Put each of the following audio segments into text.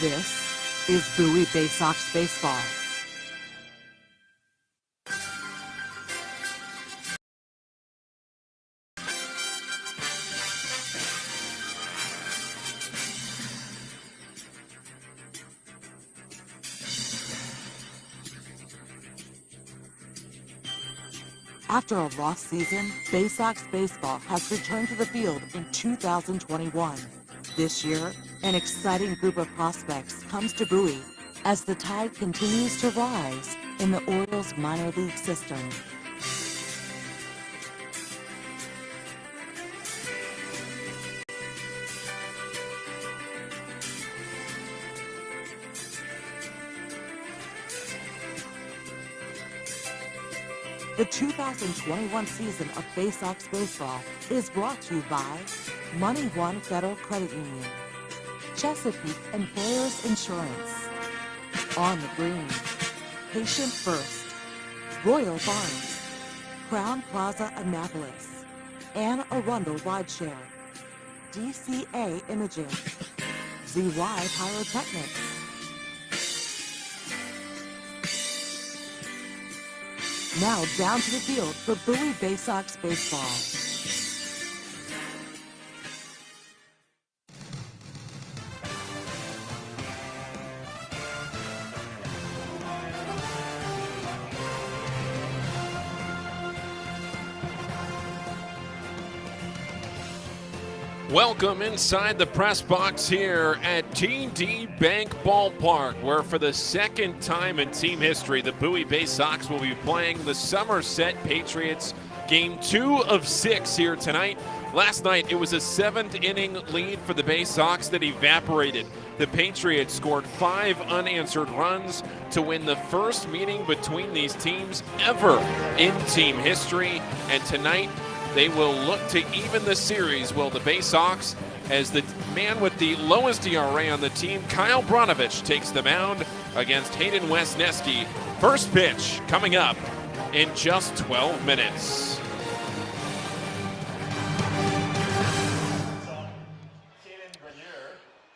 This is Bowie Baysox Baseball. After a lost season, Baysox Baseball has returned to the field in 2021. This year, an exciting group of prospects comes to Bowie as the tide continues to rise in the Orioles minor league system. The 2021 season of Baysox Baseball is brought to you by Money One Federal Credit Union, Chesapeake Employers Insurance, On the Green, Patient First, Royal Farms, Crown Plaza Annapolis, Anne Arundel Rideshare, DCA Imaging, ZY Pyrotechnics. Now down to the field for Bowie Baysox Baseball. Welcome inside the press box here at TD Bank Ballpark, where for the second time in team history, the Bowie Baysox will be playing the Somerset Patriots. Game 2 of 6 here tonight. Last night, it was a 7th-inning lead for the Baysox that evaporated. The Patriots scored 5 unanswered runs to win the first meeting between these teams ever in team history. And tonight, they will look to even the series. Will the Baysox, as the man with the lowest ERA on the team, Kyle Brnovich, takes the mound against Hayden Wesneski. First pitch coming up in just 12 minutes.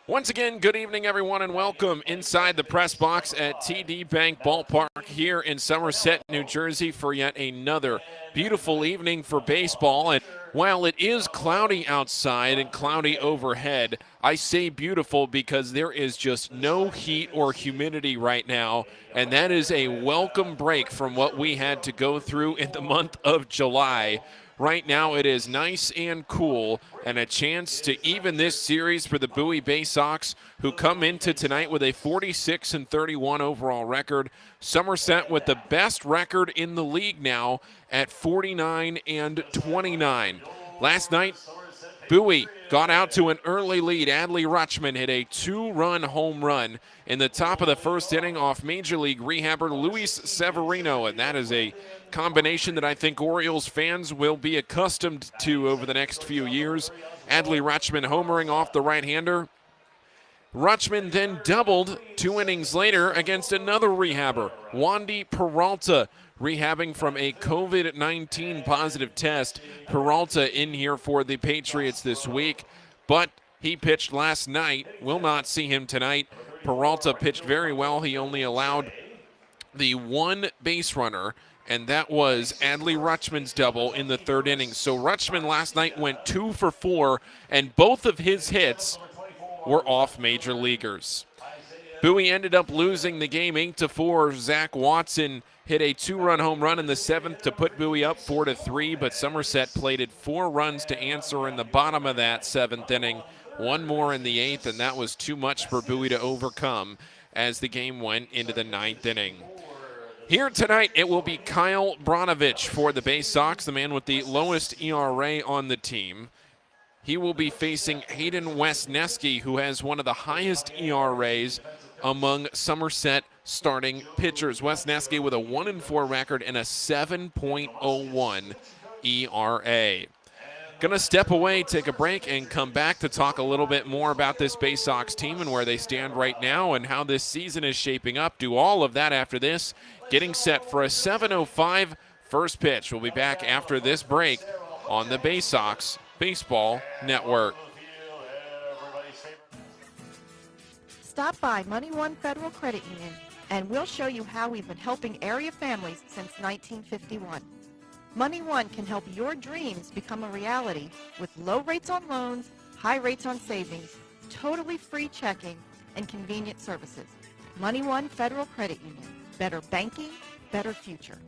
Once again, good evening, everyone, and welcome inside the press box at TD Bank Ballpark here in Somerset, New Jersey, for yet another beautiful evening for baseball. And while it is cloudy outside and cloudy overhead, I say beautiful because there is just no heat or humidity right now, and that is a welcome break from what we had to go through in the month of July. Right now it is nice and cool, and a chance to even this series for the Bowie Baysox, who come into tonight with a 46-31 overall record. Somerset with the best record in the league now at 49-29. Last night, Bowie got out to an early lead. Adley Rutschman hit a 2-run home run in the top of the first inning off Major League rehabber Luis Severino, and that is a combination that I think Orioles fans will be accustomed to over the next few years. Adley Rutschman homering off the right-hander. Rutschman then doubled 2 innings later against another rehabber, Wandy Peralta, rehabbing from a COVID-19 positive test. Peralta in here for the Patriots this week, but he pitched last night. Will not see him tonight. Peralta pitched very well. He only allowed the 1 base runner, and that was Adley Rutschman's double in the 3rd inning. So Rutschman last night went 2 for 4, and both of his hits were off major leaguers. Bowie ended up losing the game 8-4. Zach Watson hit a 2-run home run in the 7th to put Bowie up 4-3, but Somerset plated 4 runs to answer in the bottom of that 7th inning. 1 more in the 8th, and that was too much for Bowie to overcome as the game went into the 9th inning. Here tonight, it will be Kyle Brnovich for the Baysox, the man with the lowest ERA on the team. He will be facing Hayden Wesneski, who has one of the highest ERAs among Somerset starting pitchers. Wesneski with a 1-4 record and a 7.01 ERA. Gonna step away, take a break, and come back to talk a little bit more about this Baysox team and where they stand right now and how this season is shaping up. Do all of that after this. Getting set for a 7:05 first pitch. We'll be back after this break on the Baysox Baseball Network. Stop by Money One Federal Credit Union and we'll show you how we've been helping area families since 1951. Money One can help your dreams become a reality with low rates on loans, high rates on savings, totally free checking, and convenient services. Money One Federal Credit Union. Better banking, better future.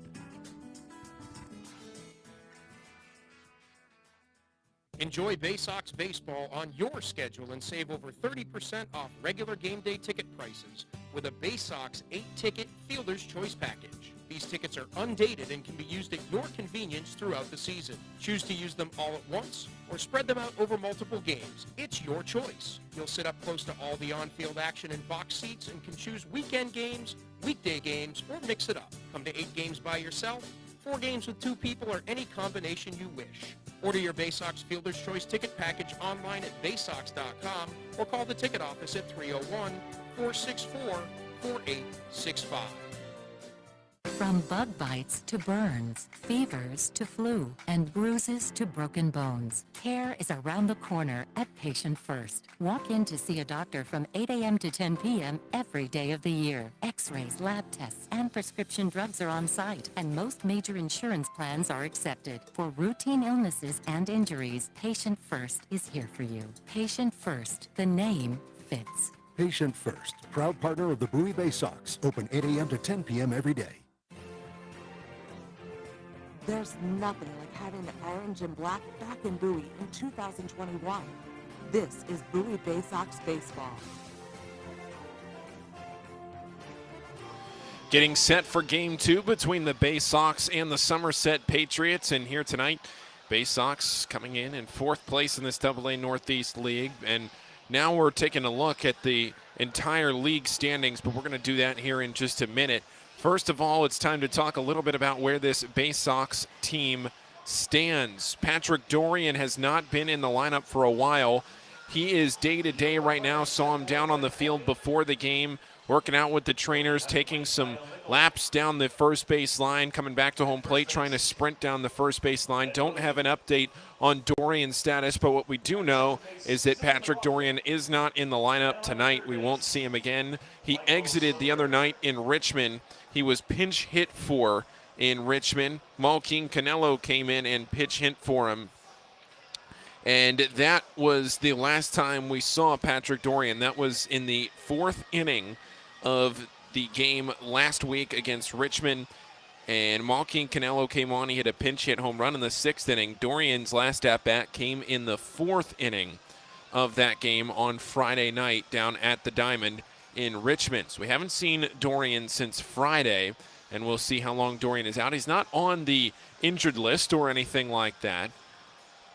Enjoy Baysox baseball on your schedule and save over 30% off regular game day ticket prices with a Baysox 8-ticket Fielder's Choice package. These tickets are undated and can be used at your convenience throughout the season. Choose to use them all at once or spread them out over multiple games. It's your choice. You'll sit up close to all the on-field action in box seats and can choose weekend games, weekday games, or mix it up. Come to 8 games by yourself, 4 games with 2 people, or any combination you wish. Order your Baysox Fielder's Choice ticket package online at baysox.com or call the ticket office at 301-464-4865. From bug bites to burns, fevers to flu, and bruises to broken bones, care is around the corner at Patient First. Walk in to see a doctor from 8 a.m. to 10 p.m. every day of the year. X-rays, lab tests, and prescription drugs are on site, and most major insurance plans are accepted. For routine illnesses and injuries, Patient First is here for you. Patient First, the name fits. Patient First, proud partner of the Bowie Baysox, open 8 a.m. to 10 p.m. every day. There's nothing like having the orange and black back in Bowie in 2021. This is Bowie Baysox baseball. Getting set for Game 2 between the Baysox and the Somerset Patriots. And here tonight, Baysox coming in 4th place in this AA Northeast League. And now we're taking a look at the entire league standings, but we're going to do that here in just a minute. First of all, it's time to talk a little bit about where this Baysox team stands. Patrick Dorian has not been in the lineup for a while. He is day-to-day right now. Saw him down on the field before the game, working out with the trainers, taking some laps down the first base line, coming back to home plate, trying to sprint down the first base line. Don't have an update on Dorian's status, but what we do know is that Patrick Dorian is not in the lineup tonight. We won't see him again. He exited the other night in Richmond. He was pinch hit for in Richmond. Malkeem Canelo came in and pinch hit for him. And that was the last time we saw Patrick Dorian. That was in the 4th inning of the game last week against Richmond. And Malkeem Canelo came on. He hit a pinch hit home run in the 6th inning. Dorian's last at-bat came in the 4th inning of that game on Friday night down at the Diamond in Richmond. So we haven't seen Dorian since Friday, and we'll see how long Dorian is out. He's not on the injured list or anything like that,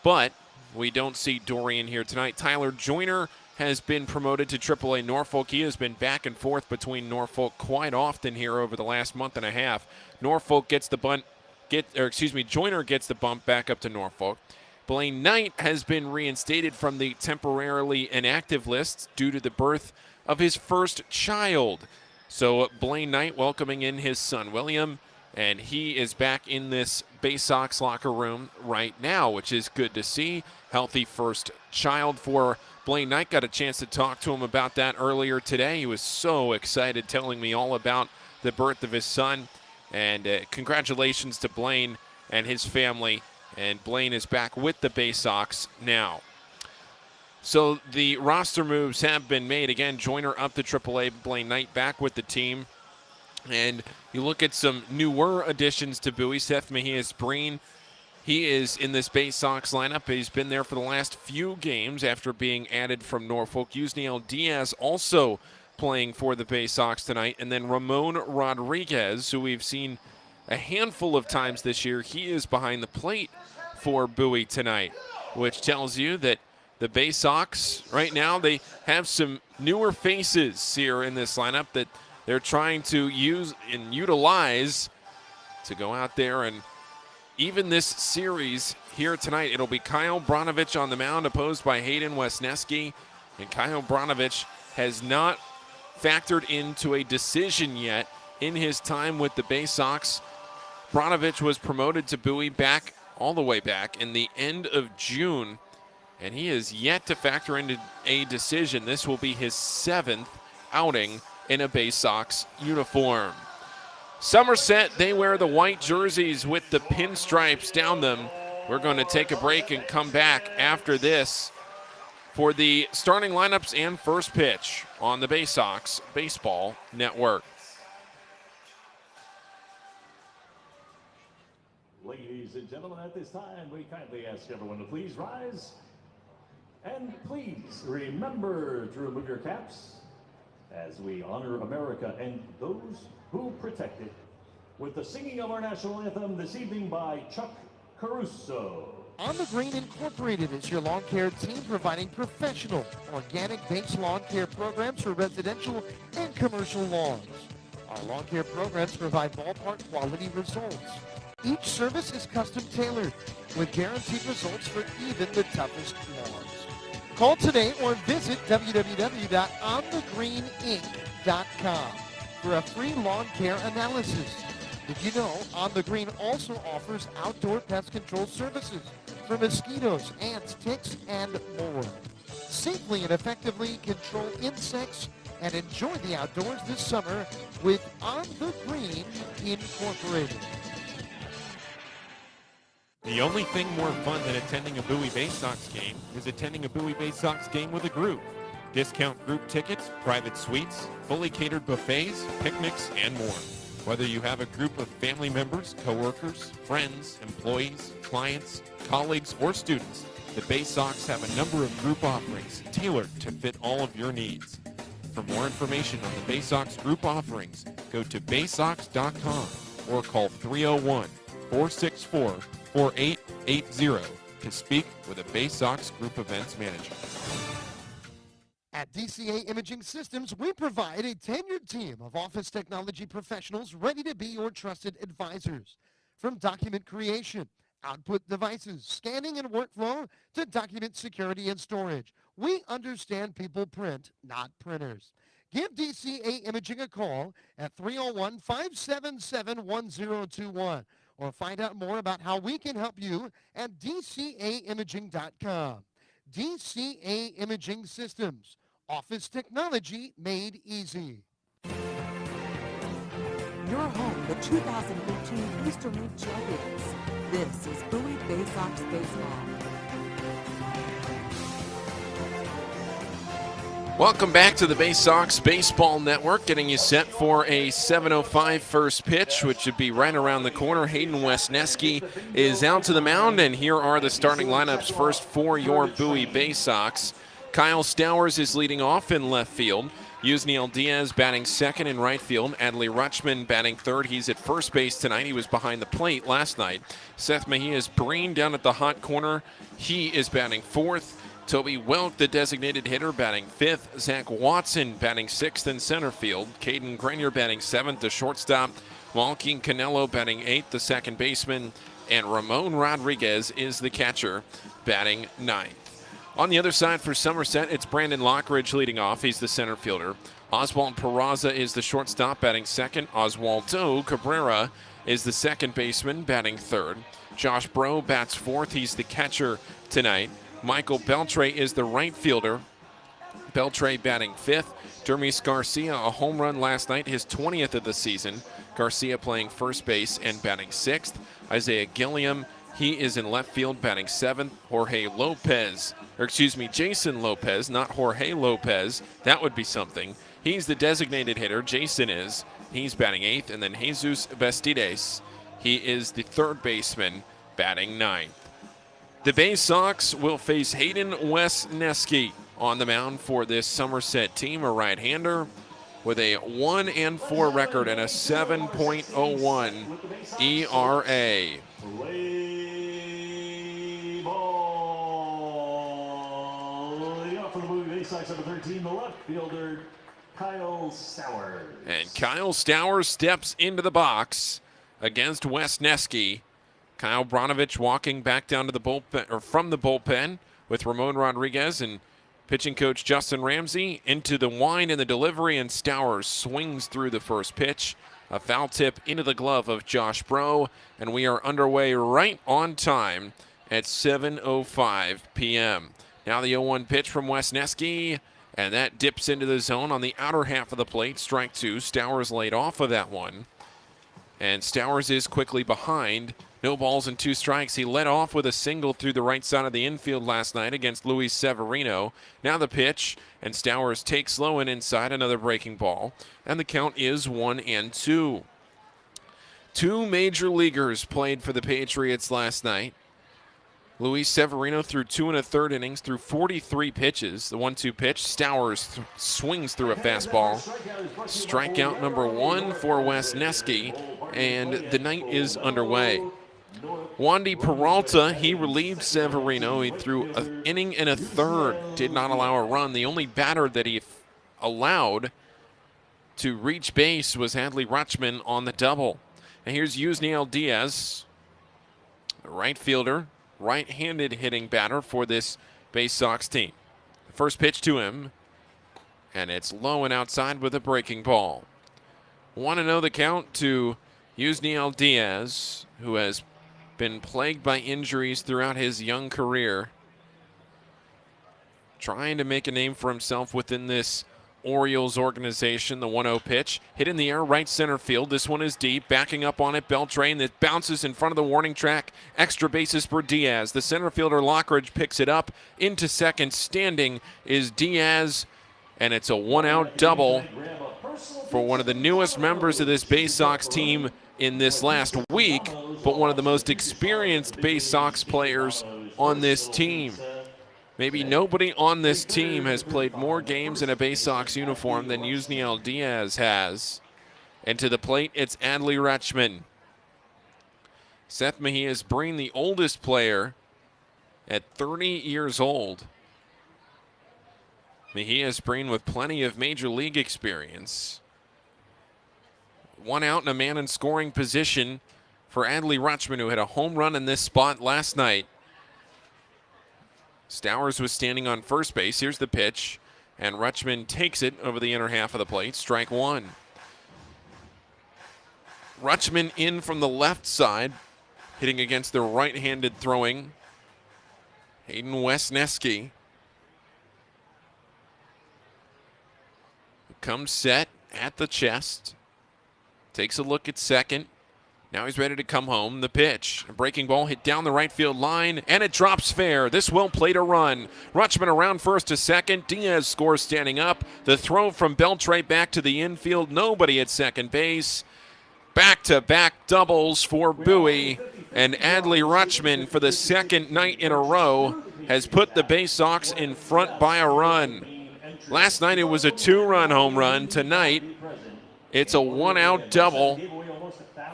but we don't see Dorian here tonight. Tyler Joyner has been promoted to AAA Norfolk. He has been back and forth between Norfolk quite often here over the last month and a half. Norfolk gets the bunt, Joyner gets the bump back up to Norfolk. Blaine Knight has been reinstated from the temporarily inactive list due to the birth of his first child. So Blaine Knight welcoming in his son William, and he is back in this Baysox locker room right now, which is good to see. Healthy first child for Blaine Knight. Got a chance to talk to him about that earlier today. He was so excited, telling me all about the birth of his son. And congratulations to Blaine and his family. And Blaine is back with the Baysox now. So the roster moves have been made. Again, Joyner up to AAA, Blaine Knight back with the team. And you look at some newer additions to Bowie. Seth Mejias-Breen, he is in this Baysox lineup. He's been there for the last few games after being added from Norfolk. Yusniel Diaz also playing for the Baysox tonight. And then Ramon Rodriguez, who we've seen a handful of times this year. He is behind the plate for Bowie tonight, which tells you that the Baysox right now, they have some newer faces here in this lineup that they're trying to use and utilize to go out there and even this series here tonight. It'll be Kyle Brnovich on the mound, opposed by Hayden Wesneski. And Kyle Brnovich has not factored into a decision yet in his time with the Baysox. Brnovich was promoted to Bowie all the way back in the end of June, and he is yet to factor into a decision. This will be his 7th outing in a Baysox uniform. Somerset, they wear the white jerseys with the pinstripes down them. We're going to take a break and come back after this for the starting lineups and first pitch on the Baysox Baseball Network. Ladies and gentlemen, at this time, we kindly ask everyone to please rise. And please remember to remove your caps as we honor America and those who protect it with the singing of our national anthem this evening by Chuck Caruso. On the Green Incorporated is your lawn care team providing professional, organic-based lawn care programs for residential and commercial lawns. Our lawn care programs provide ballpark quality results. Each service is custom tailored with guaranteed results for even the toughest lawns. Call today or visit www.onthegreeninc.com for a free lawn care analysis. Did you know On the Green also offers outdoor pest control services for mosquitoes, ants, ticks, and more? Safely and effectively control insects and enjoy the outdoors this summer with On the Green Incorporated. The only thing more fun than attending a Bowie Baysox game is attending a Bowie Baysox game with a group. Discount group tickets, private suites, fully catered buffets, picnics, and more. Whether you have a group of family members, coworkers, friends, employees, clients, colleagues, or students, the Baysox have a number of group offerings tailored to fit all of your needs. For more information on the Baysox group offerings, go to baysox.com or call 301-464-4880 to speak with a Baysox Group Events Manager. At DCA Imaging Systems, we provide a tenured team of office technology professionals ready to be your trusted advisors. From document creation, output devices, scanning and workflow, to document security and storage, we understand people print, not printers. Give DCA Imaging a call at 301-577-1021 or find out more about how we can help you at dcaimaging.com. DCA Imaging Systems. Office technology made easy. Your home, the 2015 Eastern League champions. This is Bowie Baysox Baseball. Welcome back to the Baysox Baseball Network, getting you set for a 7:05 first pitch, which would be right around the corner. Hayden Wesneski is out to the mound, and here are the starting lineups first for your Bowie Baysox. Kyle Stowers is leading off in left field. Yusniel Diaz batting second in right field. Adley Rutschman batting third. He's at first base tonight. He was behind the plate last night. Seth Mejia's Breen down at the hot corner. He is batting fourth. Toby Welk, the designated hitter, batting fifth. Zach Watson batting sixth in center field. Caden Grenier batting seventh, the shortstop. Joaquin Canelo batting eighth, the second baseman. And Ramon Rodriguez is the catcher, batting ninth. On the other side for Somerset, it's Brandon Lockridge leading off. He's the center fielder. Oswald Peraza is the shortstop, batting second. Oswaldo Cabrera is the second baseman, batting third. Josh Bro bats fourth. He's the catcher tonight. Michael Beltre is the right fielder. Beltre batting fifth. Dermis Garcia, a home run last night, his 20th of the season. Garcia playing first base and batting sixth. Isaiah Gilliam, he is in left field, batting seventh. Jason Lopez, not Jorge Lopez. That would be something. He's the designated hitter. Jason is. He's batting eighth. And then Jesus Bastides, he is the third baseman, batting ninth. The Baysox will face Hayden Wesneski on the mound for this Somerset team, a right-hander with a 1-4 record and a 7.01 ERA. Play ball. Leading off for the Bowie Baysox, number 13, the left fielder, Kyle Stowers. And Kyle Stowers steps into the box against Wesneski. Kyle Brnovich walking back down to the bullpen, or from the bullpen, with Ramon Rodriguez and pitching coach Justin Ramsey into the wind and the delivery, and Stowers swings through the first pitch. A foul tip into the glove of Josh Bro, and we are underway right on time at 7:05 p.m. Now the 0-1 pitch from Wesneski, And that dips into the zone on the outer half of the plate. Strike two. Stowers laid off of that one. And Stowers is quickly behind. No balls and 2 strikes. He led off with a single through the right side of the infield last night against Luis Severino. Now the pitch, and Stowers takes low and inside, another breaking ball. And the count is 1-2. 2 major leaguers played for the Patriots last night. Luis Severino threw 2 1/3 innings, threw 43 pitches. The 1-2 pitch, Stowers swings through a fastball. Strikeout number 1 for Wes Neske, and the night is underway. Wandy Peralta, he relieved Severino. He threw an inning and a third, did not allow a run. The only batter that he allowed to reach base was Adley Rutschman on the double. And here's Yusniel Diaz, the right fielder, right-handed hitting batter for this Baysox team. First pitch to him, and it's low and outside with a breaking ball. 1-0 the count to Yusniel Diaz, who has been plagued by injuries throughout his young career, trying to make a name for himself within this Orioles organization. The 1-0 pitch hit in the air, right center field. This one is deep, backing up on it. Beltran that bounces in front of the warning track. Extra bases for Diaz. The center fielder Lockridge picks it up into second. Standing is Diaz, and it's a 1-out double for one of the newest members of this Baysox team in this last week, but one of the most experienced Baysox players on this team. Maybe nobody on this team has played more games in a Baysox uniform than Yusniel Diaz has. And to the plate, it's Adley Rutschman. Seth Mejias-Breen, the oldest player at 30 years old. Mejias-Breen with plenty of major league experience. 1 out and a man in scoring position for Adley Rutschman, who hit a home run in this spot last night. Stowers was standing on first base. Here's the pitch, and Rutschman takes it over the inner half of the plate. Strike 1. Rutschman in from the left side, hitting against the right-handed throwing Hayden Wesneski. Comes set at the chest. Takes a look at second. Now he's ready to come home. The pitch. A breaking ball hit down the right field line, and it drops fair. This will plate a run. Rutschman around first to second. Diaz scores standing up. The throw from Beltran back to the infield. Nobody at second base. Back-to-back doubles for Bowie. And Adley Rutschman, for the second night in a row, has put the Baysox in front by a run. Last night it was a 2-run home run. Tonight it's a 1-out double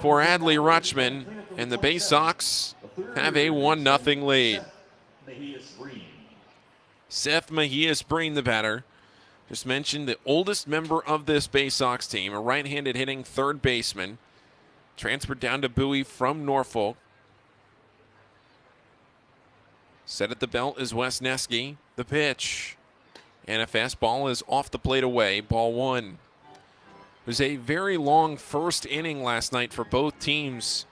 for Adley Rutschman, and the Baysox have a 1-0 lead. Seth Mejias-Breen, the batter. Just mentioned the oldest member of this Baysox team, a right-handed hitting third baseman. Transferred down to Bowie from Norfolk. Set at the belt is Wesneski. The pitch. And a fastball is off the plate away. Ball 1. It was a very long first inning last night for both teams.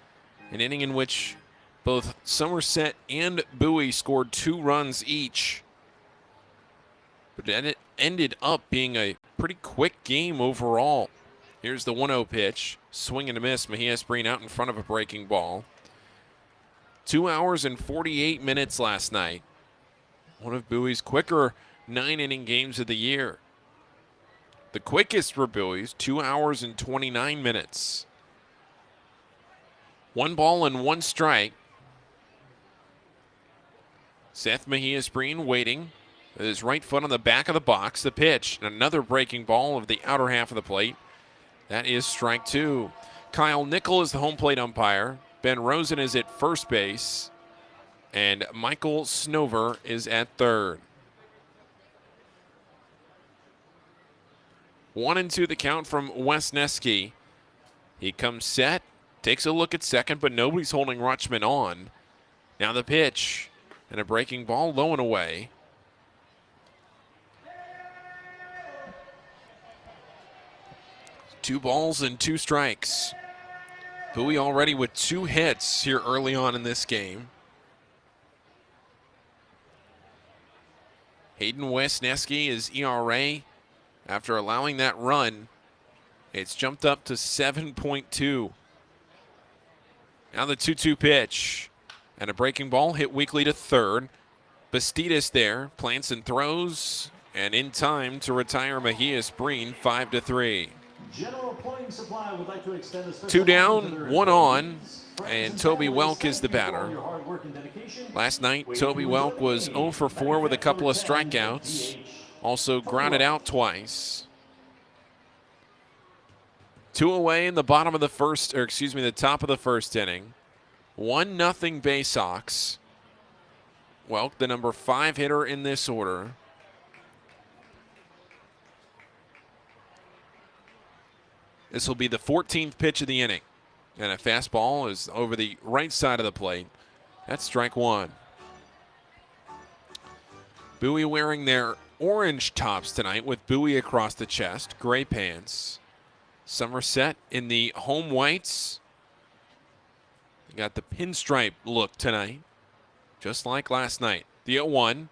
An inning in which both Somerset and Bowie scored 2 runs each. But then it ended up being a pretty quick game overall. Here's the 1-0 pitch. Swing and a miss. Mejias-Breen out in front of a breaking ball. 2 hours and 48 minutes last night. One of Bowie's quicker 9-inning games of the year. The quickest for Bowie's, 2 hours and 29 minutes. 1 ball and 1 strike. Seth Mejias-Breen waiting with his right foot on the back of the box. The pitch, another breaking ball of the outer half of the plate. That is strike 2. Kyle Nickel is the home plate umpire. Ben Rosen is at first base. And Michael Snover is at third. 1-2 the count from Wesneski. He comes set, takes a look at second, but nobody's holding Rutschman on. Now the pitch, and a breaking ball low and away. Two balls and 2 strikes. Bowie already with 2 hits here early on in this game. Hayden Wesneski, his ERA, after allowing that run, it's jumped up to 7.2. Now the 2-2 pitch. And a breaking ball hit weakly to third. Bastidas there, plants and throws, and in time to retire Mejias Breen 5-3. General Plumbing Supply would like to extend a special 2 down, 1 on, and Toby Welk is the batter. Last night, Toby Welk was 0 for 4 with a couple of strikeouts. Also grounded out twice. 2 away in the bottom of the first, or excuse me, the top of the first inning. 1-0 Baysox. Welk, the number 5 hitter in this order. This will be the 14th pitch of the inning. And a fastball is over the right side of the plate. That's strike 1. Bowie wearing their orange tops tonight with Bowie across the chest, gray pants. Somerset in the home whites. They got the pinstripe look tonight, just like last night. The 0-1,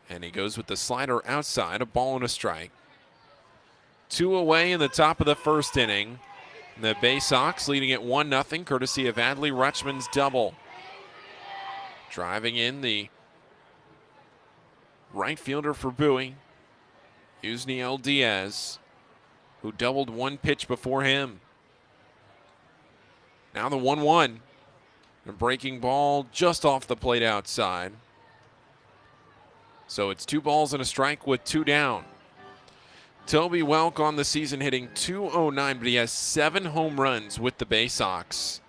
and he goes with the slider outside, a ball and a strike. 2 away in the top of the first inning. The Baysox leading at 1-0, courtesy of Adley Rutschman's double. Driving in the right fielder for Bowie, Yusniel Diaz, who doubled 1 pitch before him. Now the 1-1. A breaking ball just off the plate outside. So it's 2 balls and a strike with 2 down. Toby Welk on the season hitting .209, but he has 7 home runs with the Baysox.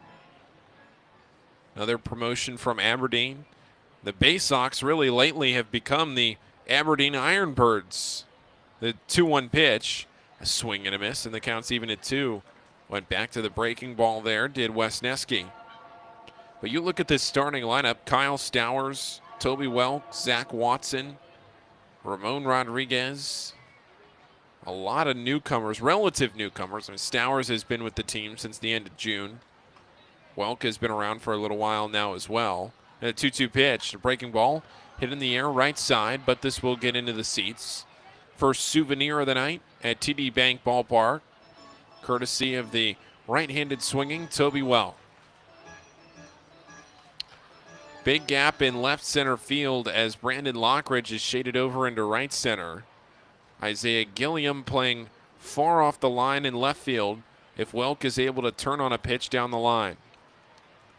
Another promotion from Aberdeen. The Baysox really lately have become the Aberdeen Ironbirds. The 2-1 pitch, a swing and a miss, and the count's even at 2. Went back to the breaking ball there, did Wesneski. But you look at this starting lineup: Kyle Stowers, Toby Welk, Zach Watson, Ramon Rodriguez. A lot of newcomers, relative newcomers. I mean, Stowers has been with the team since the end of June. Welk has been around for a little while now as well. And a 2-2 pitch, a breaking ball, hit in the air right side, but this will get into the seats. First souvenir of the night at TD Bank Ballpark, courtesy of the right-handed swinging Toby Welk. Big gap in left center field as Brandon Lockridge is shaded over into right center. Isaiah Gilliam playing far off the line in left field if Welk is able to turn on a pitch down the line.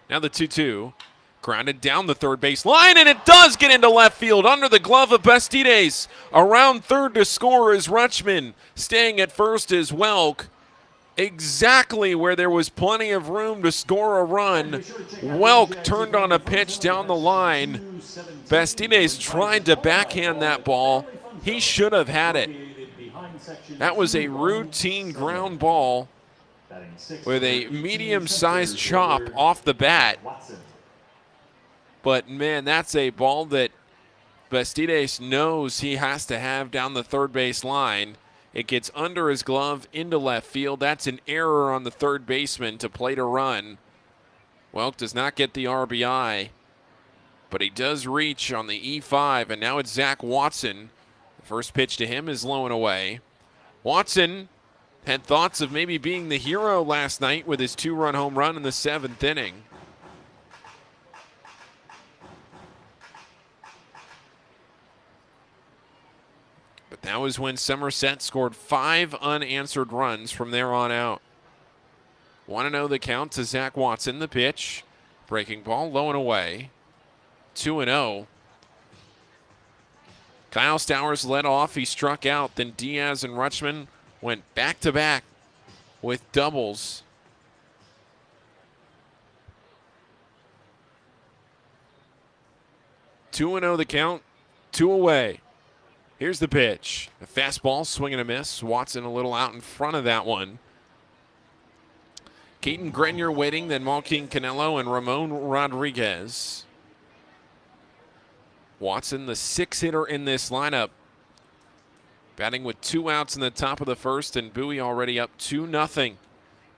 Now the 2-2, grounded down the third base line, and it does get into left field under the glove of Bastidas. Around third to score is Rutschman. Staying at first is Welk. Exactly where there was plenty of room to score a run. Welk turned on a pitch down the line. Bastidas tried to backhand that ball. He should have had it. That was a routine ground ball with a medium-sized chop off the bat. But, man, that's a ball that Bastidas knows he has to have down the third base line. It gets under his glove into left field. That's an error on the third baseman to plate a run. Welk does not get the RBI, but he does reach on the E5, and now it's Zach Watson. The first pitch to him is low and away. Watson had thoughts of maybe being the hero last night with his 2-run home run in the 7th inning. But that was when Somerset scored 5 unanswered runs from there on out. 1-0 the count to Zach Watson. The pitch, breaking ball, low and away. 2-0. Kyle Stowers led off. He struck out. Then Diaz and Rutschman went back-to-back with doubles. (2-0 the count, 2 away. Here's the pitch. A fastball, swing and a miss. Watson a little out in front of that one. Keaton Grenier waiting, then Malkin Canelo and Ramon Rodriguez. Watson, the 6 hitter in this lineup, batting with 2 outs in the top of the first, and Bowie already up 2-0.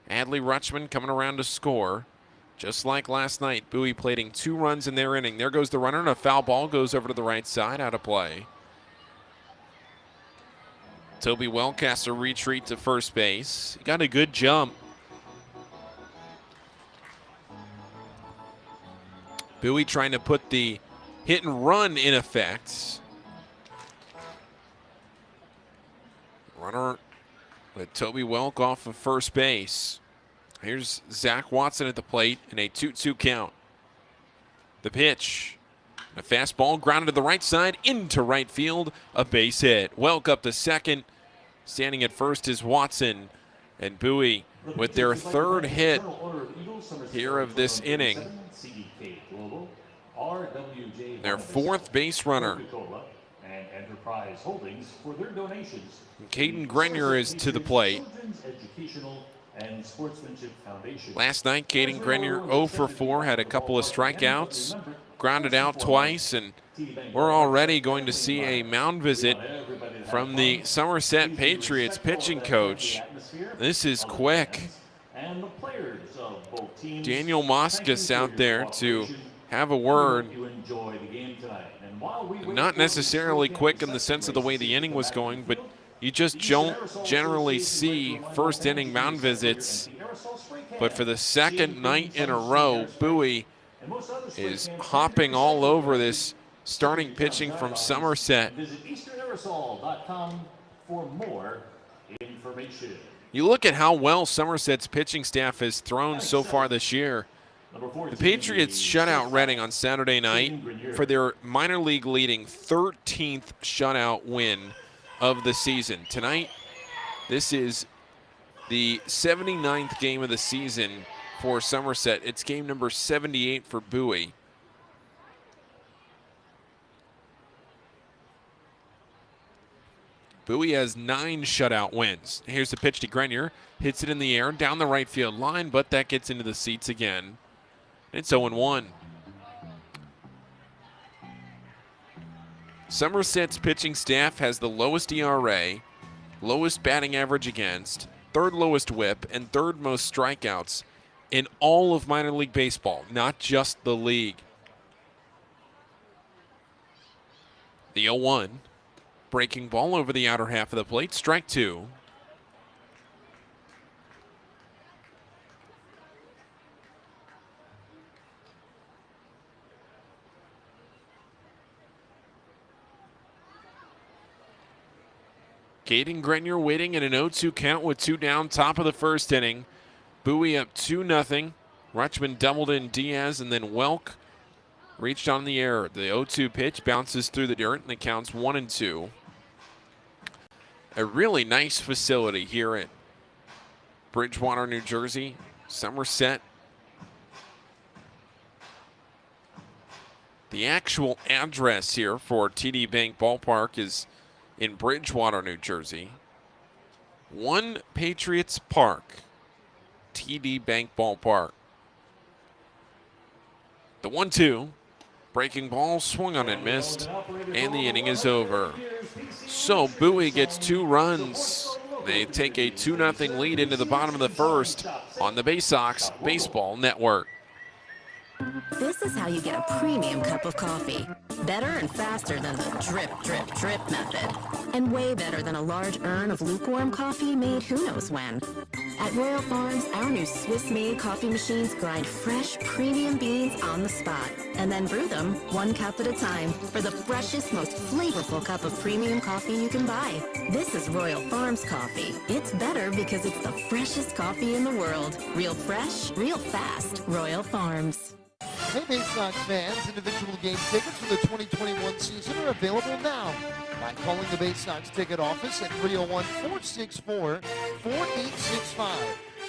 Adley Rutschman coming around to score. Just like last night, Bowie plating 2 runs in their inning. There goes the runner, and a foul ball goes over to the right side, out of play. Toby Welk has to retreat to first base. He got a good jump. Bowie trying to put the hit and run in effect. Runner with Toby Welk off of first base. Here's Zach Watson at the plate in a 2-2 count. The pitch. A fastball grounded to the right side into right field. A base hit. Welk up to second. Standing at first is Watson. And Bowie with their third hit here of this inning. Their fourth base runner. Caden Grenier is to the plate. Last night, Caden Grenier 0 for 4, had a couple of strikeouts, grounded out twice, and we're already going to see a mound visit from the Somerset Patriots pitching coach. This is quick. Daniel Moscas out there to have a word. Not necessarily quick in the sense of the way the inning was going, but you just don't generally see first inning mound visits. But for the second night in a row, Bowie is hopping all over this starting pitching from Somerset. You look at how well Somerset's pitching staff has thrown so far this year. The Patriots shut out Reading on Saturday night for their minor league leading 13th shutout win of the season. Tonight, this is the 79th game of the season for Somerset. It's game number 78 for Bowie. Bowie has 9 shutout wins. Here's the pitch to Grenier. Hits it in the air down the right field line, but that gets into the seats again. It's 0-1. Somerset's pitching staff has the lowest ERA, lowest batting average against, third lowest whip, and third most strikeouts in all of minor league baseball, not just the league. The 0-1. Breaking ball over the outer half of the plate, strike 2. Caden Grenier waiting in an 0-2 count with 2 down, top of the first inning. Bowie up 2-0. Rutschman doubled in Diaz, and then Welk reached on the air. The 0-2 pitch bounces through the dirt, and the count's 1-2. A really nice facility here at Bridgewater, New Jersey. Somerset. The actual address here for TD Bank Ballpark is in Bridgewater, New Jersey. One Patriots Park, TD Bank Ballpark. The 1-2, breaking ball, swung on and missed, and the inning is over. So Bowie gets 2 runs. They take a 2-0 lead into the bottom of the first on the Baysox Baseball Network. This is how you get a premium cup of coffee. Better and faster than the drip, drip, drip method. And way better than a large urn of lukewarm coffee made who knows when. At Royal Farms, our new Swiss-made coffee machines grind fresh, premium beans on the spot and then brew them 1 cup at a time for the freshest, most flavorful cup of premium coffee you can buy. This is Royal Farms coffee. It's better because it's the freshest coffee in the world. Real fresh, real fast. Royal Farms. Hey, Baysox fans, individual game tickets for the 2021 season are available now by calling the Baysox ticket office at 301-464-4865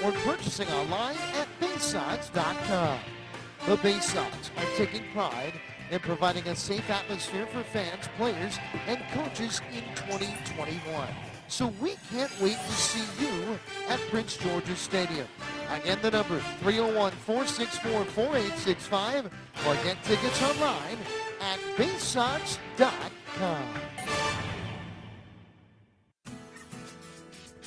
or purchasing online at Baysox.com. The Baysox are taking pride in providing a safe atmosphere for fans, players, and coaches in 2021. So we can't wait to see you at Prince George's Stadium. Again, the number 301-464-4865 or get tickets online at Baysox.com.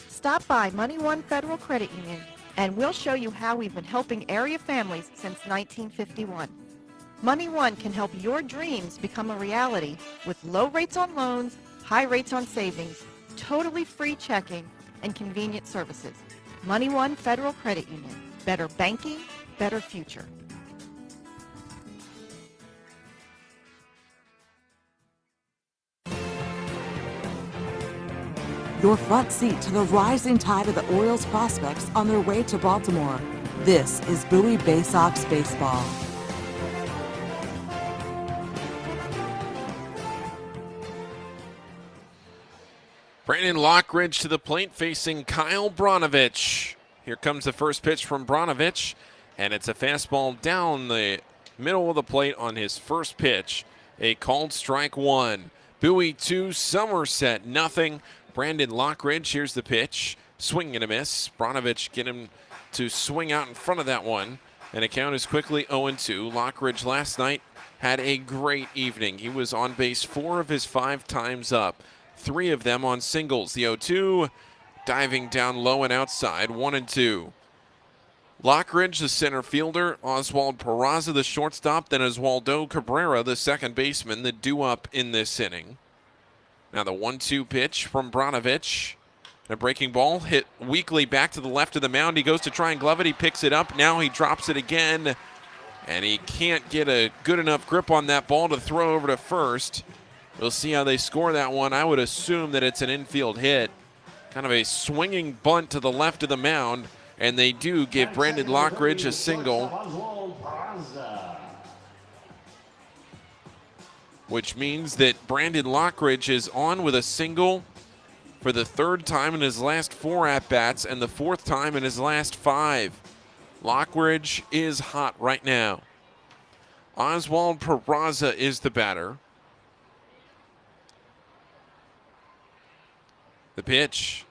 Stop by Money One Federal Credit Union and we'll show you how we've been helping area families since 1951. Money One can help your dreams become a reality with low rates on loans, high rates on savings, totally free checking and convenient services. Money One Federal Credit Union. Better banking, better future. Your front seat to the rising tide of the Orioles prospects on their way to Baltimore. This is Bowie Baysox Baseball. Brandon Lockridge to the plate facing Kyle Brnovich. Here comes the first pitch from Brnovich, and it's a fastball down the middle of the plate on his first pitch. A called strike one. Bowie 2, Somerset nothing. Brandon Lockridge, here's the pitch. Swing and a miss. Brnovich get him to swing out in front of that one, and the count is quickly 0-2. Lockridge last night had a great evening. He was on base 4 of his 5 times up, 3 of them on singles. The 0-2 diving down low and outside, 1-2. Lockridge, the center fielder, Oswald Peraza, the shortstop, then Oswaldo Cabrera, the second baseman, the due-up in this inning. Now the 1-2 pitch from Brnovich. A breaking ball hit weakly back to the left of the mound. He goes to try and glove it. He picks it up. Now he drops it again, and he can't get a good enough grip on that ball to throw over to first. We'll see how they score that one. I would assume that it's an infield hit. Kind of a swinging bunt to the left of the mound, and they do give Brandon Lockridge a single, which means that Brandon Lockridge is on with a single for the 3rd time in his last 4 at-bats and the 4th time in his last 5. Lockridge is hot right now. Oswald Peraza is the batter. The pitch,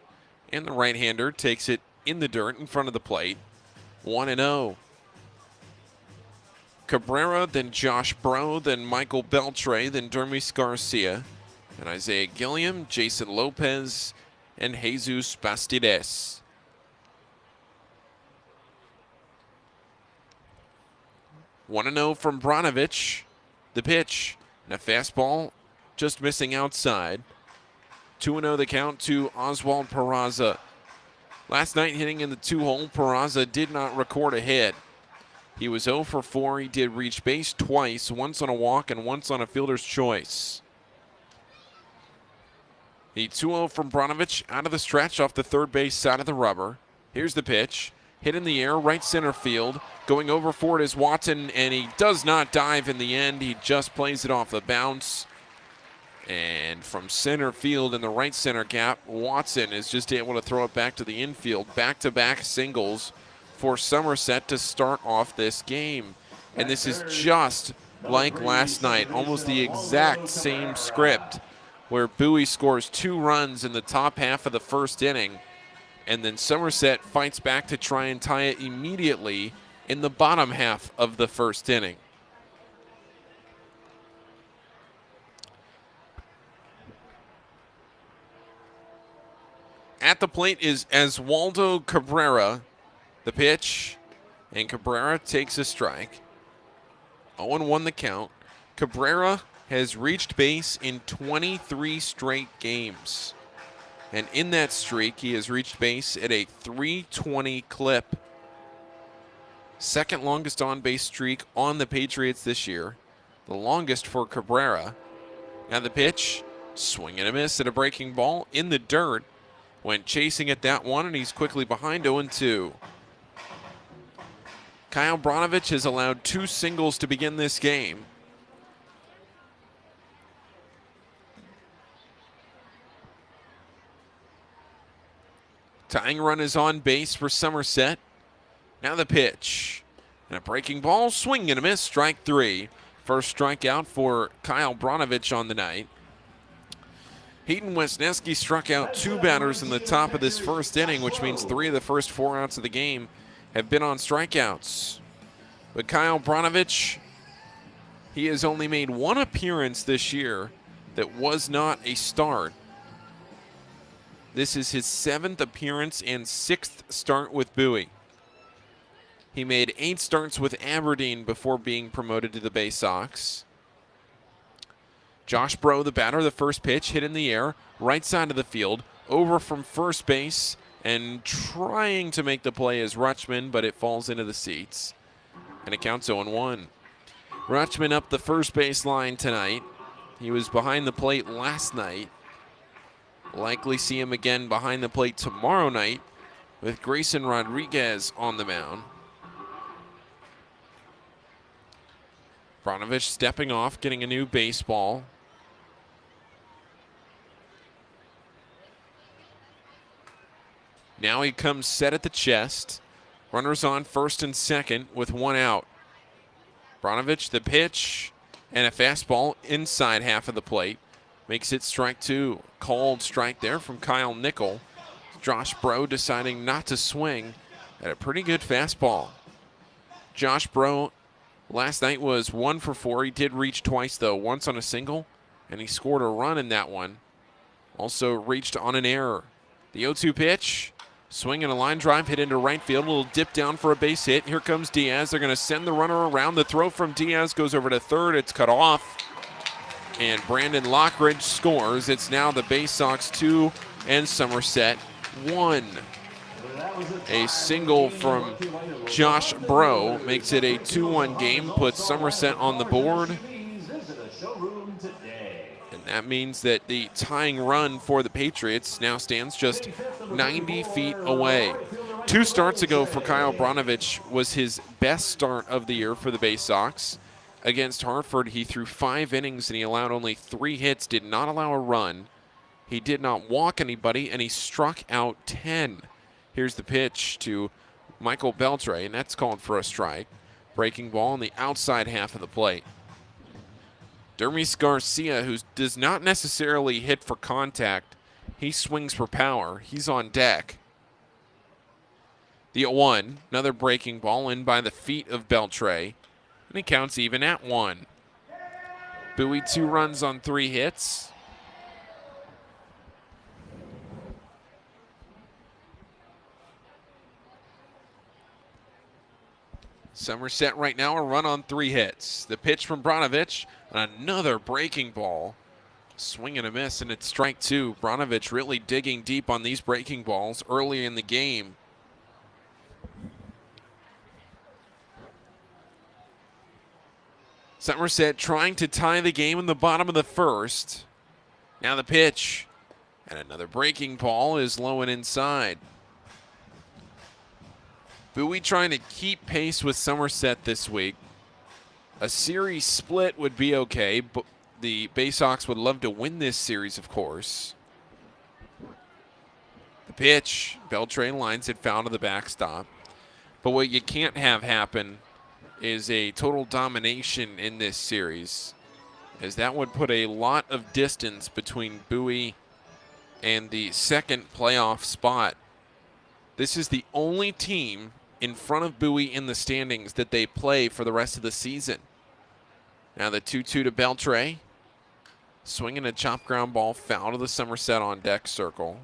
and the right-hander takes it in the dirt in front of the plate. 1-0. Cabrera, then Josh Bro, then Michael Beltre, then Dermis Garcia, and Isaiah Gilliam, Jason Lopez, and Jesus Bastides. One 1-0 from Brnovich. The pitch, and a fastball just missing outside. 2-0 the count to Oswald Peraza. Last night hitting in the 2-hole, Peraza did not record a hit. He was 0 for 4. He did reach base twice, once on a walk and once on a fielder's choice. The 2-0 from Brnovich out of the stretch off the third base side of the rubber. Here's the pitch. Hit in the air, right center field. Going over for it is Watson, and he does not dive in the end. He just plays it off the bounce. And from center field in the right center gap, Watson is just able to throw it back to the infield. Back-to-back singles for Somerset to start off this game. And this is just like last night, almost the exact same script, where Bowie scores 2 runs in the top half of the first inning, and then Somerset fights back to try and tie it immediately in the bottom half of the first inning. At the plate is Oswaldo Cabrera. The pitch, and Cabrera takes a strike. 0-1 the count. Cabrera has reached base in 23 straight games. And in that streak, he has reached base at a .320 clip. Second longest on-base streak on the Patriots this year. The longest for Cabrera. Now the pitch, swing and a miss at a breaking ball in the dirt. Went chasing at that one, and he's quickly behind 0-2. Kyle Brnovich has allowed 2 singles to begin this game. Tying run is on base for Somerset. Now the pitch. And a breaking ball, swing and a miss, strike 3. First strikeout for Kyle Brnovich on the night. Heaton Wesneski struck out 2 batters in the top of this first inning, which means 3 of the first 4 outs of the game have been on strikeouts. But Kyle Brnovich, he has only made 1 appearance this year that was not a start. This is his 7th appearance and 6th start with Bowie. He made 8 starts with Aberdeen before being promoted to the Baysox. Josh Bro, the batter, the first pitch, hit in the air, right side of the field. over from first base and trying to make the play is Rutschman, but it falls into the seats. And it counts 0-1. Rutschman up the first base line tonight. He was behind the plate last night. Likely see him again behind the plate tomorrow night with Grayson Rodriguez on the mound. Brnovich stepping off, getting a new baseball. Now he comes set at the chest. Runners on first and second with one out. Brnovich, the pitch, and a fastball inside half of the plate. Makes it strike two. Called strike there from Kyle Nickel. Josh Bro deciding not to swing at a pretty good fastball. Josh Bro last night was 1 for 4. He did reach twice, though, once on a single, and he scored a run in that one. Also reached on an error. The 0-2 pitch. Swing and a line drive hit into right field. A little dip down for a base hit. Here comes Diaz. They're going to send the runner around. The throw from Diaz goes over to third. It's cut off. And Brandon Lockridge scores. It's now the Baysox 2 and Somerset 1. A single from Josh Bro makes it a 2-1 game, puts Somerset on the board. And that means that the tying run for the Patriots now stands just 90 feet away. 2 starts ago for Kyle Brnovich was his best start of the year for the Baysox. Against Hartford, he threw 5 innings and he allowed only 3 hits, did not allow a run. He did not walk anybody, and he struck out 10. Here's the pitch to Michael Beltre, and that's called for a strike. Breaking ball on the outside half of the plate. Dermis Garcia, who does not necessarily hit for contact, he swings for power. He's on deck. The 0-1, another breaking ball in by the feet of Beltre, and he counts even at 1. Bowie 2 runs on 3 hits. Somerset right now a run on 3 hits. The pitch from Brnovich, and another breaking ball. Swing and a miss, and it's strike 2. Brnovich really digging deep on these breaking balls early in the game. Somerset trying to tie the game in the bottom of the first. Now the pitch, and another breaking ball is low and inside. Bowie trying to keep pace with Somerset this week. A series split would be okay, but the Baysox would love to win this series, of course. The pitch, Beltre lines it foul to the backstop. But what you can't have happen is a total domination in this series, as that would put a lot of distance between Bowie and the second playoff spot. This is the only team in front of Bowie in the standings that they play for the rest of the season. Now the 2-2 to Beltre. Swinging a chop ground ball foul to the Somerset on deck circle.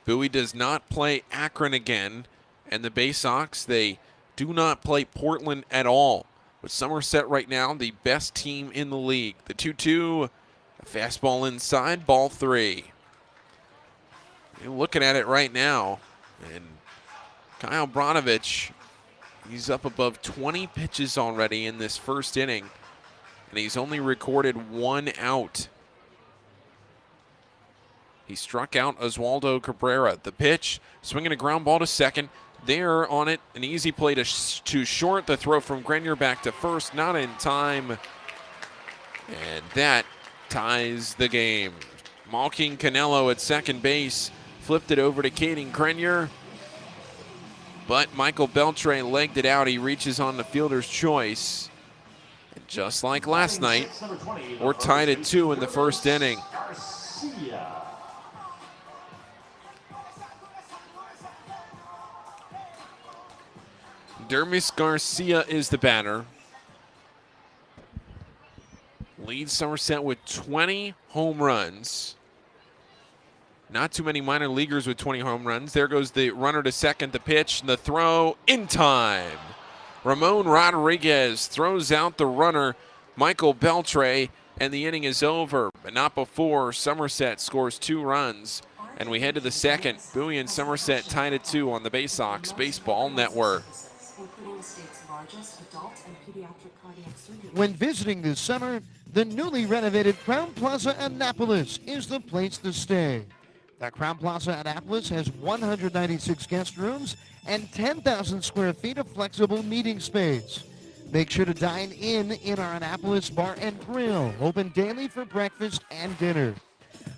Bowie does not play Akron again, and the Baysox, they do not play Portland at all. But Somerset right now, the best team in the league. The 2-2, a fastball inside, ball 3. You're looking at it right now, and Kyle Brnovich, he's up above 20 pitches already in this first inning, and he's only recorded 1 out. He struck out Oswaldo Cabrera. The pitch, swinging a ground ball to second. There on it, an easy play to short. The throw from Grenier back to first, not in time. And that ties the game. Malking Canelo at second base flipped it over to Caden Grenier. But Michael Beltre legged it out. He reaches on the fielder's choice. And just like last night, we're tied at 2 in the first inning. Dermis Garcia is the batter. Leads Somerset with 20 home runs. Not too many minor leaguers with 20 home runs. There goes the runner to second, the pitch, and the throw in time. Ramon Rodriguez throws out the runner, Michael Beltre, and the inning is over, but not before Somerset scores 2 runs. And we head to the second. Bowie and Somerset tied at 2 on the Baysox Baseball Network. When visiting this summer, the newly renovated Crown Plaza Annapolis is the place to stay. The Crown Plaza Annapolis has 196 guest rooms and 10,000 square feet of flexible meeting space. Make sure to dine in our Annapolis Bar and Grill, open daily for breakfast and dinner.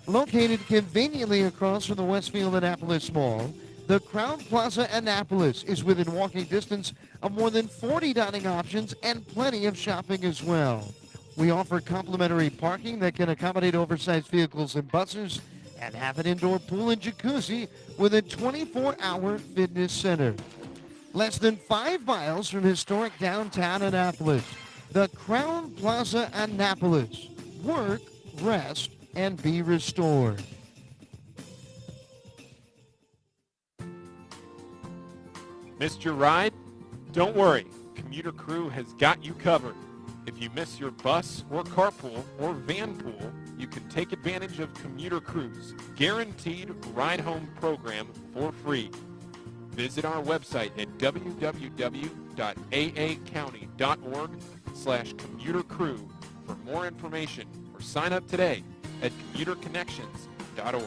Located conveniently across from the Westfield Annapolis Mall, the Crown Plaza Annapolis is within walking distance of more than 40 dining options and plenty of shopping as well. We offer complimentary parking that can accommodate oversized vehicles and buses, and have an indoor pool and jacuzzi with a 24-hour fitness center. Less than 5 miles from historic downtown Annapolis, the Crown Plaza Annapolis. Work, rest, and be restored. Missed your ride? Don't worry, Commuter Crew has got you covered. If you miss your bus or carpool or van pool, you can take advantage of Commuter Crew's guaranteed ride-home program for free. Visit our website at www.aacounty.org/commutercrew for more information, or sign up today at commuterconnections.org.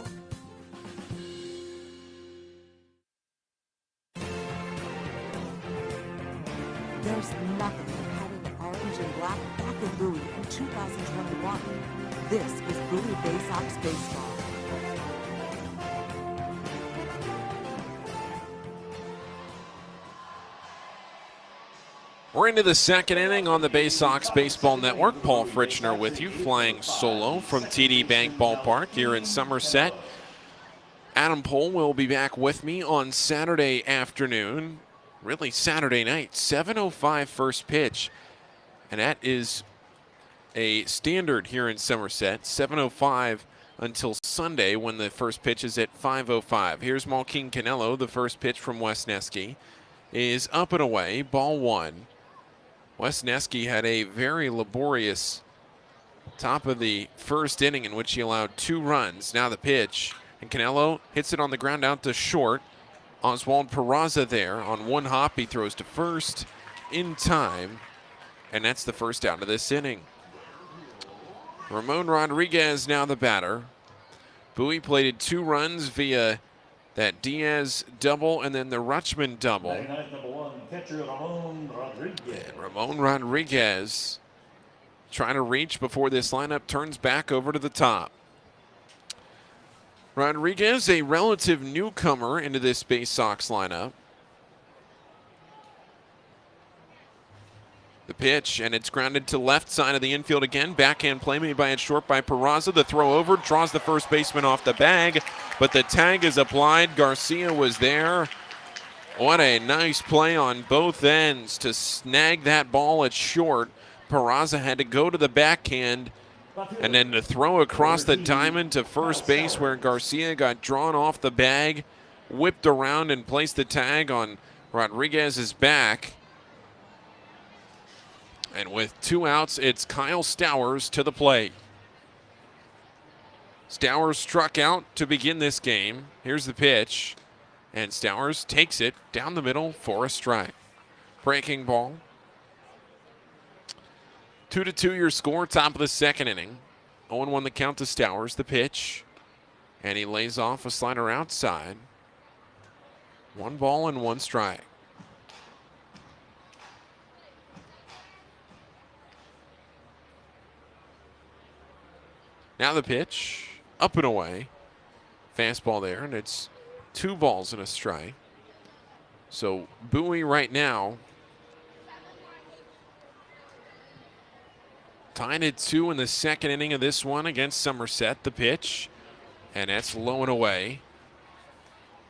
There's nothing like having the orange and black back in Bowie in 2021. This is Bowie Baysox Baseball. We're into the second inning on the Baysox Baseball Network. Paul Fritschner with you, flying solo from TD Bank Ballpark here in Somerset. Adam Pohl will be back with me on Saturday afternoon, really Saturday night, 7:05 first pitch. And that is a standard here in Somerset, 7:05 until Sunday when the first pitch is at 5:05. Here's Malkin Canelo. The first pitch from Wesneski is up and away, ball 1. Wesneski had a very laborious top of the first inning in which he allowed 2 runs. Now the pitch, and Canelo hits it on the ground out to short. Oswald Peraza there on one hop. He throws to first in time, and that's the first out of this inning. Ramon Rodriguez now the batter. Bowie plated 2 runs via that Diaz double and then the Rutschman double. And Ramon Rodriguez trying to reach before this lineup turns back over to the top. Rodriguez, a relative newcomer into this Baysox lineup. The pitch, and it's grounded to left side of the infield again. Backhand play made by it short by Peraza. The throw over draws the first baseman off the bag, but the tag is applied. Garcia was there. What a nice play on both ends to snag that ball at short. Peraza had to go to the backhand and then to throw across the diamond to first base where Garcia got drawn off the bag, whipped around and placed the tag on Rodriguez's back. And with 2 outs, it's Kyle Stowers to the plate. Stowers struck out to begin this game. Here's the pitch. And Stowers takes it down the middle for a strike. Breaking ball. 2-2 your score, top of the second inning. 0-1 the count to Stowers. The pitch. And he lays off a slider outside. 1 ball and 1 strike. Now the pitch, up and away. Fastball there, and it's 2 balls and a strike. So Bowie right now tied at 2 in the second inning of this one against Somerset. The pitch, and that's low and away.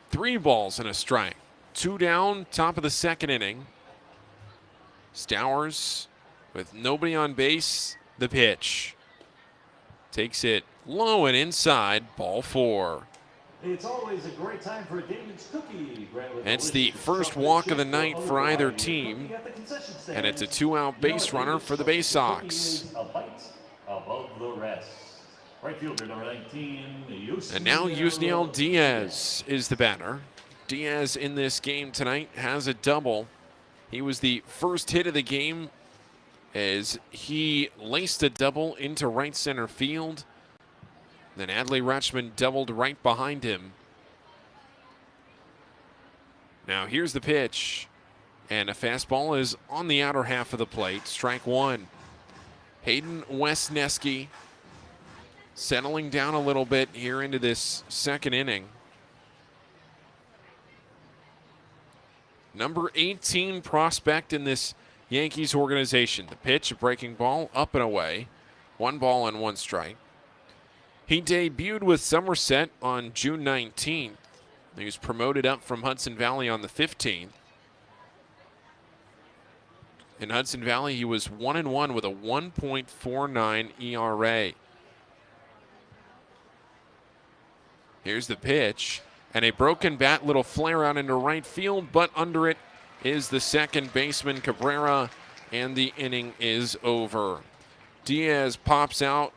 3 balls and a strike. 2 down, top of the second inning. Stowers with nobody on base. The pitch. Takes it low and inside, ball 4. It's always a great time for a David's cookie. It's the first walk of the night for either team, and it's a 2-out base runner for the Baysox. A bite above the rest. Right fielder number 19, And now Yusniel Diaz is the batter. Diaz in this game tonight has a double. He was the first hit of the game as he laced a double into right center field. Then Adley Rutschman doubled right behind him. Now here's the pitch. And a fastball is on the outer half of the plate. Strike one. Hayden Wesneski settling down a little bit here into this second inning. Number 18 prospect in this Yankees organization. The pitch, a breaking ball, up and away. 1 ball and 1 strike. He debuted with Somerset on June 19th. He was promoted up from Hudson Valley on the 15th. In Hudson Valley, he was 1-1 with a 1.49 ERA. Here's the pitch, and a broken bat, little flare out into right field, but under it is the second baseman, Cabrera, and the inning is over. Diaz pops out,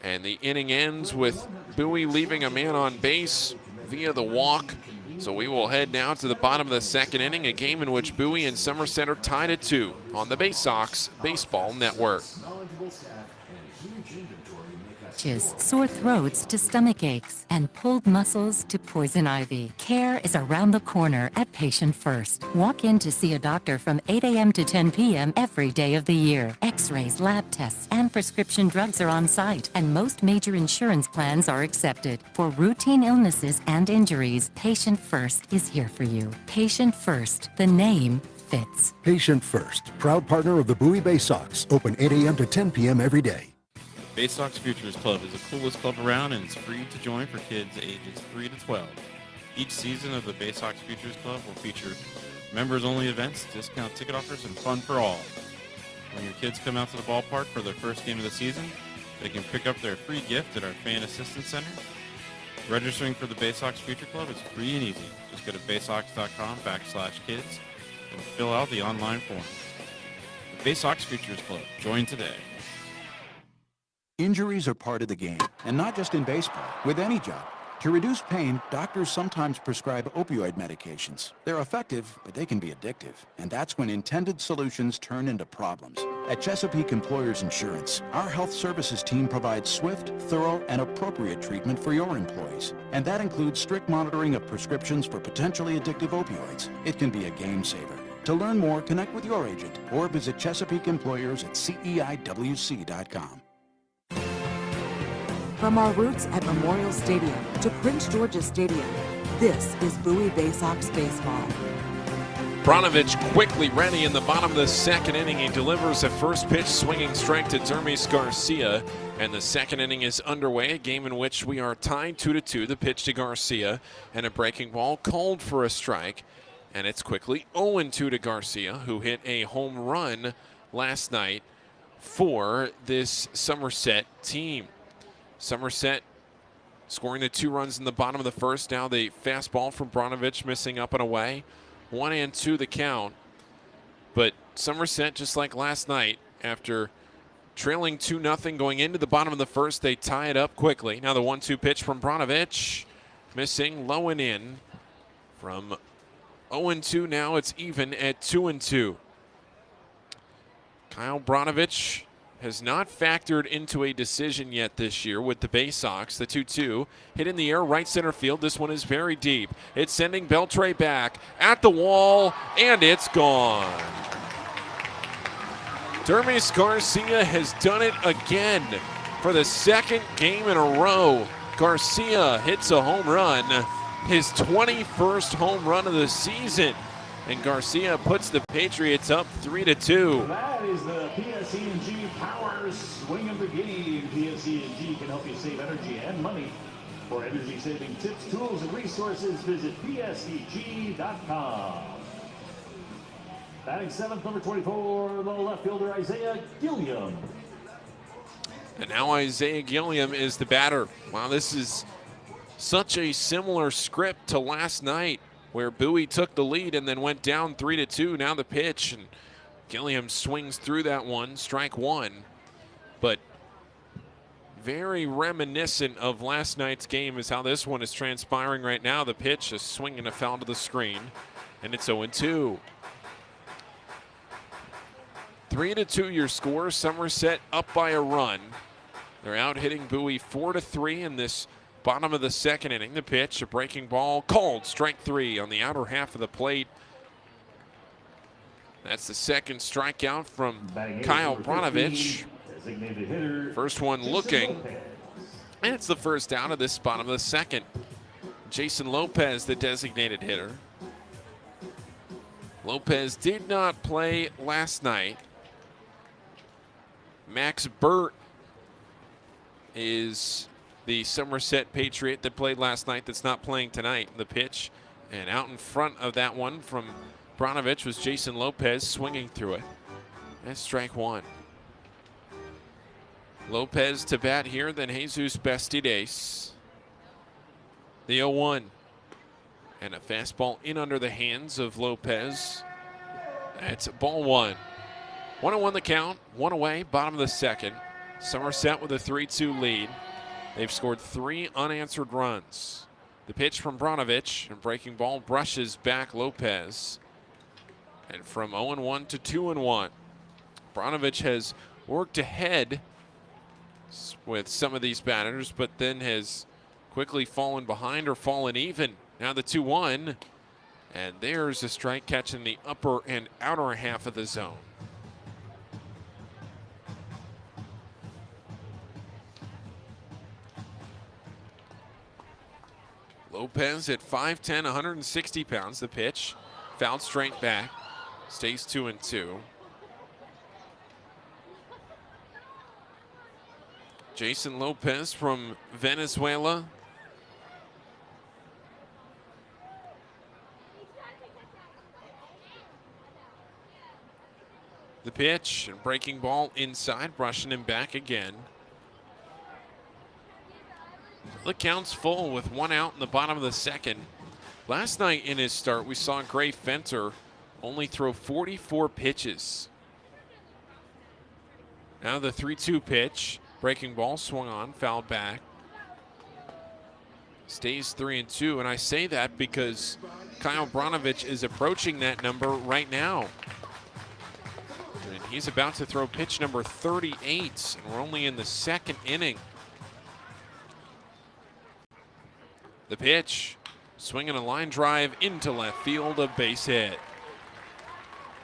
and the inning ends with Bowie leaving a man on base via the walk. So we will head now to the bottom of the second inning, a game in which Bowie and Somerset are tied at 2 on the Baysox Baseball Network. Sore throats to stomach aches, and pulled muscles to poison ivy. Care is around the corner at Patient First. Walk in to see a doctor from 8 a.m. to 10 p.m. every day of the year. X-rays, lab tests, and prescription drugs are on site, and most major insurance plans are accepted. For routine illnesses and injuries, Patient First is here for you. Patient First, the name fits. Patient First, proud partner of the Bowie Baysox. Open 8 a.m. to 10 p.m. every day. Baysox Futures Club is the coolest club around, and it's free to join for kids ages 3 to 12. Each season of the Baysox Futures Club will feature members-only events, discount ticket offers, and fun for all. When your kids come out to the ballpark for their first game of the season, they can pick up their free gift at our Fan Assistance Center. Registering for the Baysox Future Club is free and easy. Just go to baysox.com/kids and fill out the online form. The Baysox Futures Club. Join today. Injuries are part of the game, and not just in baseball, with any job. To reduce pain, doctors sometimes prescribe opioid medications. They're effective, but they can be addictive, and that's when intended solutions turn into problems. At Chesapeake Employers Insurance, our health services team provides swift, thorough, and appropriate treatment for your employees, and that includes strict monitoring of prescriptions for potentially addictive opioids. It can be a game saver. To learn more, connect with your agent or visit Chesapeake Employers at CEIWC.com. From our roots at Memorial Stadium to Prince George's Stadium, this is Bowie Baysox Baseball. Brnovich quickly ready in the bottom of the second inning. He delivers a first pitch swinging strike to Dermis Garcia, and the second inning is underway, a game in which we are tied 2-2. The pitch to Garcia, and a breaking ball called for a strike, and it's quickly 0-2 to Garcia, who hit a home run last night for this Somerset team. Somerset scoring the 2 runs in the bottom of the first. Now the fastball from Brnovich missing up and away. 1-2 the count. But Somerset, just like last night, after trailing 2-0 going into the bottom of the first, they tie it up quickly. Now the 1-2 pitch from Brnovich, missing, low and in. From 0-2 now it's even at 2-2. Kyle Brnovich has not factored into a decision yet this year with the Baysox. The 2-2 hit in the air, right center field. This one is very deep. It's sending Beltre back at the wall, and it's gone. Dermis Garcia has done it again for the second game in a row. Garcia hits a home run, his 21st home run of the season. And Garcia puts the Patriots up 3-2. That is the PSE&G Power Swing of the Game. PSE&G can help you save energy and money. For energy-saving tips, tools, and resources, visit pseg.com. Batting seventh, number 24, the left fielder, Isaiah Gilliam. And now Isaiah Gilliam is the batter. Wow, this is such a similar script to last night where Bowie took the lead and then went down 3-2. Now the pitch, and Gilliam swings through that one, strike one. But very reminiscent of last night's game is how this one is transpiring right now. The pitch is swinging a foul to the screen, and it's 0-2. 3-2 your score. Somerset up by a run. They're out hitting Bowie 4-3 in this bottom of the second inning. The pitch, a breaking ball, called strike three on the outer half of the plate. That's the second strikeout from Kyle Brnovich. First one looking, and it's the first out of this bottom of the second. Jason Lopez, the designated hitter. Lopez did not play last night. Max Burt is the Somerset Patriot that played last night that's not playing tonight. The pitch, and out in front of that one from Brnovich was Jason Lopez swinging through it. That's strike one. Lopez to bat here, then Jesus Bastides. The 0-1. And a fastball in under the hands of Lopez. That's ball one. 1-1 the count, one away, bottom of the second. Somerset with a 3-2 lead. They've scored 3 unanswered runs. The pitch from Brnovich, and breaking ball brushes back Lopez. And from 0-1 to 2-1. Brnovich has worked ahead with some of these batters, but then has quickly fallen behind or fallen even. Now the 2-1, and there's a strike catching the upper and outer half of the zone. Lopez at 5'10", 160 pounds. The pitch, fouled straight back, stays 2-2. Jason Lopez from Venezuela. The pitch, and breaking ball inside, brushing him back again. The count's full with 1 out in the bottom of the second. Last night in his start, we saw Gray Fenter only throw 44 pitches. Now the 3-2 pitch, breaking ball swung on, fouled back. Stays 3-2, and I say that because Kyle Brnovich is approaching that number right now. And he's about to throw pitch number 38, and we're only in the second inning. The pitch, swinging a line drive into left field, a base hit.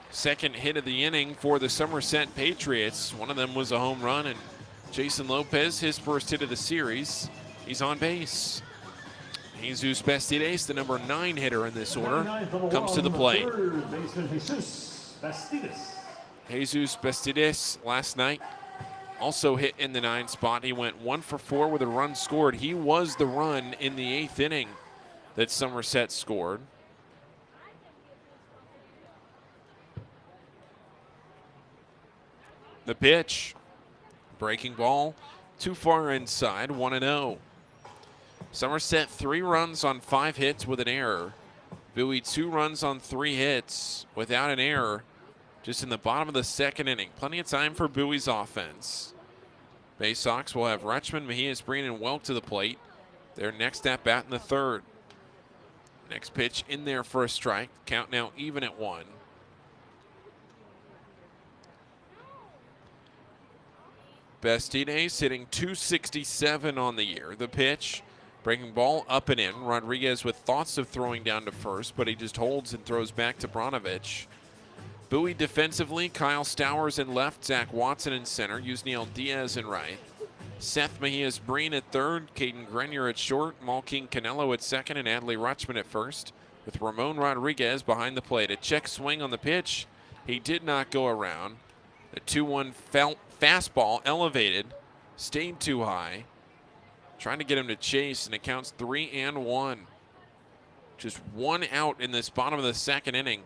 Second hit of the inning for the Somerset Patriots. One of them was a home run, and Jason Lopez, his first hit of the series, he's on base. Jesus Bastides, the number 9 hitter in this order, comes to the plate. Jesus Bastides last night also hit in the 9 spot. He went 1 for 4 with a run scored. He was the run in the 8th inning that Somerset scored. The pitch, breaking ball, too far inside, 1-0. Somerset 3 runs on 5 hits with an error. Bowie 2 runs on 3 hits without an error. Just in the bottom of the second inning. Plenty of time for Bowie's offense. Baysox will have Rutschman, Mejias, Breen, and Welk to the plate. Their next at bat in the 3rd. Next pitch in there for a strike. Count now even at 1. Bastides hitting .267 on the year. The pitch, breaking ball up and in. Rodriguez with thoughts of throwing down to first, but he just holds and throws back to Brnovich. Bowie defensively, Kyle Stowers in left, Zach Watson in center, Yusniel Diaz in right. Seth Mejias Breen at third, Caden Grenier at short, Malking Canelo at second, and Adley Rutschman at first, with Ramon Rodriguez behind the plate. A check swing on the pitch. He did not go around. The 2-1 fastball elevated, stayed too high. Trying to get him to chase, and it counts 3-1. Just 1 out in this bottom of the second inning.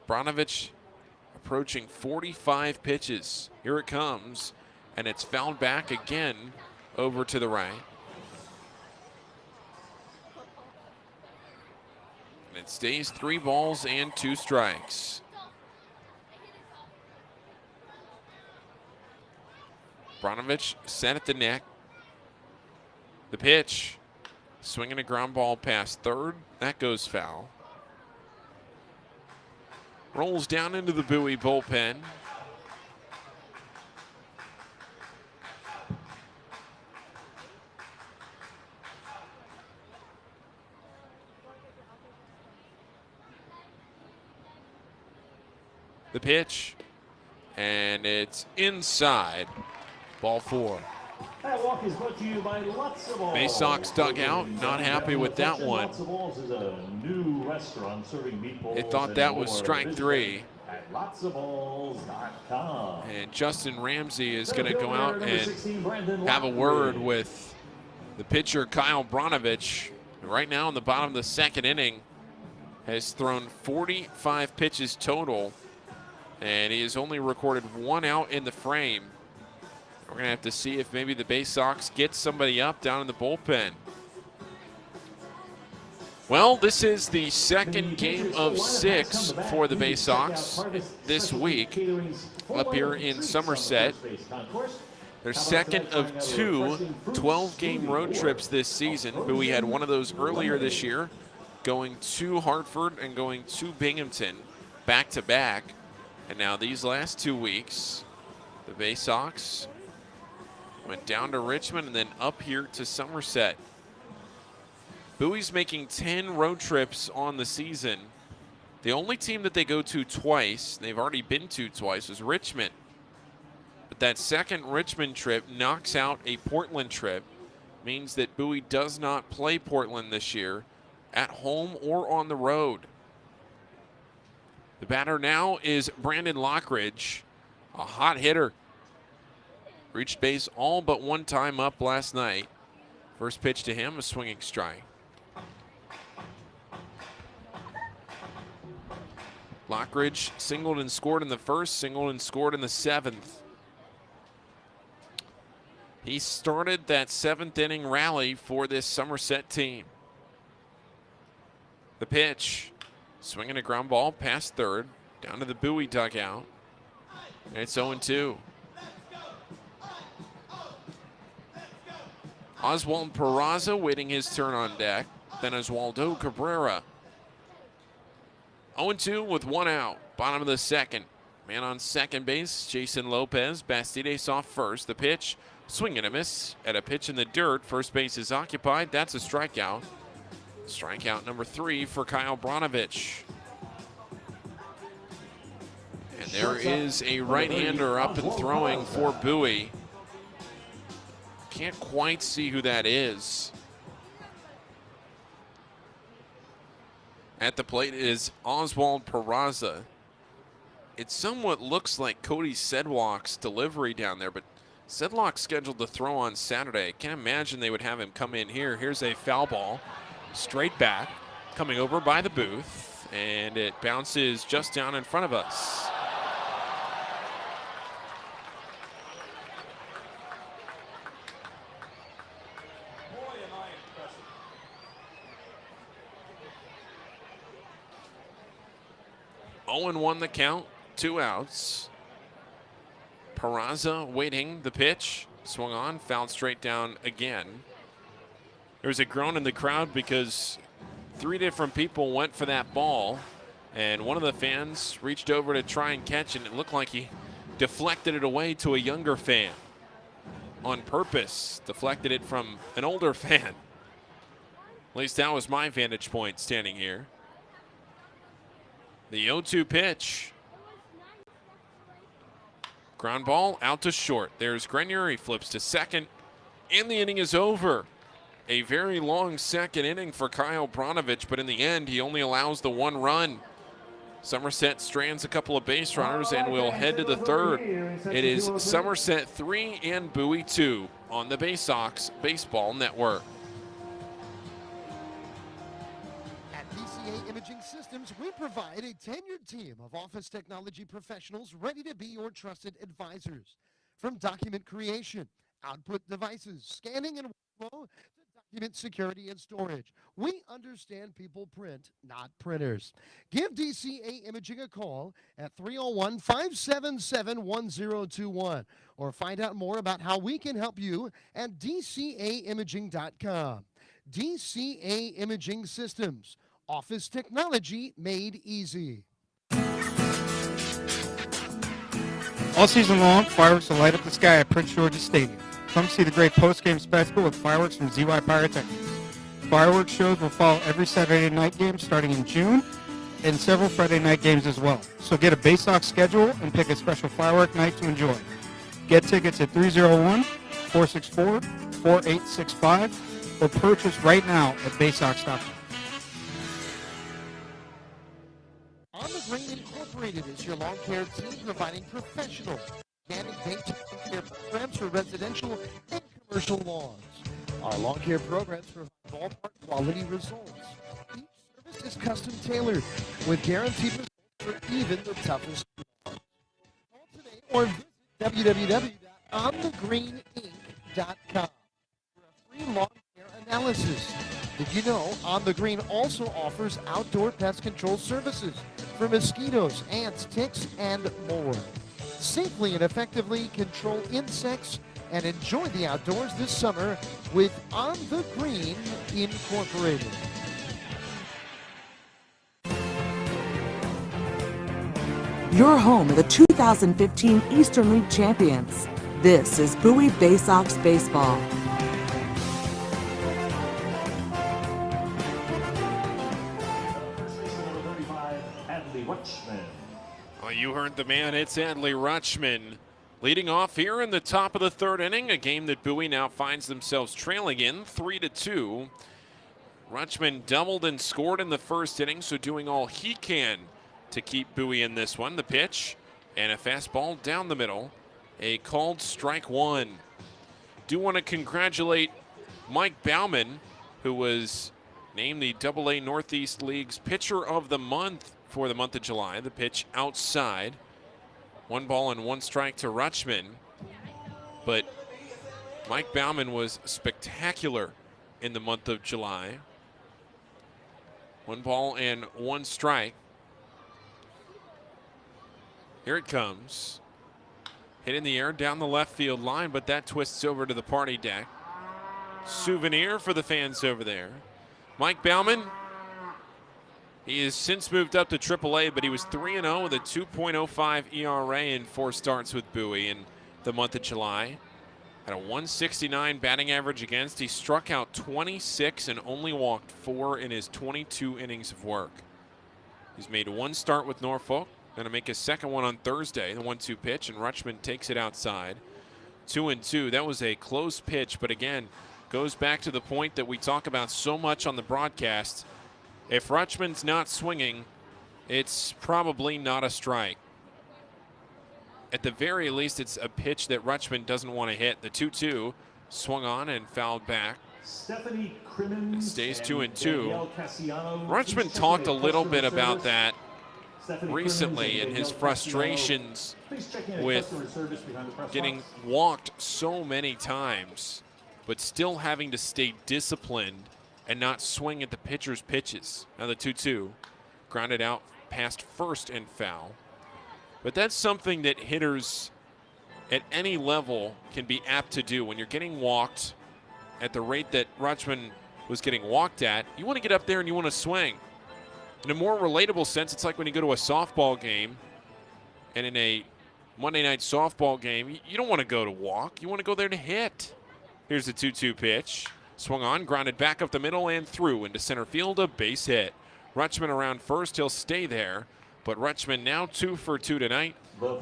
Brnovich approaching 45 pitches. Here it comes, and it's fouled back again over to the right. And it stays 3 balls and 2 strikes. Brnovich set at the neck. The pitch. Swinging a ground ball past third. That goes foul. Rolls down into the Bowie bullpen. The pitch, and it's inside. Ball 4. That walk is brought to you by Lots of Balls. Baysox dugout, not happy with that one. Lots of Balls is a new restaurant serving meatballs. They thought that was strike 3. At lotsofballs.com. And Justin Ramsey is going to go out and have a word with the pitcher, Kyle Brnovich. Right now in the bottom of the 2nd inning, has thrown 45 pitches total, and he has only recorded 1 out in the frame. We're going to have to see if maybe the Baysox get somebody up down in the bullpen. Well, this is the 2nd game of 6 for the Baysox this week up here in Somerset. Their 2nd of 2 12-game road trips this season. Bowie had one of those earlier this year, going to Hartford and going to Binghamton back-to-back. And now these last 2 weeks, the Baysox went down to Richmond and then up here to Somerset. Bowie's making 10 road trips on the season. The only team that they go to twice, they've already been to twice, is Richmond. But that 2nd Richmond trip knocks out a Portland trip, means that Bowie does not play Portland this year at home or on the road. The batter now is Brandon Lockridge, a hot hitter. Reached base all but 1 time up last night. First pitch to him, a swinging strike. Lockridge singled and scored in the 1st, singled and scored in the 7th. He started that 7th inning rally for this Somerset team. The pitch, swinging a ground ball past third, down to the Bowie dugout. And it's 0-2. Oswald Peraza waiting his turn on deck. Then Oswaldo Cabrera. 0-2 with 1 out. Bottom of the 2nd. Man on second base, Jason Lopez. Bastides off first. The pitch, swing and a miss. At a pitch in the dirt, first base is occupied. That's a strikeout. Strikeout number 3 for Kyle Brnovich. And there is a right-hander up and throwing for Bowie. Can't quite see who that is. At the plate is Oswald Peraza. It somewhat looks like Cody Sedlock's delivery down there, but Sedlock's scheduled to throw on Saturday. Can't imagine they would have him come in here. Here's a foul ball, straight back, coming over by the booth, and it bounces just down in front of us. Oh, 0-1 the count, 2 outs. Peraza waiting the pitch, swung on, fouled straight down again. There was a groan in the crowd because 3 different people went for that ball, and one of the fans reached over to try and catch it, and it looked like he deflected it away to a younger fan on purpose, deflected it from an older fan. At least that was my vantage point standing here. The 0-2 pitch. Ground ball out to short. There's Grenier. He flips to second, and the inning is over. A very long 2nd inning for Kyle Brnovich, but in the end, he only allows the 1 run. Somerset strands a couple of base runners and will head to the 3rd. It is Somerset 3 and Bowie 2 on the Baysox Baseball Network. At DCA Imaging Systems, we provide a tenured team of office technology professionals ready to be your trusted advisors. From document creation, output devices, scanning and workflow, to document security and storage. We understand people print, not printers. Give DCA Imaging a call at 301-577-1021 or find out more about how we can help you at dcaimaging.com. DCA Imaging Systems. Office technology made easy. All season long, fireworks will light up the sky at Prince George's Stadium. Come see the great post-game spectacle with fireworks from ZY Pyrotechnics. Fireworks shows will follow every Saturday night game starting in June and several Friday night games as well. So get a Baysox schedule and pick a special firework night to enjoy. Get tickets at 301-464-4865 or purchase right now at Baysox.com. On the Green Incorporated is your lawn care team providing professional organic paint and care programs for residential and commercial lawns. Our lawn care programs provide ballpark quality results. Each service is custom tailored with guaranteed results for even the toughest lawns. Call today or visit www.onthegreeninc.com for a free lawn care analysis. Did you know On the Green also offers outdoor pest control services for mosquitoes, ants, ticks, and more? Safely and effectively control insects and enjoy the outdoors this summer with On the Green Incorporated. Your home of the 2015 Eastern League champions. This is Bowie Baysox Baseball. Well, you heard the man. It's Adley Rutschman leading off here in the top of the third inning, a game that Bowie now finds themselves trailing in 3-2. Rutschman doubled and scored in the first inning, so doing all he can to keep Bowie in this one. The pitch and a fastball down the middle, a called strike one. Do want to congratulate Mike Bauman, who was named the AA Northeast League's Pitcher of the Month for the month of July. The pitch outside. 1 ball and 1 strike to Rutschman. But Mike Bauman was spectacular in the month of July. 1 ball and 1 strike. Here it comes. Hit in the air down the left field line, but that twists over to the party deck. Souvenir for the fans over there. Mike Bauman, he has since moved up to AAA, but he was 3-0 with a 2.05 ERA in 4 starts with Bowie in the month of July. Had a 169 batting average against. He struck out 26 and only walked 4 in his 22 innings of work. He's made 1 start with Norfolk. Going to make his second one on Thursday, the 1-2 pitch, and Rutschman takes it outside. 2-2. That was a close pitch, but again, goes back to the point that we talk about so much on the broadcast. If Rutschman's not swinging, it's probably not a strike. At the very least, it's a pitch that Rutschman doesn't want to hit. The 2-2 swung on and fouled back. It stays 2-2. Rutschman talked a little bit about that recently and his frustrations with getting walked so many times, but still having to stay disciplined and not swing at the pitcher's pitches. Now the 2-2 grounded out past first and foul. But that's something that hitters at any level can be apt to do. When you're getting walked at the rate that Rutschman was getting walked at, you want to get up there and you want to swing. In a more relatable sense, it's like when you go to a softball game, and in a Monday night softball game, you don't want to go to walk. You want to go there to hit. Here's the 2-2 pitch. Swung on, grounded back up the middle and through into center field, a base hit. Rutschman around first. He'll stay there. But Rutschman now 2 for 2 tonight.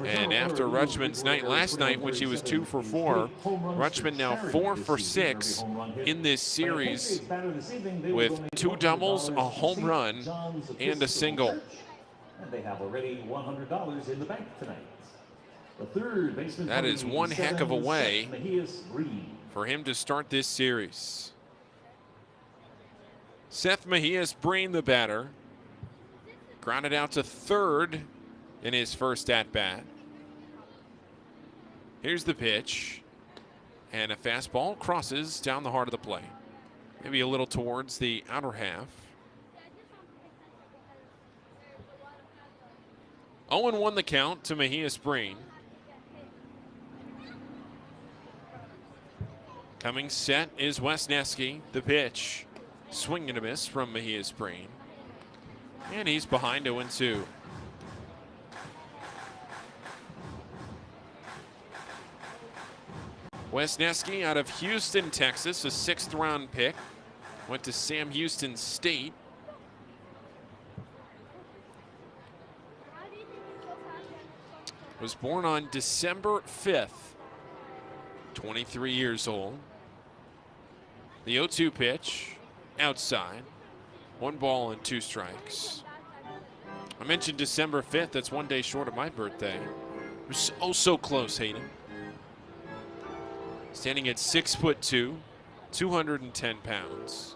And after Rutschman's night last night, which he was 2 for 4, Rutschman now 4 for 6 in this series with 2 doubles, a home run, and a single. And they have already $100 in the bank tonight. That is one heck of a way for him to start this series. Seth Mejias Breen, the batter, grounded out to third in his first at-bat. Here's the pitch, and a fastball crosses down the heart of the plate. maybe a little towards the outer half. 0-1 the count to Mejias Breen. Coming set is Wesneski. The pitch. Swing and a miss from Mejias Breen. And he's behind 0-2. Wesneski out of Houston, Texas, a 6th round pick. Went to Sam Houston State. Was born on December 5th. 23 years old. The 0-2 pitch, outside. 1 ball and 2 strikes. I mentioned December 5th. That's 1 day short of my birthday. It was so close, Hayden. Standing at 6'2", 210 pounds.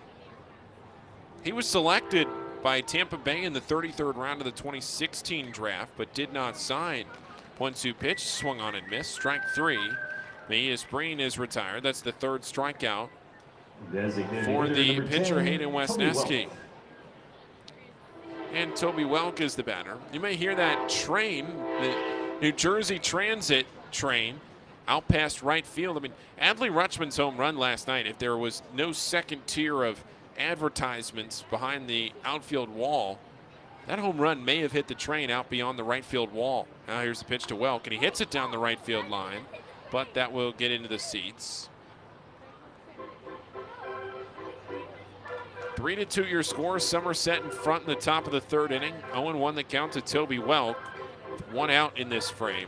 He was selected by Tampa Bay in the 33rd round of the 2016 draft, but did not sign. 1-2 pitch, swung on and missed. Strike 3. Mejias Breen is retired. That's the 3rd strikeout for the pitcher, Hayden Wesneski. And Toby Welk is the batter. You may hear that train, the New Jersey Transit train, out past right field. I mean, Adley Rutschman's home run last night, if there was no second tier of advertisements behind the outfield wall, that home run may have hit the train out beyond the right field wall. Now here's the pitch to Welk, and he hits it down the right field line, but that will get into the seats. 3-2 your score. Somerset in front in the top of the 3rd inning. 0-1 the count to Toby Welk. 1 out in this frame.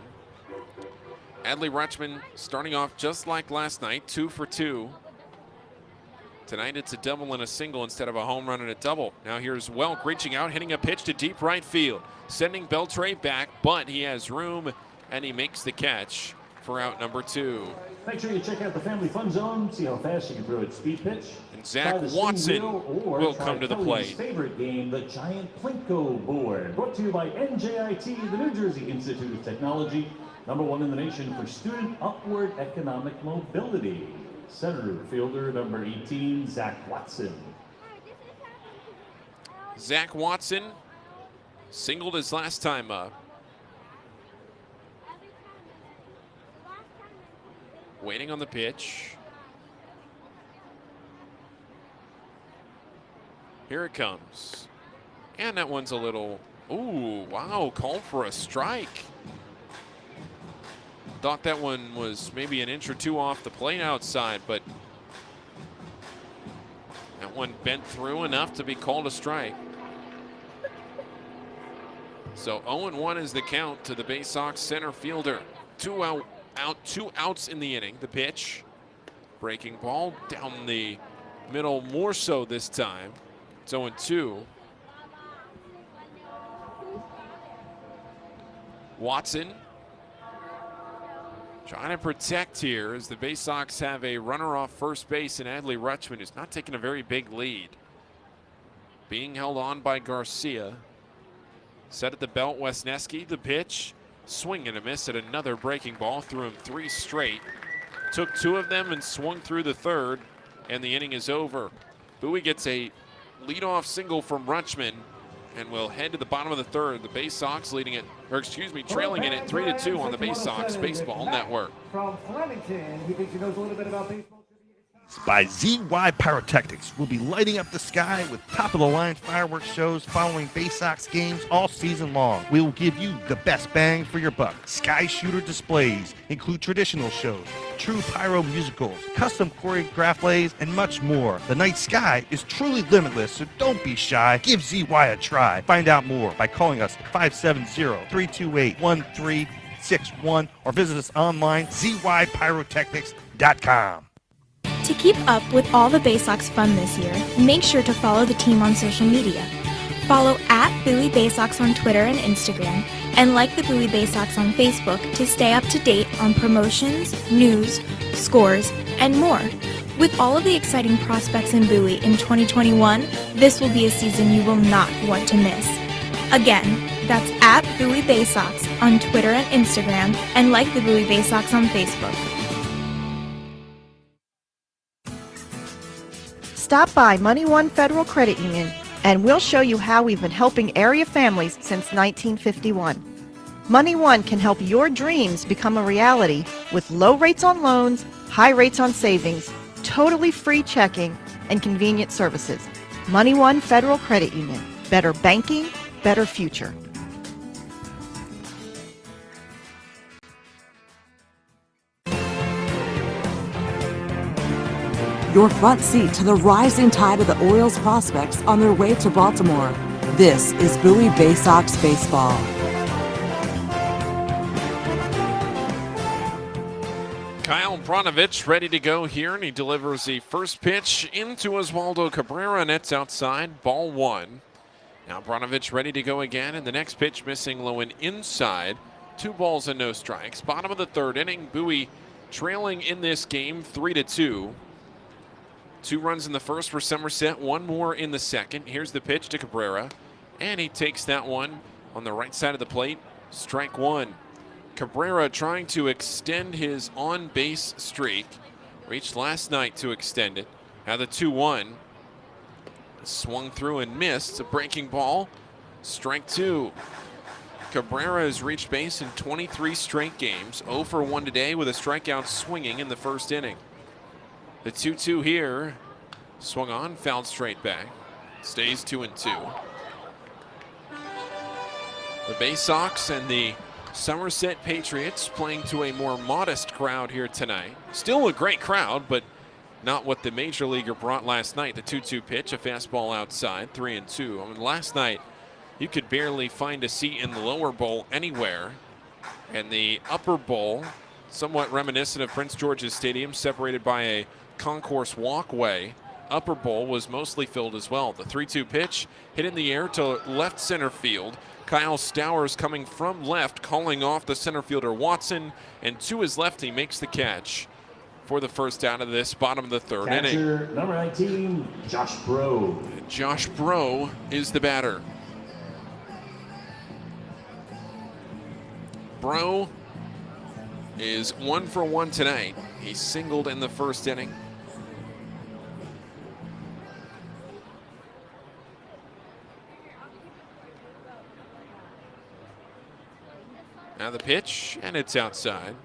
Adley Rutschman starting off just like last night, 2 for 2. Tonight it's a double and a single instead of a home run and a double. Now here's Welk reaching out, hitting a pitch to deep right field, sending Beltre back, but he has room and he makes the catch for out number 2. Make sure you check out the Family Fun Zone, see how fast you can throw it speed pitch. And Zach Watson will come to the plate. Favorite game, the Giant Plinko board, brought to you by NJIT, the New Jersey Institute of Technology, #1 in the nation for student upward economic mobility. Center fielder number 18, Zach Watson. Zach Watson singled his last time up. Waiting on the pitch. Here it comes. And that one's a little, ooh, wow, called for a strike. Thought that one was maybe an inch or 2 off the plate outside, but that one bent through enough to be called a strike. So 0-1 is the count to the Baysox center fielder. 2 outs in the inning. The pitch, breaking ball down the middle, more so this time. It's 0-2. Watson trying to protect here as the Baysox have a runner off first base, and Adley Rutschman is not taking a very big lead. Being held on by Garcia. Set at the belt, Wesneski. The pitch, swing and a miss at another breaking ball. Threw him 3 straight. Took 2 of them and swung through the 3rd, and the inning is over. Bowie gets a leadoff single from Rutschman and will head to the bottom of the 3rd. The Baysox leading it, or excuse me, trailing it at 3-2 on the Baysox Baseball Network. From Flemington, he thinks he knows a little bit about baseball. By ZY Pyrotechnics, we'll be lighting up the sky with top-of-the-line fireworks shows following Baysox games all season long. We will give you the best bang for your buck. Sky shooter displays include traditional shows, true pyro musicals, custom choreographed plays, and much more. The night sky is truly limitless, so don't be shy. Give ZY a try. Find out more by calling us at 570-328-1361 or visit us online, zypyrotechnics.com. To keep up with all the Baysox fun this year, make sure to follow the team on social media. Follow @Bowie Baysox on Twitter and Instagram, and like the Bowie Baysox on Facebook to stay up to date on promotions, news, scores, and more. With all of the exciting prospects in Bowie in 2021, this will be a season you will not want to miss. Again, that's @Bowie Baysox on Twitter and Instagram, and like the Bowie Baysox on Facebook. Stop by Money One Federal Credit Union and we'll show you how we've been helping area families since 1951. Money One can help your dreams become a reality with low rates on loans, high rates on savings, totally free checking, and convenient services. Money One Federal Credit Union. Better banking, better future. Your front seat to the rising tide of the Orioles prospects on their way to Baltimore. This is Bowie Baysox Baseball. Kyle Brnovich ready to go here, and he delivers the first pitch into Oswaldo Cabrera, and it's outside, ball one. Now Brnovich ready to go again, and the next pitch missing low and inside. 2 balls and no strikes. Bottom of the third inning, Bowie trailing in this game 3-2. 2 runs in the first for Somerset, 1 more in the second. Here's the pitch to Cabrera, and he takes that one on the right side of the plate. Strike 1. Cabrera trying to extend his on-base streak. Reached last night to extend it. Now the 2-1. Swung through and missed. A breaking ball. Strike 2. Cabrera has reached base in 23 straight games. 0 for 1 today with a strikeout swinging in the first inning. The 2-2 here. Swung on, fouled straight back. Stays 2-2. The Baysox and the Somerset Patriots playing to a more modest crowd here tonight. Still a great crowd, but not what the major leaguer brought last night. The 2-2 pitch, a fastball outside, 3-2. I mean, last night you could barely find a seat in the lower bowl anywhere. And the upper bowl, somewhat reminiscent of Prince George's Stadium, separated by a concourse walkway. Upper bowl was mostly filled as well. The 3-2 pitch hit in the air to left center field. Kyle Stowers coming from left, calling off the center fielder Watson, and to his left he makes the catch for the first out of this bottom of the third inning. Catcher number 19, Josh Bro. Josh Bro is the batter. Bro is 1 for 1 tonight. He singled in the first inning. Now the pitch, and it's outside.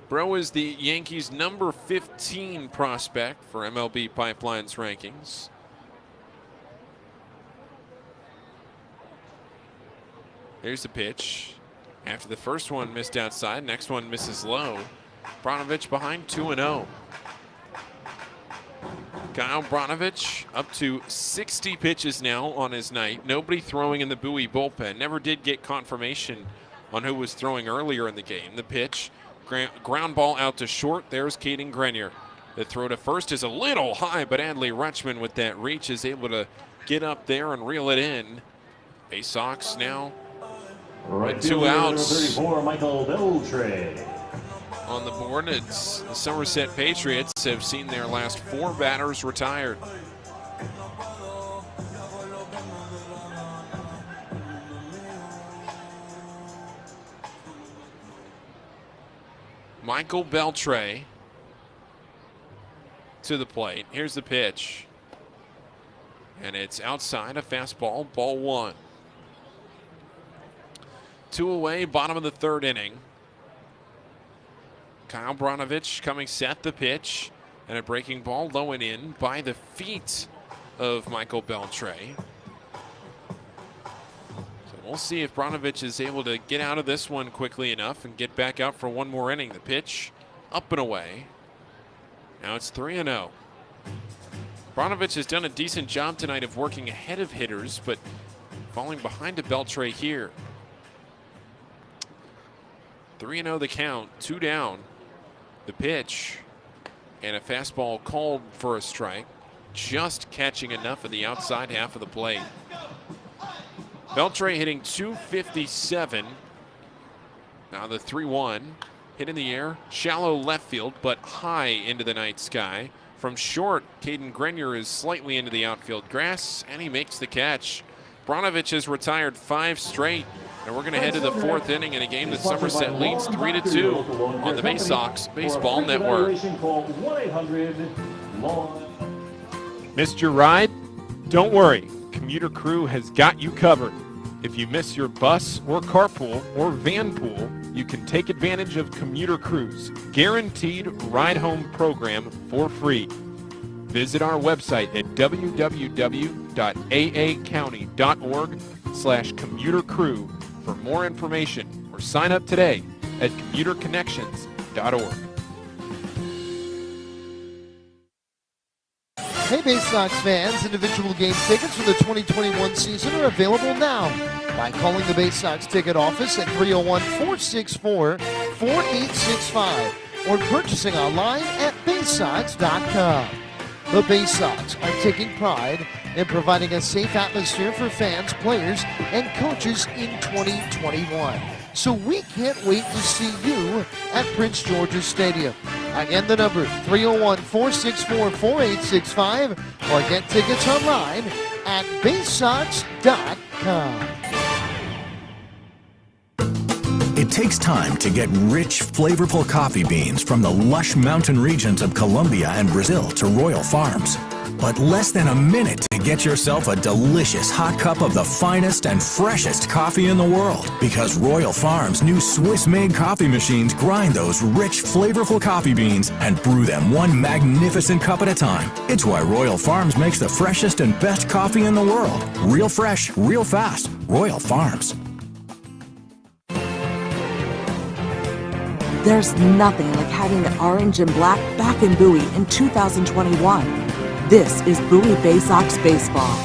Bro is the Yankees' number 15 prospect for MLB Pipeline's rankings. Here's the pitch. After the first one missed outside, next one misses low. Brnovich behind 2-0. Kyle Brnovich up to 60 pitches now on his night. Nobody throwing in the Bowie bullpen. Never did get confirmation on who was throwing earlier in the game. The pitch, ground ball out to short. There's Caden Grenier. The throw to first is a little high, but Adley Rutschman with that reach is able to get up there and reel it in. Baysox now with 2 outs. 34, Michael Beltray. On the board, it's the Somerset Patriots have seen their last 4 batters retired. Michael Beltray to the plate. Here's the pitch. And it's outside, a fastball, ball 1. 2 away, bottom of the third inning. Kyle Brnovich coming set, the pitch, and a breaking ball low and in by the feet of Michael Beltray. So we'll see if Brnovich is able to get out of this one quickly enough and get back out for one more inning. The pitch up and away. Now it's 3-0. Brnovich has done a decent job tonight of working ahead of hitters, but falling behind to Beltray here. 3-0 the count, 2 down. The pitch and a fastball called for a strike, just catching enough of the outside half of the plate. Beltray hitting .257. Now the 3-1 hit in the air, shallow left field, but high into the night sky. From short, Caden Grenier is slightly into the outfield grass, and he makes the catch. Brnovich has retired 5 straight. And we're going to head to the 4th inning in a game that Somerset leads 3-2 on the Baysox Baseball Network. Missed your ride? Don't worry, Commuter Crew has got you covered. If you miss your bus or carpool or van pool, you can take advantage of Commuter Crew's guaranteed ride-home program for free. Visit our website at www.aacounty.org/commutercrew for more information or sign up today at commuterconnections.org. Hey Baysox fans, individual game tickets for the 2021 season are available now by calling the Baysox ticket office at 301-464-4865 or purchasing online at baysox.com. The Baysox are taking pride in providing a safe atmosphere for fans, players, and coaches in 2021. So we can't wait to see you at Prince George's Stadium. Again, the number 301-464-4865 or get tickets online at baysox.com. It takes time to get rich, flavorful coffee beans from the lush mountain regions of Colombia and Brazil to Royal Farms. But less than a minute to get yourself a delicious hot cup of the finest and freshest coffee in the world. Because Royal Farms' new Swiss-made coffee machines grind those rich, flavorful coffee beans and brew them one magnificent cup at a time. It's why Royal Farms makes the freshest and best coffee in the world. Real fresh, real fast. Royal Farms. There's nothing like having the orange and black back in Bowie in 2021. This is Bowie Baysox Baseball.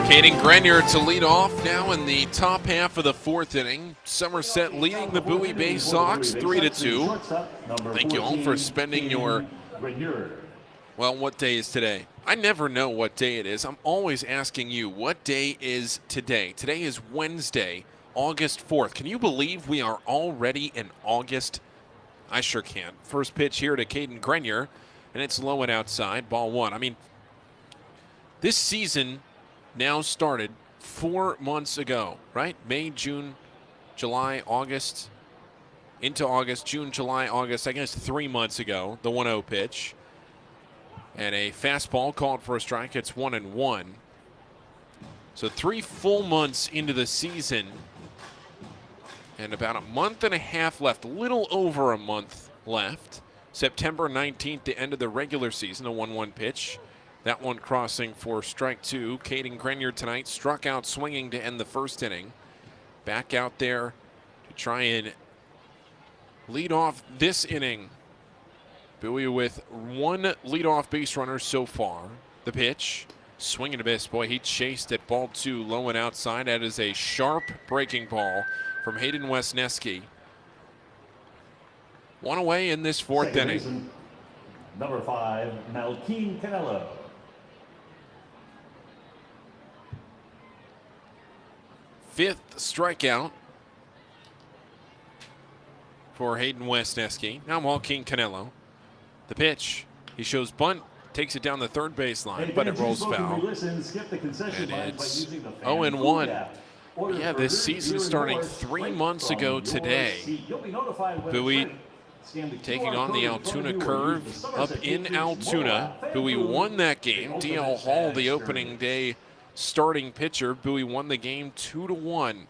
Caden Grenier to lead off now in the top half of the fourth inning. Somerset leading the Bowie Baysox 3-2. Thank you all for spending your, well, what day is today? I never know what day it is. I'm always asking you, what day is today? Today is Wednesday, August 4th. Can you believe we are already in August? I sure can. First pitch here to Caden Grenier, and it's low and outside, ball one. I mean, this season now started 4 months ago, right? May, June, July, August, into August, June, July, August, I guess 3 months ago, the 1-0 pitch. And a fastball called for a strike. It's 1-1. So 3 full months into the season, and about a month and a half left, a little over a month left. September 19th, the end of the regular season, a 1-1 pitch. That one crossing for strike two. Caden Grenier tonight struck out swinging to end the first inning. Back out there to try and lead off this inning. Bowie with one leadoff base runner so far. The pitch, swing and a miss. Boy, he chased at ball two, low and outside. That is a sharp breaking ball from Hayden Wesneski. One away in this fourth inning. Baseman, number 5, Malkeem Canelo. Fifth strikeout for Hayden Wesneski. Now Malkeem Canelo. The pitch, he shows bunt, takes it down the third baseline, but it rolls foul. And it's 0-1. Yeah, this season starting 3 months ago today. Bowie taking on the Altoona Curve up in Altoona. Bowie won that game. D.L. Hall, the opening day starting pitcher. Bowie won the game 2-1.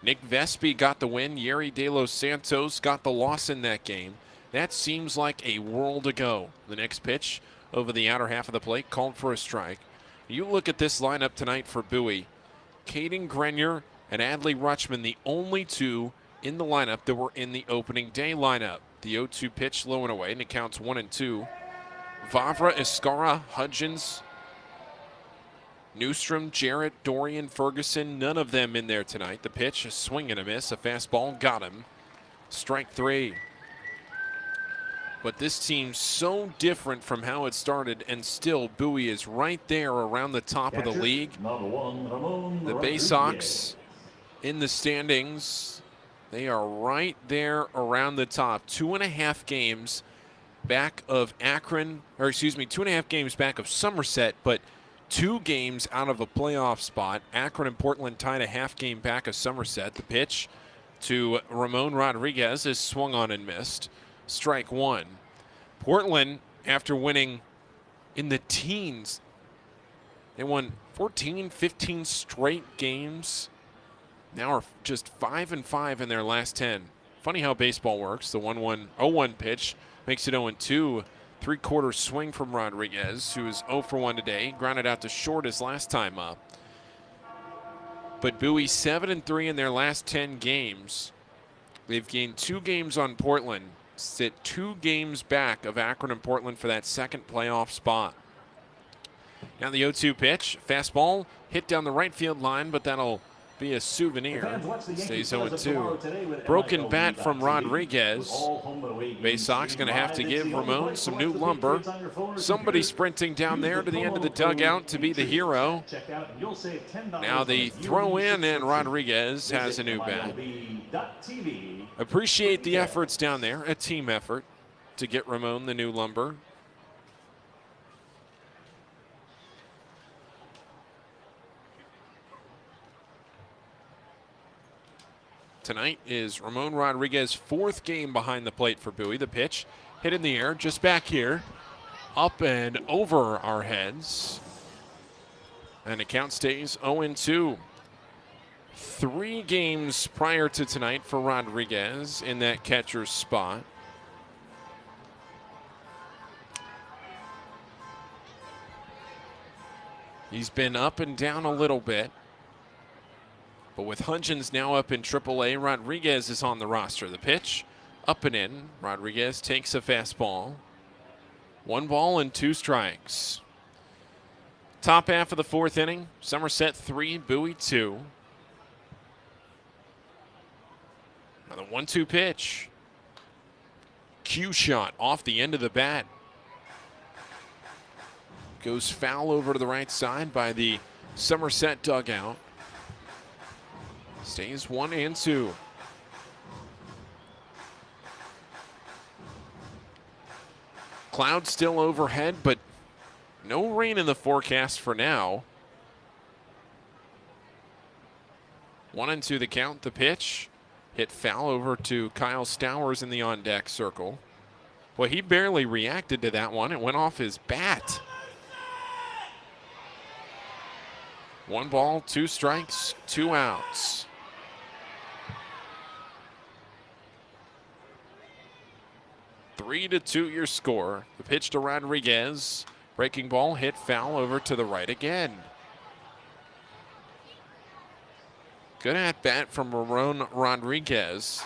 Nick Vespi got the win. Yeri De Los Santos got the loss in that game. That seems like a world ago. The next pitch over the outer half of the plate, called for a strike. You look at this lineup tonight for Bowie. Caden Grenier and Adley Rutschman, the only two in the lineup that were in the opening day lineup. The 0-2 pitch low and away, and it counts 1-2. Vavra, Escara, Hudgens, Newstrom, Jarrett, Dorian, Ferguson, none of them in there tonight. The pitch, a swing and a miss, a fastball, got him. Strike three. But this team's so different from how it started, and still Bowie is right there around the top of the league. The Baysox in the standings, they are right there around the top. 2.5 games back of Akron, or excuse me, 2.5 games back of Somerset, but 2 games out of a playoff spot. Akron and Portland tied a half game back of Somerset. The pitch to Ramon Rodriguez is swung on and missed. Strike one. Portland after winning in the teens. They won 14, 15 straight games. Now are just 5-5 in their last 10. Funny how baseball works. The 1-1-0-1 pitch makes it 0-2. Three-quarter swing from Rodriguez, who is 0 for 1 today. Grounded out to short his last time up. But Bowie 7-3 in their last 10 games. They've gained 2 games on Portland. Sit 2 games back of Akron and Portland for that second playoff spot. Now the 0-2 pitch. Fastball hit down the right field line, but that'll be a souvenir. Stays 0-2. Broken bat from Rodriguez. Baysox going to have to give Ramon some new lumber. Somebody sprinting down there to the end of the dugout to be the hero. Now they throw in, and Rodriguez has a new bat. Appreciate the efforts down there, a team effort to get Ramon the new lumber. Tonight is Ramon Rodriguez's 4th game behind the plate for Bowie. The pitch hit in the air, just back here, up and over our heads. And the count stays 0-2. 3 games prior to tonight for Rodriguez in that catcher's spot. He's been up and down a little bit. But with Hungens now up in AAA, Rodriguez is on the roster. The pitch, up and in. Rodriguez takes a fastball. 1 ball and 2 strikes. Top half of the 4th inning. Somerset 3, Bowie 2. Now the 1-2 pitch. Cue shot off the end of the bat. Goes foul over to the right side by the Somerset dugout. Stays 1-2. Clouds still overhead, but no rain in the forecast for now. 1-2 the count. The pitch hit foul over to Kyle Stowers in the on-deck circle. Well, he barely reacted to that one. It went off his bat. 1 ball, 2 strikes, 2 outs. 3-2 your score. The pitch to Rodriguez. Breaking ball hit foul over to the right again. Good at bat from Ramon Rodriguez.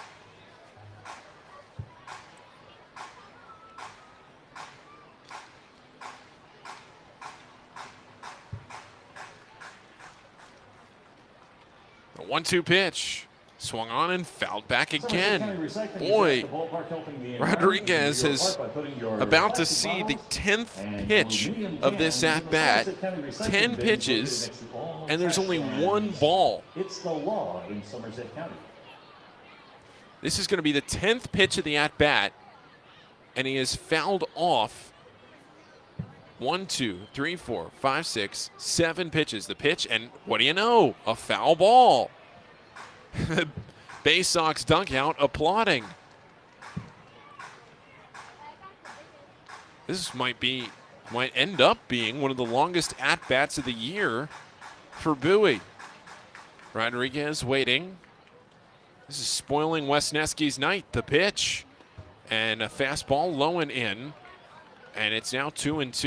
The 1-2 pitch. Swung on and fouled back again. Boy, Rodriguez is about to see the 10th pitch of this at-bat. 10 pitches, and there's only 1 ball. It's the law in Somerset County. This is going to be the 10th pitch of the at-bat, and he is fouled off 1, 2, 3, 4, 5, 6, 7 pitches. The pitch, and what do you know? A foul ball. Baysox dugout applauding. This might end up being one of the longest at-bats of the year for Bowie. Rodriguez waiting. This is spoiling Wesneski's night. The pitch and a fastball low and in, and it's now 2-2.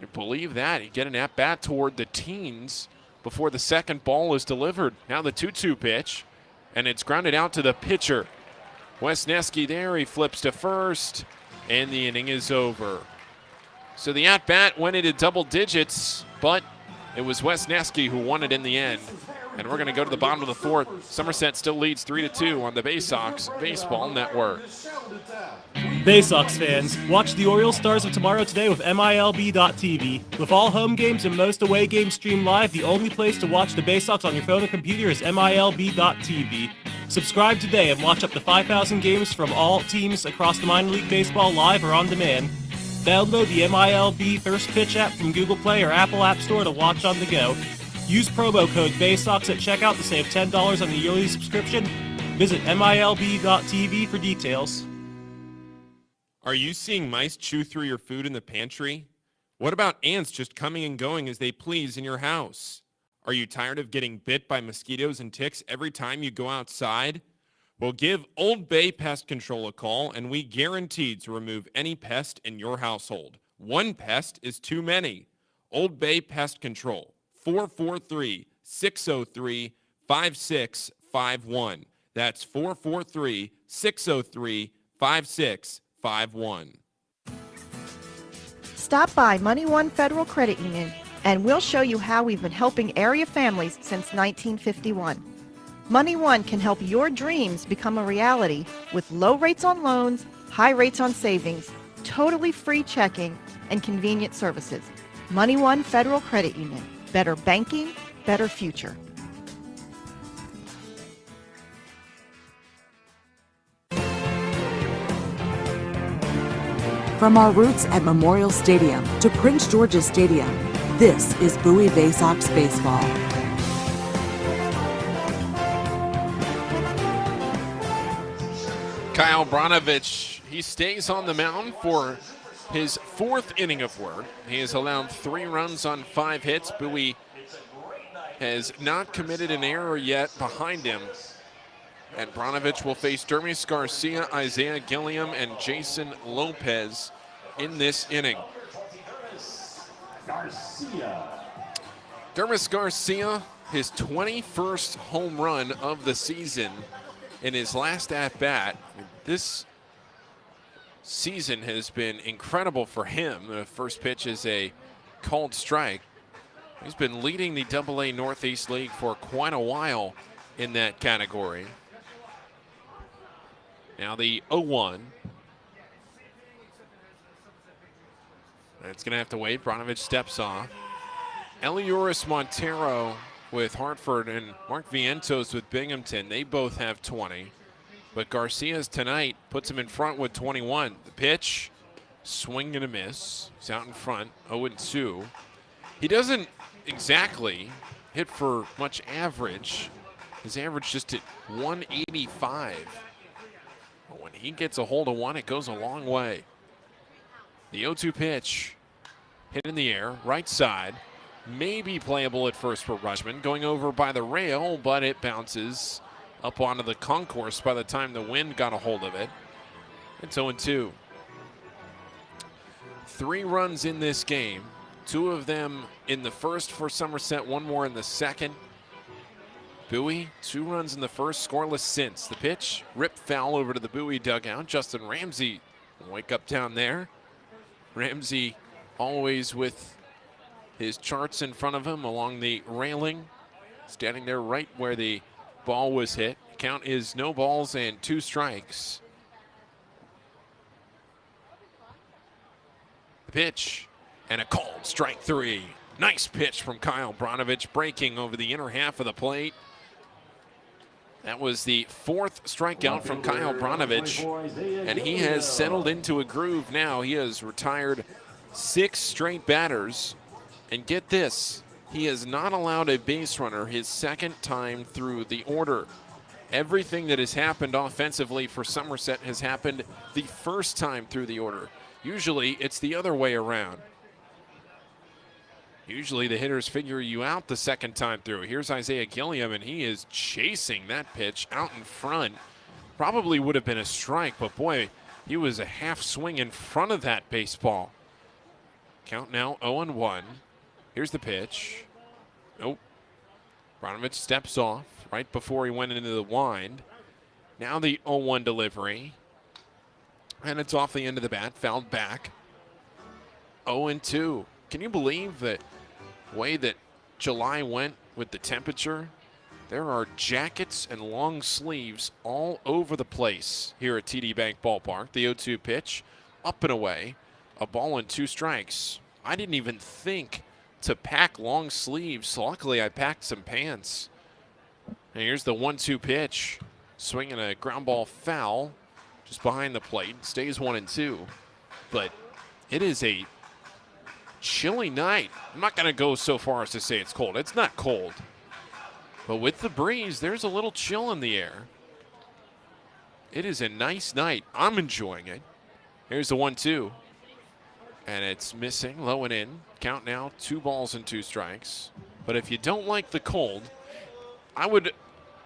You believe that? You get an at-bat toward the teens before the second ball is delivered. Now the 2-2 pitch, and it's grounded out to the pitcher. Wesneski there, he flips to first, and the inning is over. So the at-bat went into double digits, but it was Wesneski who won it in the end. And we're going to go to the bottom of the 4th. Somerset still leads 3-2 on the Baysox Baseball Network. Baysox fans, watch the Orioles Stars of Tomorrow today with MILB.TV. With all home games and most away games streamed live, the only place to watch the Baysox on your phone and computer is MILB.TV. Subscribe today and watch up to 5,000 games from all teams across the minor league baseball live or on demand. Download the MILB First Pitch app from Google Play or Apple App Store to watch on the go. Use promo code Baysox at checkout to save $10 on the yearly subscription. Visit MILB.TV for details. Are you seeing mice chew through your food in the pantry? What about ants just coming and going as they please in your house? Are you tired of getting bit by mosquitoes and ticks every time you go outside? Well, give Old Bay Pest Control a call, and we guarantee to remove any pest in your household. One pest is too many. Old Bay Pest Control, 443-603-5651. That's 443-603-5651. Stop by Money One Federal Credit Union and we'll show you how we've been helping area families since 1951. Money One can help your dreams become a reality with low rates on loans, high rates on savings, totally free checking, and convenient services. Money One Federal Credit Union. Better banking, better future. From our roots at Memorial Stadium to Prince George's Stadium, this is Bowie Baysox Baseball. Kyle Brnovich, he stays on the mound for his fourth inning of work. He has allowed 3 runs on 5 hits. Bowie has not committed an error yet behind him. And Brnovich will face Dermis Garcia, Isaiah Gilliam, and Jason Lopez in this inning. Dermis Garcia, his 21st home run of the season in his last at-bat. This season has been incredible for him. The first pitch is a called strike. He's been leading the AA Northeast League for quite a while in that category. Now the 0-1. It's going to have to wait. Brnovich steps off. Eliuris Montero with Hartford and Mark Vientos with Binghamton. They both have 20. But Garcia's tonight puts him in front with 21. The pitch, swing and a miss. He's out in front, 0-2. He doesn't exactly hit for much average. His average just at 185. But when he gets a hold of one, it goes a long way. The 0-2 pitch, hit in the air, right side. Maybe playable at first for Rutschman. Going over by the rail, but it bounces up onto the concourse by the time the wind got a hold of it. It's 0-2. 3 runs in this game. 2 of them in the first for Somerset, 1 more in the second. Bowie, 2 runs in the first, scoreless since. The pitch, rip foul over to the Bowie dugout. Justin Ramsey will wake up down there. Ramsey always with his charts in front of him along the railing, standing there right where the ball was hit. Count is no balls and 2 strikes. The pitch and a called strike 3. Nice pitch from Kyle Brnovich, breaking over the inner half of the plate. That was the 4th strikeout from Kyle Brnovich, and he has settled into a groove now. He has retired 6 straight batters, and get this, he has not allowed a base runner his 2nd time through the order. Everything that has happened offensively for Somerset has happened the 1st time through the order. Usually it's the other way around. Usually the hitters figure you out the 2nd time through. Here's Isaiah Gilliam, and he is chasing that pitch out in front. Probably would have been a strike, but boy, he was a half swing in front of that baseball. Count now 0-1. Here's the pitch. Nope. Brnovich steps off right before he went into the wind. Now the 0-1 delivery. And it's off the end of the bat, fouled back. 0-2. Can you believe the way that July went with the temperature? There are jackets and long sleeves all over the place here at TD Bank Ballpark. The 0-2 pitch, up and away, a ball and 2 strikes. I didn't even think to pack long sleeves. Luckily, I packed some pants. And here's the 1-2 pitch, swinging a ground ball foul just behind the plate. Stays 1-2, but it is a chilly night. I'm not going to go so far as to say it's cold. It's not cold. But with the breeze, there's a little chill in the air. It is a nice night. I'm enjoying it. Here's the 1-2. And it's missing, low and in. Count now, 2 balls and 2 strikes. But if you don't like the cold, I would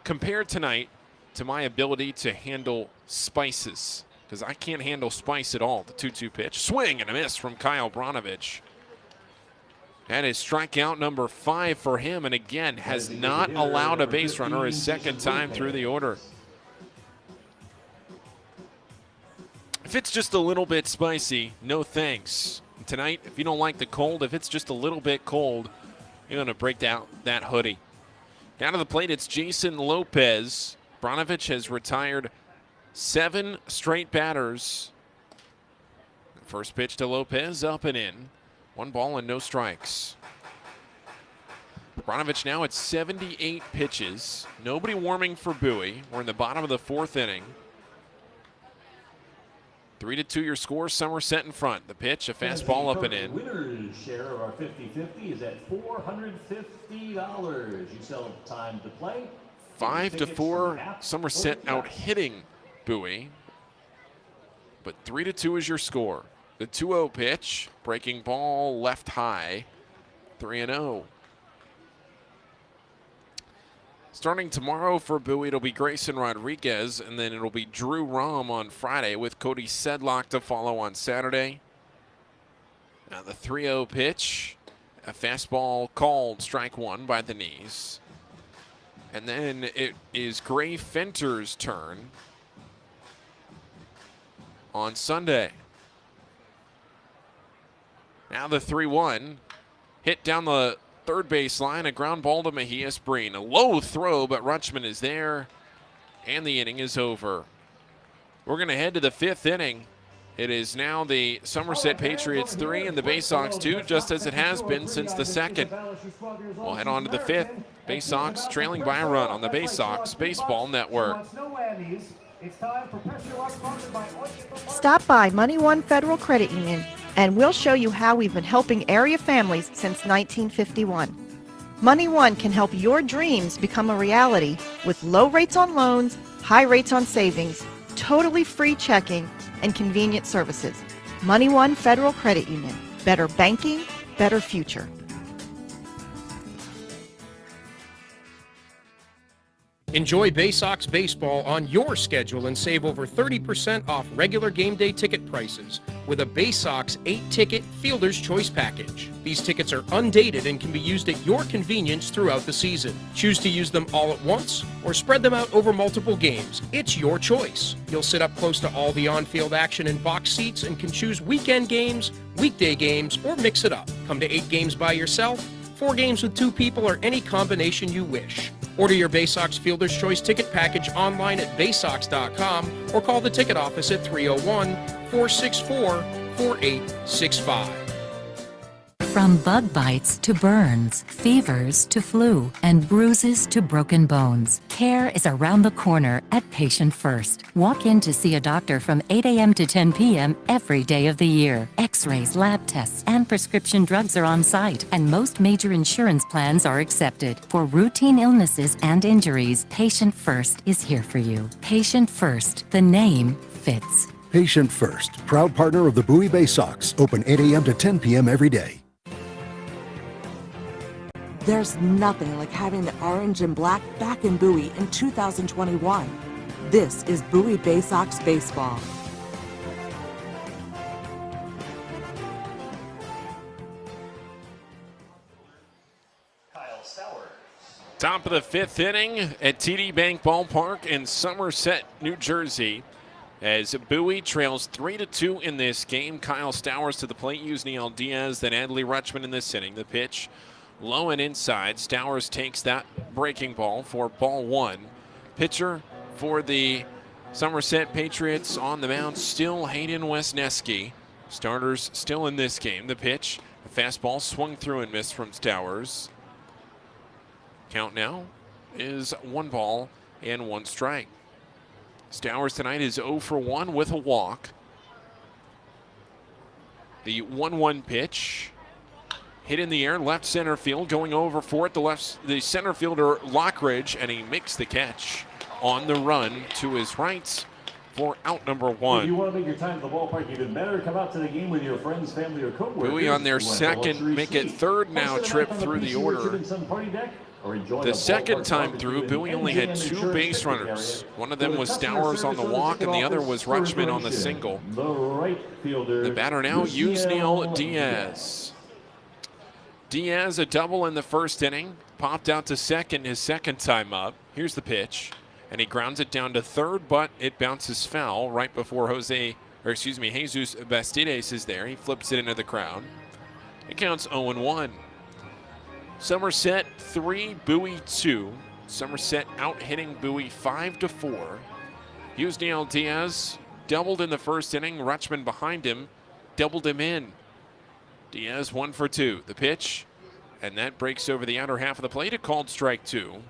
compare tonight to my ability to handle spices, because I can't handle spice at all. The 2-2 pitch. Swing and a miss from Kyle Brnovich. That is strikeout number 5 for him, and again, has not allowed a base runner his second time through the order. If it's just a little bit spicy, no thanks. Tonight, if you don't like the cold, if it's just a little bit cold, you're going to break out that hoodie. Down to the plate, it's Jason Lopez. Brnovich has retired 7 straight batters. First pitch to Lopez, up and in. 1 ball and no strikes. Brnovich now at 78 pitches. Nobody warming for Bowie. We're in the bottom of the 4th inning. 3-2 your score. Somerset in front. The pitch, a fastball up and in. Winner's share of our 50-50 is at $450. You still have time to play. 5-4. Somerset out hitting Bowie. But 3-2 is your score. The 2-0 pitch, breaking ball left high, 3-0. Starting tomorrow for Bowie, it'll be Grayson Rodriguez, and then it'll be Drew Rahm on Friday with Cody Sedlock to follow on Saturday. Now the 3-0 pitch, a fastball called strike 1 by the knees. And then it is Gray Fenter's turn on Sunday. Now the 3-1, hit down the third base line, a ground ball to Mejias Breen. A low throw, but Rutschman is there, and the inning is over. We're going to head to the 5th inning. It is now the Somerset Patriots 3 and the Baysox 2, just as it has been since the 2nd. We'll head on to the 5th. Baysox trailing by a run on the Baysox Baseball Network. Stop by Money One Federal Credit Union and we'll show you how we've been helping area families since 1951. Money One can help your dreams become a reality with low rates on loans, high rates on savings, totally free checking, and convenient services. Money One Federal Credit Union. Better banking, better future. Enjoy Baysox baseball on your schedule and save over 30% off regular game day ticket prices with a Baysox 8-ticket Fielder's Choice package. These tickets are undated and can be used at your convenience throughout the season. Choose to use them all at once or spread them out over multiple games. It's your choice. You'll sit up close to all the on-field action in box seats and can choose weekend games, weekday games, or mix it up. Come to 8 games by yourself, 4 games with 2 people, or any combination you wish. Order your Baysox Fielder's Choice ticket package online at baysox.com or call the ticket office at 301-464-4865. From bug bites to burns, fevers to flu, and bruises to broken bones, care is around the corner at Patient First. Walk in to see a doctor from 8 a.m. to 10 p.m. every day of the year. X-rays, lab tests, and prescription drugs are on site, and most major insurance plans are accepted. For routine illnesses and injuries, Patient First is here for you. Patient First, the name fits. Patient First, proud partner of the Bowie Baysox, open 8 a.m. to 10 p.m. every day. There's nothing like having the orange and black back in Bowie in 2021. This is Bowie Baysox Baseball. Top of the 5th inning at TD Bank Ballpark in Somerset, New Jersey. As Bowie trails 3-2 in this game. Kyle Stowers to the plate, Yusniel Diaz, then Adley Rutschman in this inning. The pitch low and inside. Stowers takes that breaking ball for ball 1. Pitcher for the Somerset Patriots on the mound, still Hayden Wesneski. Starters still in this game. The pitch, a fastball swung through and missed from Stowers. Count now is 1 ball and 1 strike. Stowers tonight is 0 for 1 with a walk. The 1-1 pitch. Hit in the air, left center field, going over for it. The center fielder Lockridge, and he makes the catch on the run to his right for out number If you 1. want to make your time at the ballpark even better, come out to the game with your friends, family, or coworkers. Bowie on their Rent a second, luxury make it suite. third now Spend the trip night on through the PC Richard order. and Son party deck, or enjoy The the second ballpark time barbecue through, in Bowie only had MGM 2 Insurance base picnic runners. area. One of Go them to was customer Stowers on the service walk, and the other office was for Rutschman on the information. single. The right fielder, The batter now, Yusniel Diaz. Diaz, a double in the first inning, popped out to second his second time up. Here's the pitch, and he grounds it down to third, but it bounces foul right before Jesus Bastides is there. He flips it into the crowd. It counts 0-1. Somerset 3, Bowie 2. Somerset out hitting Bowie 5-4. Yusniel Diaz doubled in the first inning. Rutschman behind him, doubled him in. Diaz 1 for 2. The pitch, and that breaks over the outer half of the plate. A called strike 2.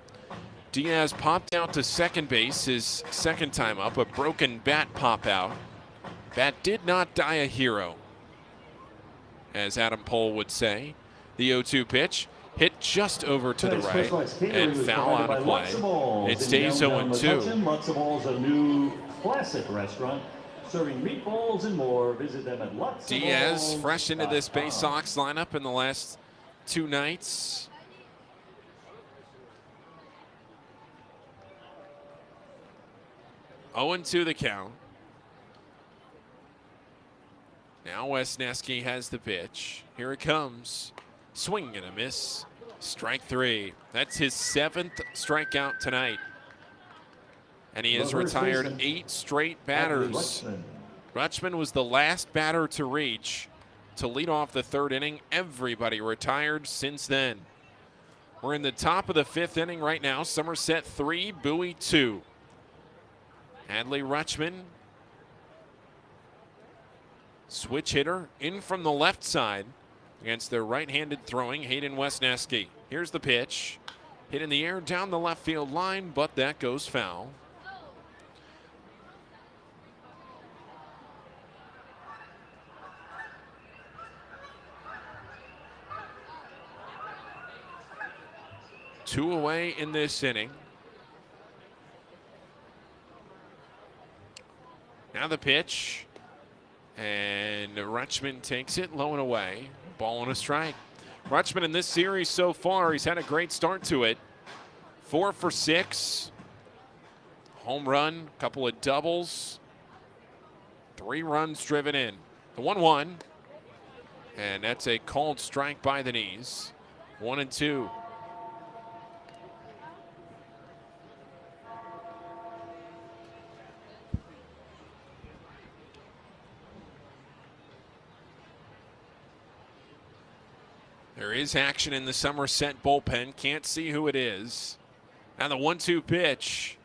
Diaz popped out to second base his second time up. A broken bat pop out. Bat did not die a hero, as Adam Pohl would say. The 0-2 pitch hit just over to the right and foul out of play. It stays 0-2. Luxembourg's a new classic restaurant serving meatballs and more. Visit them at Luxembourg. Diaz fresh into this Baysox lineup in the last 2 nights. (0-2) the count. Now Wesneski has the pitch. Here it comes. Swing and a miss. Strike 3. That's his 7th strikeout tonight. And he has retired 8 straight batters. Rutschman was the last batter to reach to lead off the third inning. Everybody retired since then. We're in the top of the 5th inning right now. Somerset 3, Bowie 2. Adley Rutschman, switch hitter, in from the left side against their right-handed throwing Hayden Wesneski. Here's the pitch. Hit in the air down the left field line, but that goes foul. Two away in this inning. Now the pitch, and Rutschman takes it low and away. Ball and a strike. Rutschman in this series so far, he's had a great start to it. 4 for 6. Home run, couple of doubles. 3 runs driven in. The 1-1, and that's a called strike by the knees. 1-2. There is action in the Somerset bullpen. Can't see who it is. Now the 1-2 pitch.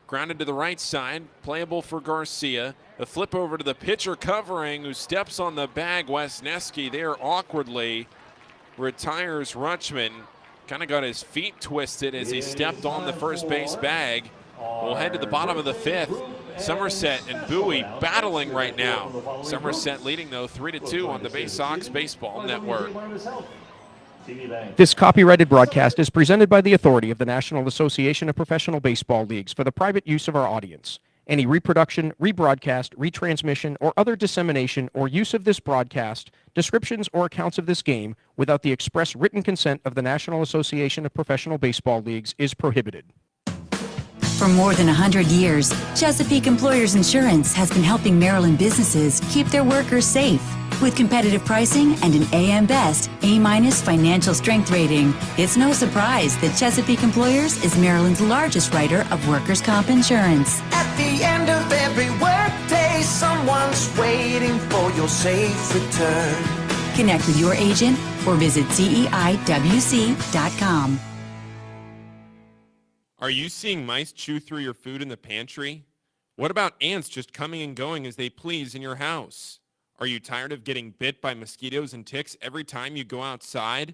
Grounded to the right side. Playable for Garcia. A flip over to the pitcher covering, who steps on the bag. Wesneski there awkwardly retires Rutschman. Kind of got his feet twisted as he stepped on the first base bag. We'll head to the bottom of the 5th. Somerset and Bowie battling right now. Somerset leading, though, 3-2 on the Baysox Baseball Network. This copyrighted broadcast is presented by the authority of the National Association of Professional Baseball Leagues for the private use of our audience. Any reproduction, rebroadcast, retransmission, or other dissemination or use of this broadcast, descriptions or accounts of this game without the express written consent of the National Association of Professional Baseball Leagues is prohibited. For more than 100 years, Chesapeake Employers Insurance has been helping Maryland businesses keep their workers safe. With competitive pricing and an AM Best A- financial strength rating, it's no surprise that Chesapeake Employers is Maryland's largest writer of workers' comp insurance. At the end of every workday, someone's waiting for your safe return. Connect with your agent or visit CEIWC.com. Are you seeing mice chew through your food in the pantry? What about ants just coming and going as they please in your house? Are you tired of getting bit by mosquitoes and ticks every time you go outside?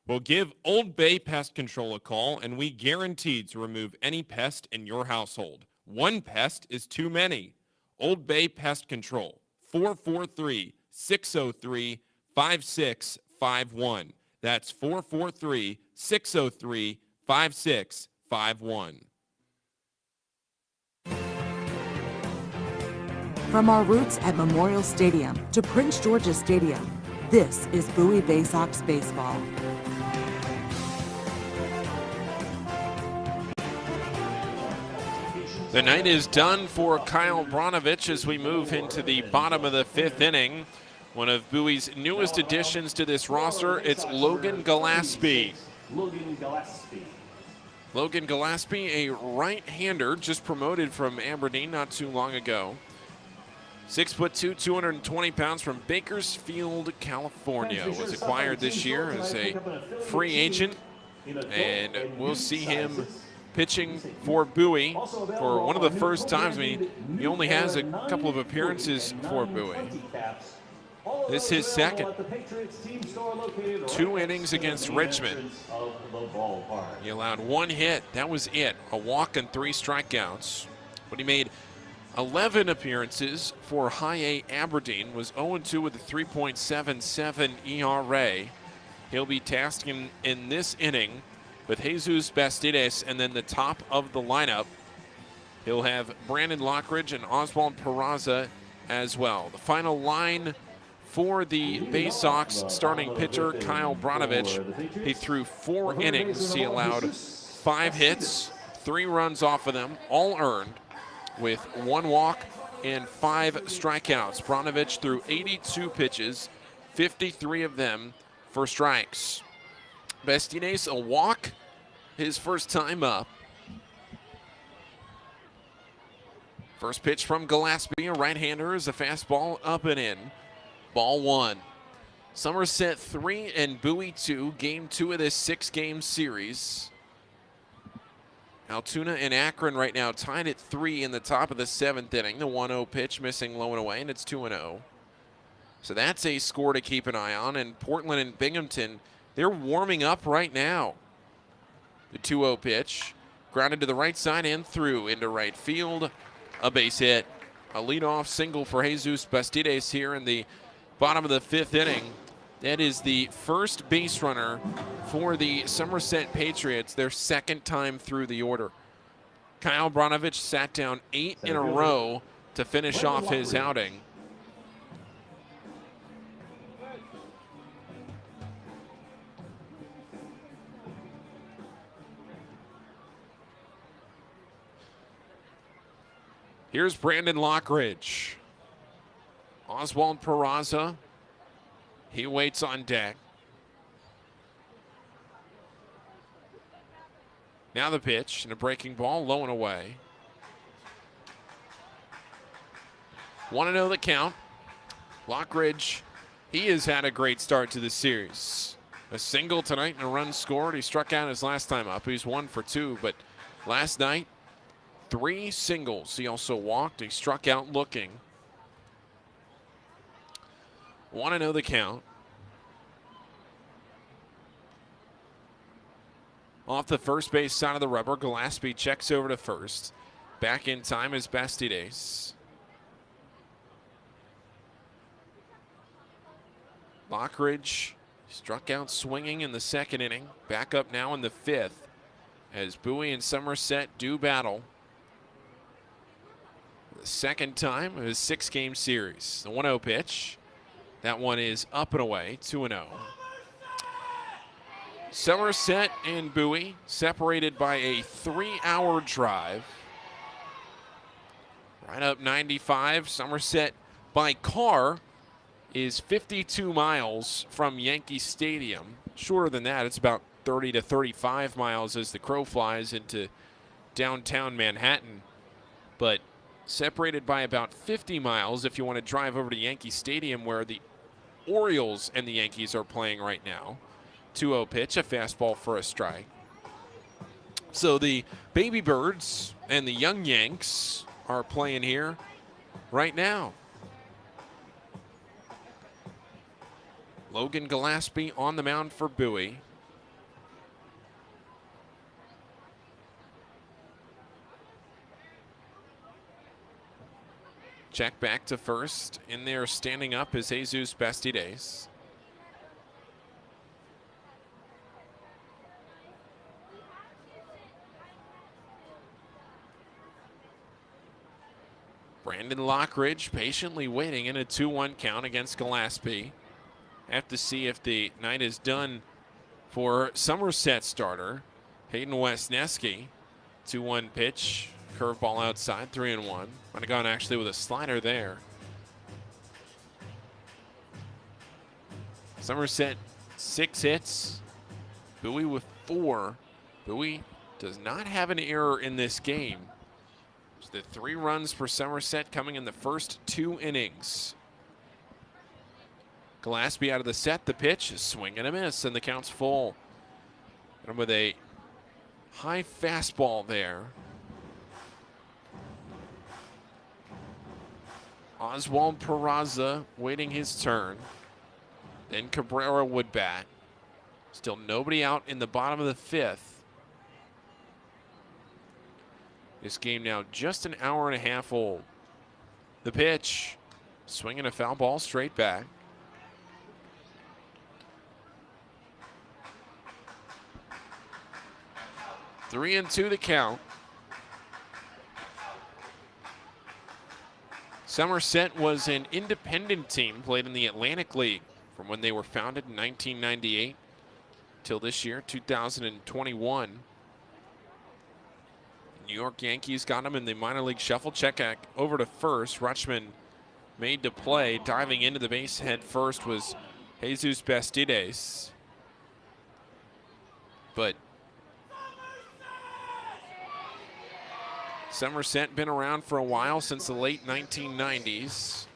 Well, give Old Bay Pest Control a call, and we guarantee to remove any pest in your household. One pest is too many. Old Bay Pest Control, 443-603-5651. That's 443-603-5651. From our roots at Memorial Stadium to Prince George's Stadium, this is Bowie Baysox Baseball. The night is done for Kyle Brnovich as we move into the bottom of the 5th inning. One of Bowie's newest additions to this roster, it's Logan Gillespie. Logan Gillespie, a right-hander, just promoted from Aberdeen not too long ago. 6'2", 220 pounds from Bakersfield, California. Was acquired this year as a free agent, and we'll see him pitching for Bowie for one of the first times. I mean, he only has a couple of appearances for Bowie. This is his second. 2 innings against Richmond. He allowed 1 hit. That was it. A walk and 3 strikeouts. But he made 11 appearances for High A Aberdeen. Was 0-2 with a 3.77 ERA. He'll be tasked in this inning with Jesus Bastidas, and then the top of the lineup, he'll have Brandon Lockridge and Oswald Peraza as well. The final line for the Baysox starting pitcher, Kyle Brnovich. He threw 4 innings. He allowed 5 hits, 3 runs off of them, all earned, with 1 walk and 5 strikeouts. Brnovich threw 82 pitches, 53 of them for strikes. Bastidas, a walk, his first time up. First pitch from Gillespie, a right-hander, is a fastball up and in. Ball 1. Somerset 3 and Bowie 2, game 2 of this 6-game series. Altoona and Akron right now tied at 3 in the top of the 7th inning. The 1-0 pitch missing low and away, and it's 2-0. So that's a score to keep an eye on. And Portland and Binghamton, they're warming up right now. The 2-0 pitch, grounded to the right side and through into right field. A base hit. A leadoff single for Jesus Bastidas here in the bottom of the 5th inning. That is the first base runner for the Somerset Patriots, their 2nd time through the order. Kyle Brnovich sat down 8 in a row to finish off his outing. Here's Brandon Lockridge. Oswald Peraza, he waits on deck. Now the pitch and a breaking ball, low and away. 1-0 the count. Lockridge, he has had a great start to the series. A single tonight and a run scored. He struck out his last time up. He's 1 for 2, but last night, 3 singles. He also walked. He struck out looking. 1-0 the count. Off the first base side of the rubber, Gillespie checks over to first. Back in time is Bastidas. Lockridge struck out swinging in the 2nd inning. Back up now in the 5th as Bowie and Somerset do battle. The 2nd time of his 6-game series. The 1-0 pitch. That one is up and away, 2-0. Somerset and Bowie separated by a 3-hour drive. Right up 95. Somerset by car is 52 miles from Yankee Stadium. Shorter than that, it's about 30 to 35 miles as the crow flies into downtown Manhattan. But separated by about 50 miles if you want to drive over to Yankee Stadium where the Orioles and the Yankees are playing right now. 2-0 pitch, a fastball for a strike. So the Baby Birds and the Young Yanks are playing here right now. Logan Gillespie on the mound for Bowie. Check back to first. In there standing up is Jesus Bastidas. Brandon Lockridge patiently waiting in a 2-1 count against Gillespie. Have to see if the night is done for Somerset starter Hayden Wesneski. 2-1 pitch, curveball outside, 3-1. Might have gone actually with a slider there. Somerset 6 hits, Bowie with 4. Bowie does not have an error in this game. It's the 3 runs for Somerset coming in the first 2 innings. Gillespie out of the set, the pitch, swing and a miss, and the count's full. And with a high fastball there. Oswald Peraza waiting his turn. Then Cabrera would bat. Still nobody out in the bottom of the 5th. This game now just an hour and a half old. The pitch, swinging a foul ball straight back. Three and 2 the count. Somerset was an independent team, played in the Atlantic League from when they were founded in 1998 till this year, 2021. New York Yankees got him in the minor league shuffle. Check over to first. Rutschman made to play. Diving into the base head first was Jesus Bastides. But Somerset been around for a while, since the late 1990s.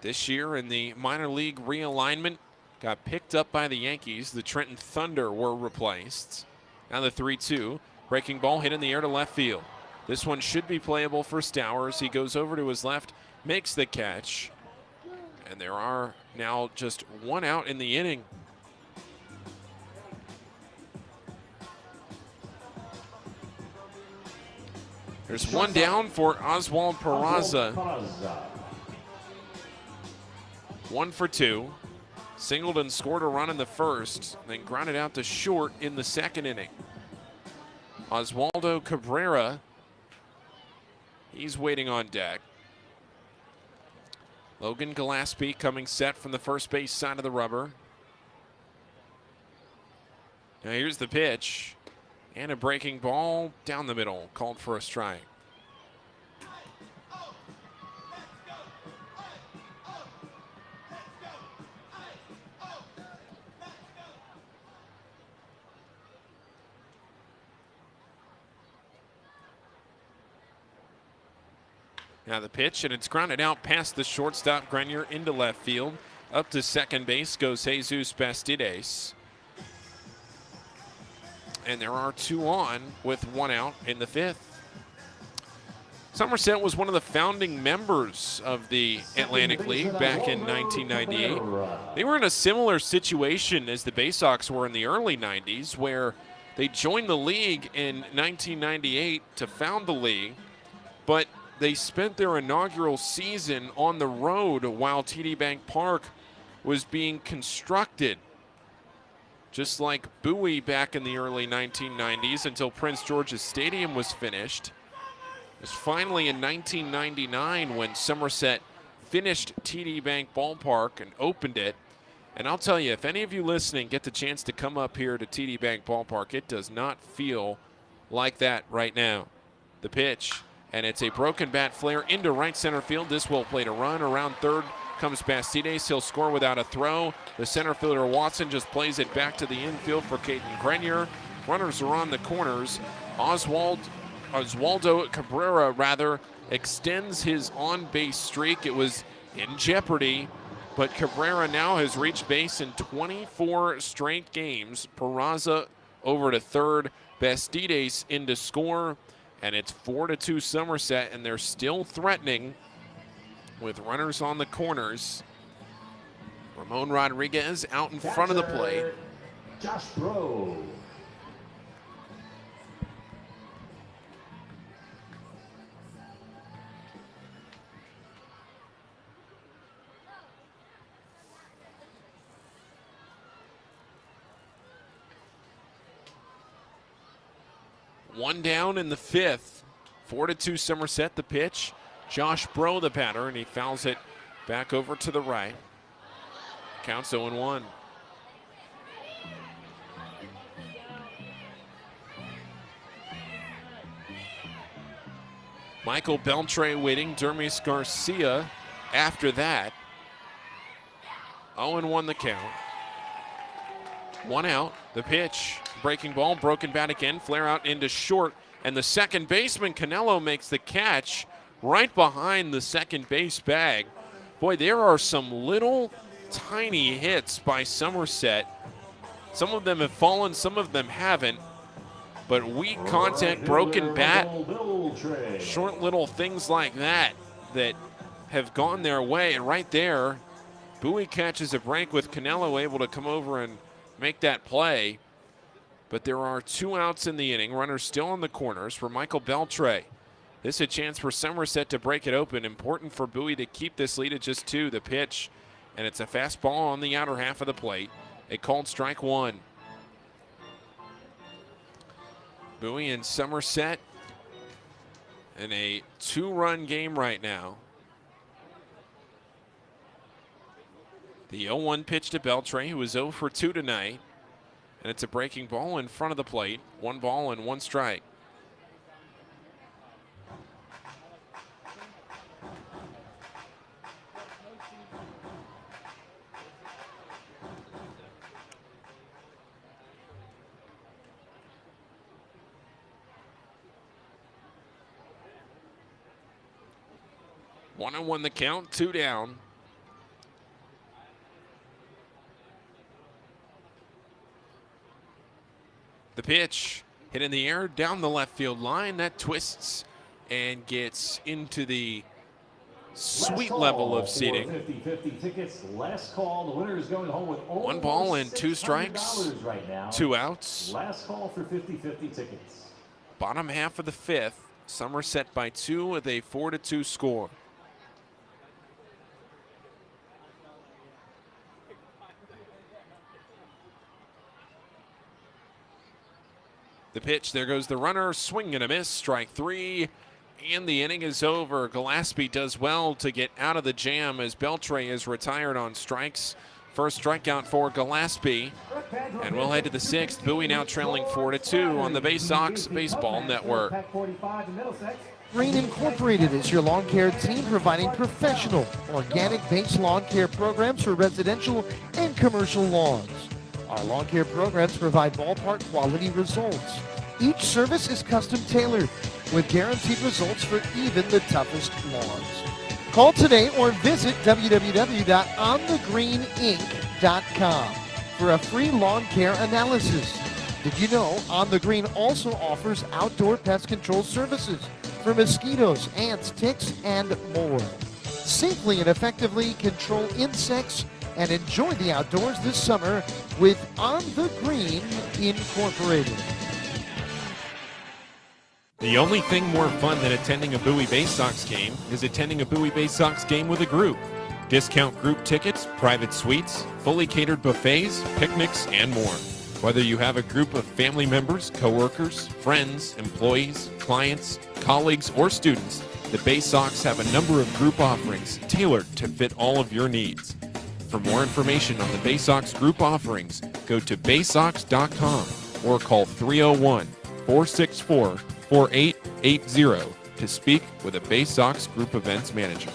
This year in the minor league realignment, got picked up by the Yankees. The Trenton Thunder were replaced. Now the 3-2. Breaking ball hit in the air to left field. This one should be playable for Stowers. He goes over to his left, makes the catch. And there are now just 1 out in the inning. There's 1 down for Oswald Peraza. 1 for 2. Singled and scored a run in the first, then grounded out to short in the second inning. Oswaldo Cabrera, he's waiting on deck. Logan Gillespie coming set from the first base side of the rubber. Now here's the pitch. And a breaking ball down the middle, called for a strike. Now the pitch, and it's grounded out past the shortstop Grenier into left field. Up to second base goes Jesus Bastides. And there are 2 on with 1 out in the 5th. Somerset was one of the founding members of the Atlantic League back in 1998. They were in a similar situation as the Baysox were in the early 90s, where they joined the league in 1998 to found the league, but they spent their inaugural season on the road while TD Bank Park was being constructed. Just like Bowie back in the early 1990s until Prince George's Stadium was finished. It was finally in 1999 when Somerset finished TD Bank Ballpark and opened it. And I'll tell you, if any of you listening get the chance to come up here to TD Bank Ballpark, it does not feel like that right now. The pitch, and it's a broken bat flare into right center field. This will play to run. Around third comes Bastides. He'll score without a throw. The center fielder Watson just plays it back to the infield for Caden Grenier. Runners are on the corners. Oswaldo Cabrera extends his on-base streak. It was in jeopardy, but Cabrera now has reached base in 24 straight games. Peraza over to third. Bastides in to score, and it's 4-2 Somerset, and they're still threatening with runners on the corners. Ramon Rodriguez out in front of the plate. Josh Bro. One down in the fifth. 4-2 Somerset, the pitch. Josh Bro, the batter, and he fouls it back over to the right. Counts 0-1. Michael Beltre waiting. Dermis Garcia after that. 0-1 the count. One out. The pitch. Breaking ball. Broken bat again. Flare out into short. And the second baseman, Canelo, makes the catch right behind the second base bag. Boy, there are some little tiny hits by Somerset. Some of them have fallen, some of them haven't. But weak contact, broken bat, short little things like that that have gone their way. And right there, Bowie catches a break with Canelo able to come over and make that play. But there are 2 outs in the inning. Runners still in the corners for Michael Beltre. This is a chance for Somerset to break it open. Important for Bowie to keep this lead at just 2. The pitch, and it's a fastball on the outer half of the plate. A called strike 1. Bowie and Somerset in a 2-run game right now. The 0-1 pitch to Beltre, who was 0 for 2 tonight. And it's a breaking ball in front of the plate. 1 ball and 1 strike. One and 1 the count, 2 down. The pitch hit in the air down the left field line. That twists and gets into the sweet level of seating. 50-50 tickets. Last call. The winner is going home with 1 ball and 2 strikes. Right now. 2 outs. Last call for 50-50 tickets. Bottom half of the 5th. Somerset by 2 with a 4-2 score. The pitch, there goes the runner, swing and a miss, strike 3, and the inning is over. Gillespie does well to get out of the jam as Beltre is retired on strikes. First strikeout for Gillespie, and we'll head to the 6th. Bowie now trailing 4-2 on the Baysox Baseball Network. Green Incorporated is your lawn care team providing professional, organic-based lawn care programs for residential and commercial lawns. Our lawn care programs provide ballpark quality results. Each service is custom tailored with guaranteed results for even the toughest lawns. Call today or visit www.onthegreeninc.com for a free lawn care analysis. Did you know On the Green also offers outdoor pest control services for mosquitoes, ants, ticks, and more? Safely and effectively control insects and enjoy the outdoors this summer with On the Green Incorporated. The only thing more fun than attending a Bowie Baysox game is attending a Bowie Baysox game with a group. Discount group tickets, private suites, fully catered buffets, picnics, and more. Whether you have a group of family members, coworkers, friends, employees, clients, colleagues, or students, the Baysox have a number of group offerings tailored to fit all of your needs. For more information on the Baysox group offerings, go to baysox.com or call 301-464-4880 to speak with a Baysox Group Events Manager.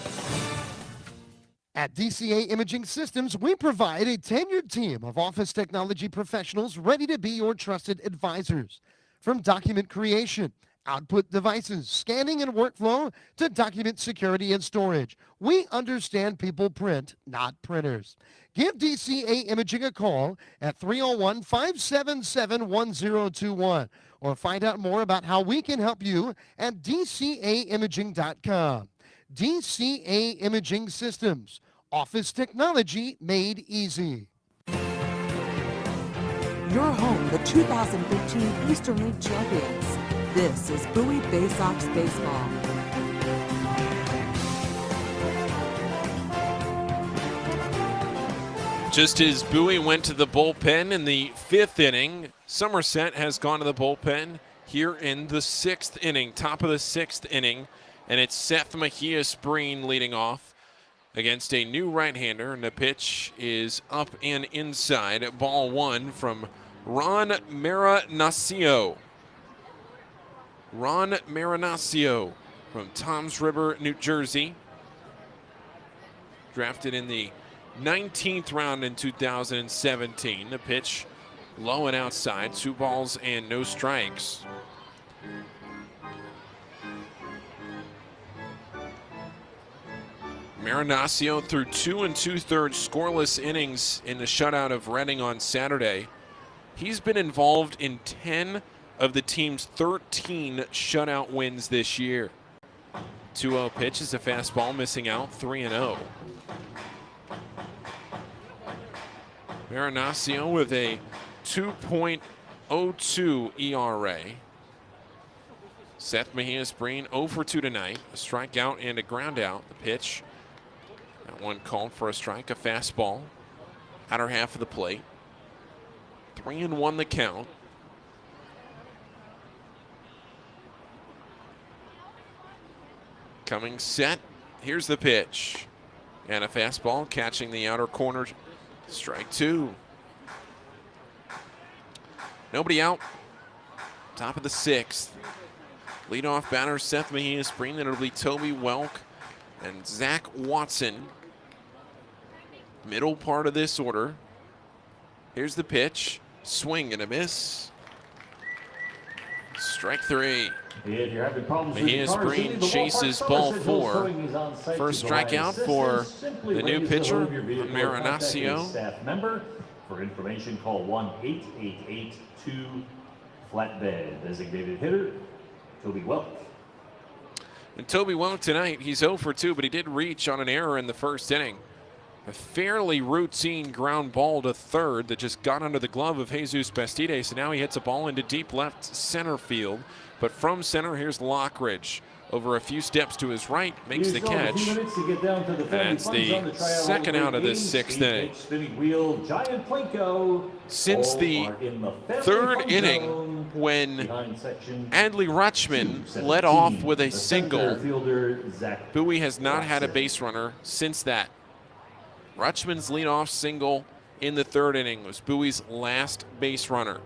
At DCA Imaging Systems, we provide a tenured team of office technology professionals ready to be your trusted advisors. From document creation, output devices, scanning and workflow, to document security and storage, we understand people print, not printers. Give DCA Imaging a call at 301-577-1021 or find out more about how we can help you at dcaimaging.com. DCA Imaging Systems, office technology made easy. Your home, the 2015 Eastern League champions. This is Bowie Baysox Baseball. Just as Bowie went to the bullpen in the 5th inning, Somerset has gone to the bullpen here in the 6th inning, top of the 6th inning, and it's Seth Mejia-Spreen leading off against a new right-hander, and the pitch is up and inside. Ball 1 from Ron Marinaccio. Ron Marinaccio from Toms River, New Jersey. Drafted in the 19th round in 2017. The pitch low and outside, 2 balls and no strikes. Marinaccio threw 2 2/3 scoreless innings in the shutout of Reading on Saturday. He's been involved in 10 of the team's 13 shutout wins this year. 2-0 pitch is a fastball, missing out, 3-0. Marinaccio with a 2.02 ERA. Seth Mejia-Spreen 0 for 2 tonight. A strikeout and a ground out. The pitch, that one called for a strike, a fastball. Outer half of the plate. 3-1 the count. Coming set. Here's the pitch. And a fastball catching the outer corner. Strike 2. Nobody out. Top of the 6th. Leadoff batter Seth Mejia-Spreen. Then it'll be Toby Welk and Zach Watson. Middle part of this order. Here's the pitch. Swing and a miss. Strike 3. Mejia-Spreen chases ball 4. First strikeout for the new pitcher, Marinaccio. Staff member. For information, call 1-888-2-FLATBED. Designated hitter, Toby Welk. And Toby Welk tonight, he's 0 for 2, but he did reach on an error in the first inning. A fairly routine ground ball to third that just got under the glove of Jesus Bastides, and now he hits a ball into deep left center field. But from center, here's Lockridge. Over a few steps to his right, makes the catch. And that's the second out of this 6th inning. Since the 3rd inning, when Adley Rutschman led off with a single, Bowie has not had a base runner since that. Rutschman's leadoff single in the 3rd inning was Bowie's last base runner.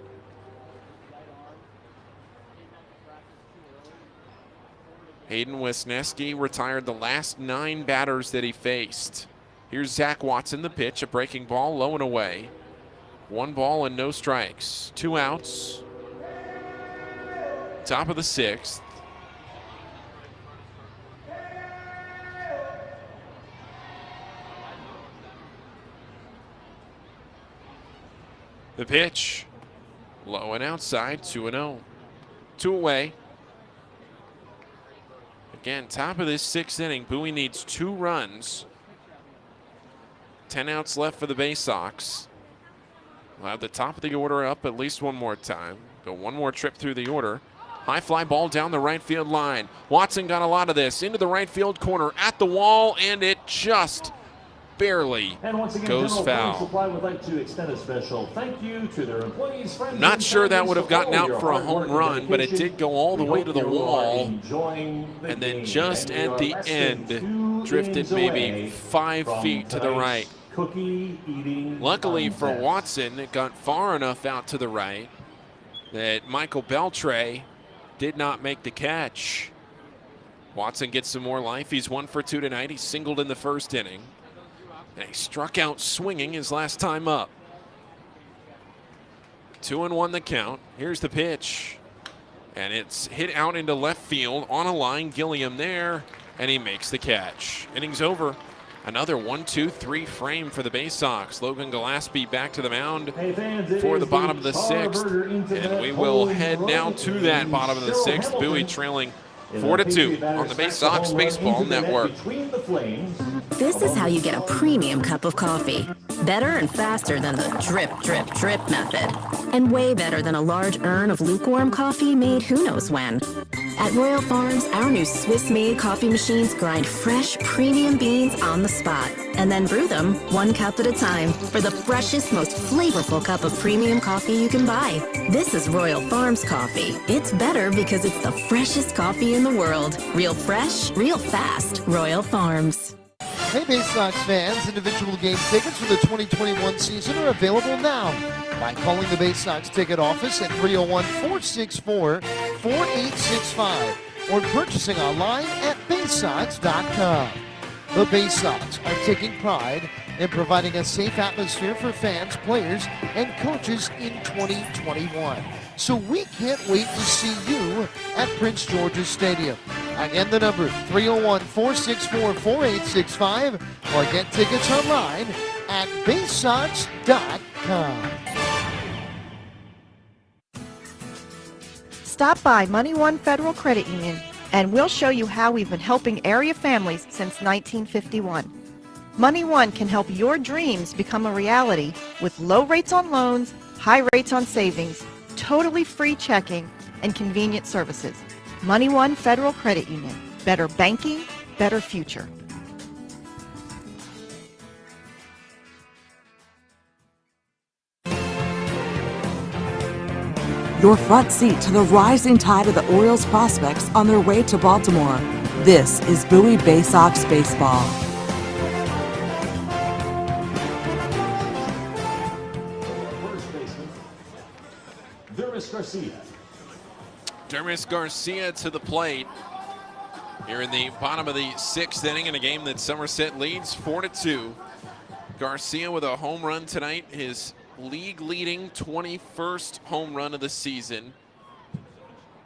Hayden Wisniewski retired the last 9 batters that he faced. Here's Zach Watson, the pitch, a breaking ball, low and away. 1 ball and no strikes. 2 outs. Top of the 6th. The pitch, low and outside, 2-0. 2 away. Again, top of this 6th inning, Bowie needs 2 runs. 10 outs left for the Baysox. We'll have the top of the order up at least one more time. Go one more trip through the order. High fly ball down the right field line. Watson got a lot of this into the right field corner at the wall, and it just barely goes foul. Supply would like to extend a special thank you to their employees, friends, Not sure that would have gotten out for a home run, but it did go all the way to the wall, and then just at the end, drifted maybe 5 feet to the right. Luckily for Watson, it got far enough out to the right that Michael Beltre did not make the catch. Watson gets some more life. He's 1 for 2 tonight. He singled in the 1st inning. And he struck out swinging his last time up. 2-1 the count. Here's the pitch. And it's hit out into left field on a line. Gilliam there, and he makes the catch. Inning's over. Another 1-2-3 frame for the Baysox. Logan Gillespie back to the mound for the bottom of the 6th. And we will head now to that bottom of the 6th. Bowie trailing 4-2 on the Baysox Baseball Network. This is how you get a premium cup of coffee. Better and faster than the drip, drip, drip method. And way better than a large urn of lukewarm coffee made who knows when. At Royal Farms, our new Swiss-made coffee machines grind fresh, premium beans on the spot and then brew them 1 cup at a time for the freshest, most flavorful cup of premium coffee you can buy. This is Royal Farms coffee. It's better because it's the freshest coffee in the world. Real fresh, real fast. Royal Farms. Hey, Baysox fans, individual game tickets for the 2021 season are available now by calling the Baysox ticket office at 301-464-4865 or purchasing online at baysox.com. The Baysox are taking pride in providing a safe atmosphere for fans, players, and coaches in 2021. So we can't wait to see you at Prince George's Stadium. Again, the number 301-464-4865 or get tickets online at baysox.com. Stop by Money One Federal Credit Union and we'll show you how we've been helping area families since 1951. Money One can help your dreams become a reality with low rates on loans, high rates on savings, totally free checking, and convenient services. Money One Federal Credit Union. Better banking, better future. Your front seat to the rising tide of the Orioles prospects on their way to Baltimore. This is Bowie Baysox Baseball. Dermis Garcia to the plate here in the bottom of the 6th inning in a game that Somerset leads 4-2. Garcia with a home run tonight, his league-leading 21st home run of the season.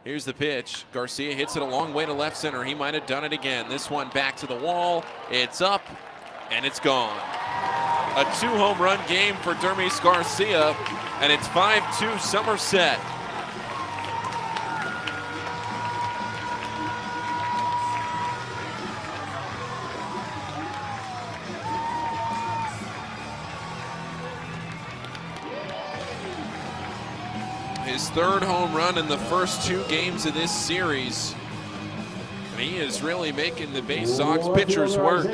Here's the pitch. Garcia hits it a long way to left center. He might have done it again. This one back to the wall. It's up, and it's gone. A 2-home run game for Dermis Garcia, and it's 5-2 Somerset. His 3rd home run in the first 2 games of this series. And he is really making the Baysox pitchers work.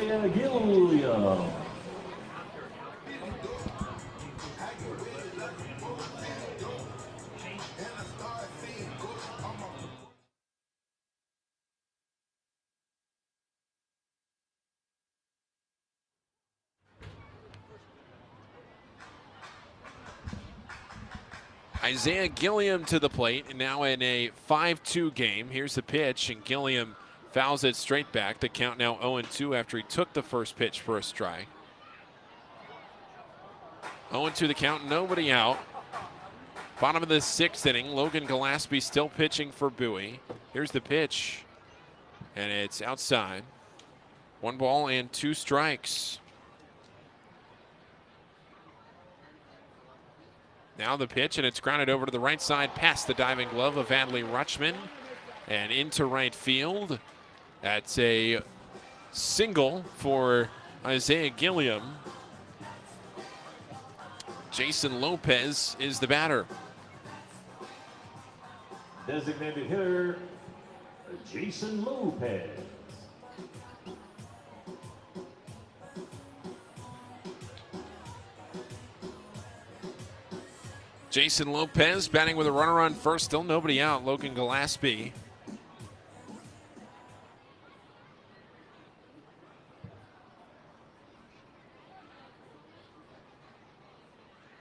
Isaiah Gilliam to the plate, now in a 5-2 game. Here's the pitch, and Gilliam fouls it straight back. The count now 0-2 after he took the first pitch for a strike. 0-2 the count, nobody out. Bottom of the 6th inning, Logan Gillespie still pitching for Bowie. Here's the pitch, and it's outside. 1 ball and 2 strikes. Now the pitch, and it's grounded over to the right side past the diving glove of Adley Rutschman and into right field. That's a single for Isaiah Gilliam. Jason Lopez is the batter. Designated hitter, Jason Lopez. Jason Lopez batting with a runner on first, still nobody out. Logan Gillespie.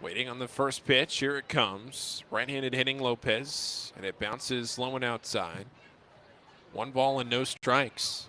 Waiting on the first pitch, here it comes. Right-handed hitting Lopez, and it bounces low and outside. 1 ball and no strikes.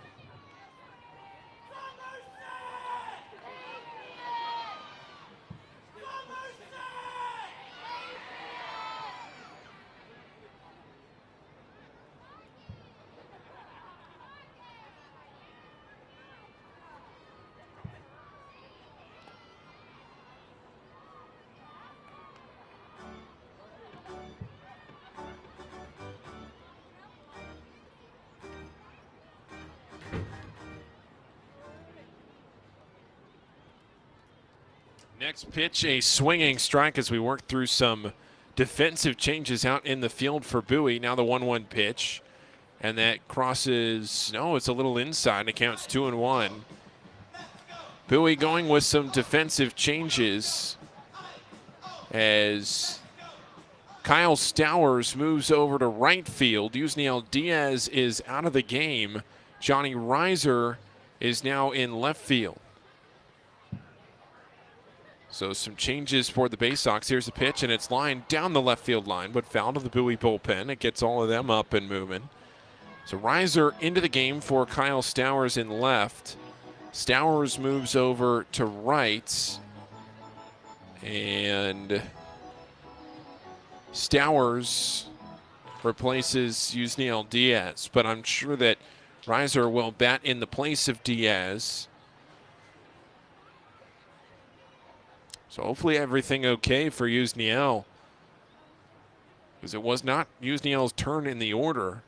Next pitch, a swinging strike as we work through some defensive changes out in the field for Bowie. Now the 1-1 pitch. And that crosses, no, it's a little inside. It counts 2-1. Bowie going with some defensive changes as Kyle Stowers moves over to right field. Yusniel Diaz is out of the game. Johnny Reiser is now in left field. So some changes for the Baysox. Here's a pitch, and it's lined down the left field line, but foul to the Bowie bullpen. It gets all of them up and moving. So Reiser into the game for Kyle Stowers in left. Stowers moves over to right. And Stowers replaces Yusniel Diaz. But I'm sure that Reiser will bat in the place of Diaz. So hopefully everything okay for Yusniel, because it was not Yusniel's turn in the order.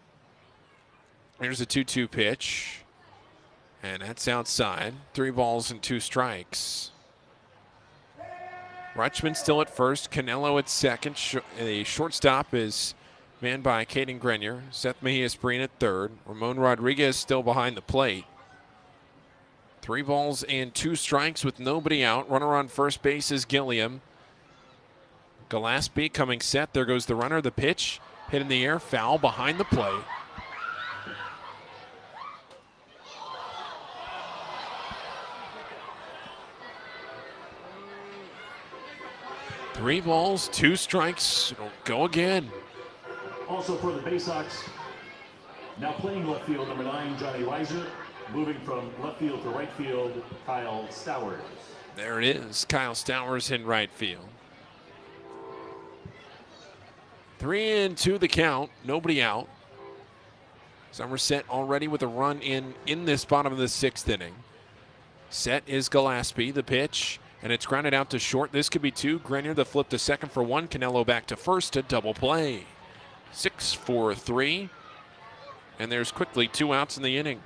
Here's a 2-2 pitch, and that's outside. 3 balls and 2 strikes. Rutschman still at first, Canelo at second. The shortstop is manned by Caden Grenier. Seth Mejias-Breen at third. Ramon Rodriguez still behind the plate. 3 balls and 2 strikes with nobody out. Runner on first base is Gilliam. Gillespie coming set. There goes the runner. The pitch hit in the air. Foul behind the plate. Three balls, 2 strikes. It'll go again. Also for the Baysox, now playing left field, number 9, Johnny Reiser. Moving from left field to right field, Kyle Stowers. There it is, Kyle Stowers in right field. 3-2 the count, nobody out. Somerset already with a run in this bottom of the 6th inning. Set is Gillespie, the pitch, and it's grounded out to short. This could be 2. Grenier the flip to second for 1. Canelo back to first, a double play. 6-4-3, and there's quickly 2 outs in the inning.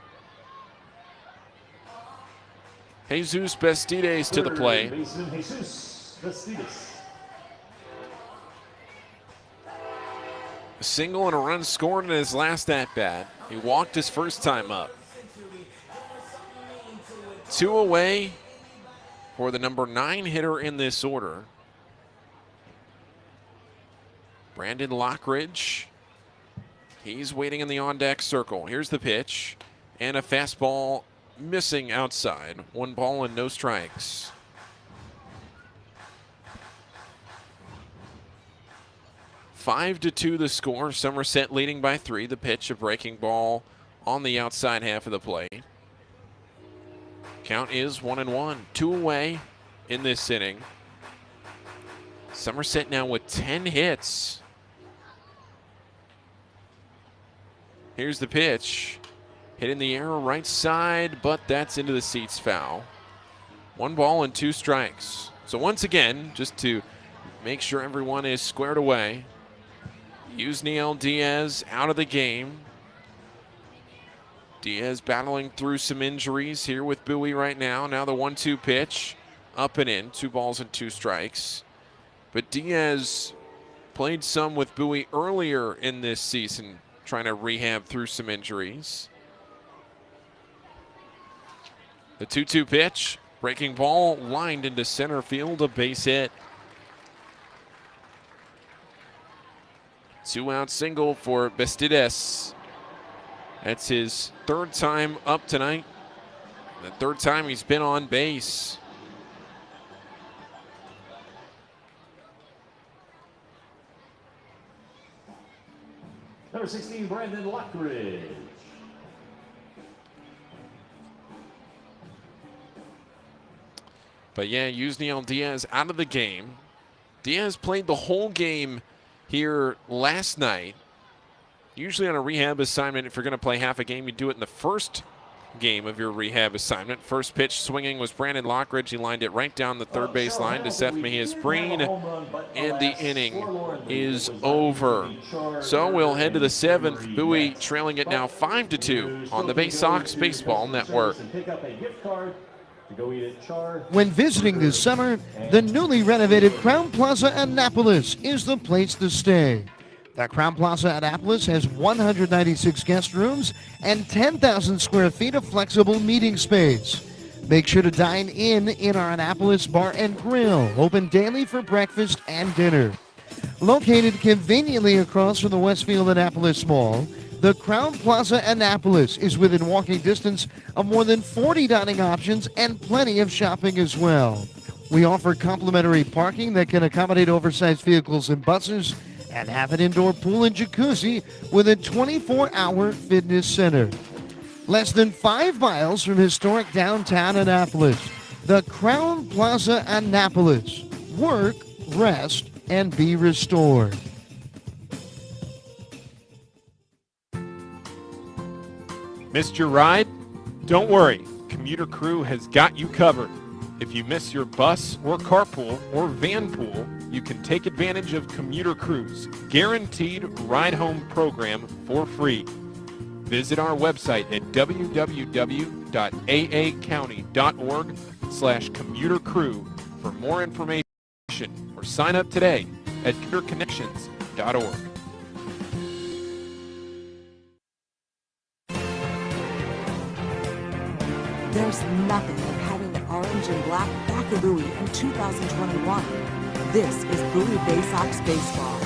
Jesus Bastides to the play. Baseman Jesus Bastides. A single and a run scored in his last at-bat. He walked his first time up. 2 away for the number 9 hitter in this order. Brandon Lockridge. He's waiting in the on-deck circle. Here's the pitch. And a fastball missing outside. 1 ball and no strikes. 5-2 the score. Somerset leading by 3. The pitch, a breaking ball on the outside half of the plate. Count is 1-1. 2 away in this inning. Somerset now with 10 hits. Here's the pitch. Hit in the air right side, but that's into the seats, foul. 1 ball and 2 strikes. So once again, just to make sure everyone is squared away, Yusniel Diaz out of the game. Diaz battling through some injuries here with Bowie right now. Now the 1-2 pitch, up and in, 2 balls and 2 strikes. But Diaz played some with Bowie earlier in this season, trying to rehab through some injuries. The 2-2 pitch, breaking ball lined into center field, a base hit. 2-out single for Bastides. That's his 3rd time up tonight. The 3rd time he's been on base. Number 16, Brandon Lockridge. But yeah, Yusniel Diaz out of the game. Diaz played the whole game here last night. Usually on a rehab assignment, if you're going to play half a game, you do it in the first game of your rehab assignment. First pitch swinging was Brandon Lockridge. He lined it right down the third base line to Seth Mejias-Breen, and the inning is over. So we'll head to the 7th. Bowie trailing it now 5-2 on the Baysox Baseball Network. When visiting this summer, the newly renovated Crown Plaza Annapolis is the place to stay. The Crown Plaza Annapolis has 196 guest rooms and 10,000 square feet of flexible meeting space. Make sure to dine in our Annapolis Bar and Grill, open daily for breakfast and dinner. Located conveniently across from the Westfield Annapolis Mall, the Crown Plaza Annapolis is within walking distance of more than 40 dining options and plenty of shopping as well. We offer complimentary parking that can accommodate oversized vehicles and buses, and have an indoor pool and jacuzzi with a 24-hour fitness center. Less than 5 miles from historic downtown Annapolis, the Crown Plaza Annapolis. Work, rest, and be restored. Missed your ride? Don't worry, Commuter Crew has got you covered. If you miss your bus or carpool or van pool, you can take advantage of Commuter Crew's guaranteed ride-home program for free. Visit our website at www.aacounty.org/commutercrew for more information, or sign up today at commuterconnections.org. There's nothing like having the orange and black back in Bowie in 2021. This is Bowie Baysox Baseball.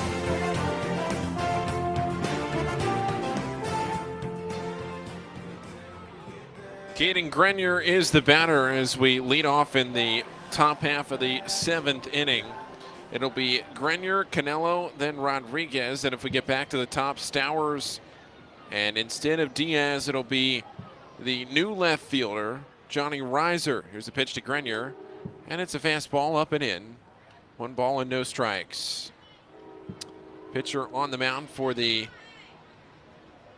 Caden Grenier is the batter as we lead off in the top half of the 7th inning. It'll be Grenier, Canelo, then Rodriguez. And if we get back to the top, Stowers. And instead of Diaz, it'll be the new left fielder, Johnny Reiser. Here's a pitch to Grenier, and it's a fastball up and in. 1 ball and no strikes. Pitcher on the mound for the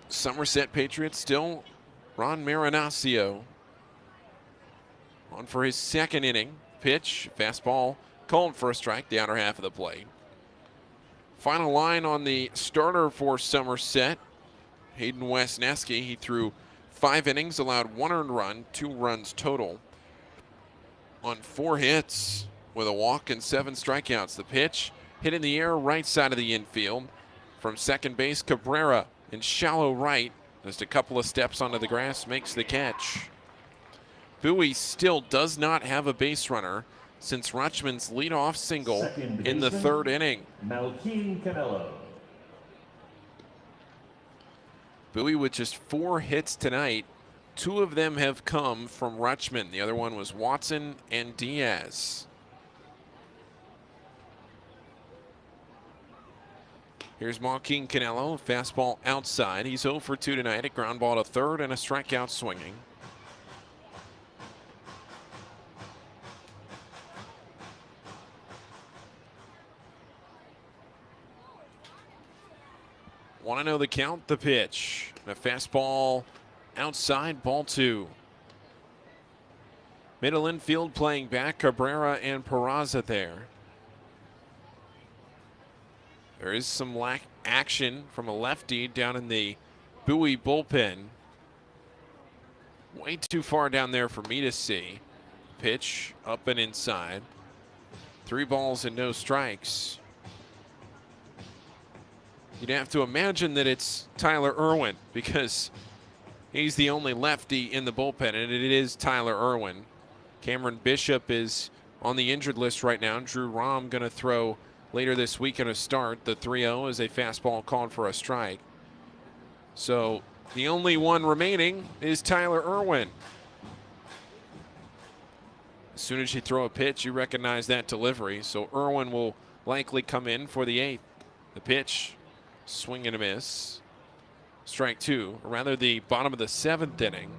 Somerset Patriots, still Ron Marinaccio. On for his 2nd inning. Pitch, fastball, called for a strike, the outer half of the plate. Final line on the starter for Somerset, Hayden Wesneski. He threw 5 innings, allowed 1 earned run, 2 runs total on 4 hits with a walk and 7 strikeouts. The pitch hit in the air, right side of the infield. From second base, Cabrera in shallow right. Just a couple of steps onto the grass, makes the catch. Bowie still does not have a base runner since Rutschman's leadoff single in the 3rd inning. Malkin Canelo. Bowie with just 4 hits tonight. 2 of them have come from Rutschman. The other one was Watson and Diaz. Here's Malkin Canelo, fastball outside. He's 0 for 2 tonight. A ground ball to third and a strikeout swinging. Want to know the count? The pitch. A fastball outside, ball 2. Middle infield playing back, Cabrera and Peraza there. There is some action from a lefty down in the Bowie bullpen. Way too far down there for me to see. Pitch up and inside. 3 balls and no strikes. You'd have to imagine that it's Tyler Irwin because he's the only lefty in the bullpen, and it is Tyler Irwin. Cameron Bishop is on the injured list right now. Drew Rahm going to throw later this week in a start. The 3-0 is a fastball called for a strike. So the only one remaining is Tyler Irwin. As soon as you throw a pitch, you recognize that delivery. So Irwin will likely come in for the 8th. The pitch, swing and a miss. Strike 2, or rather the bottom of the 7th inning.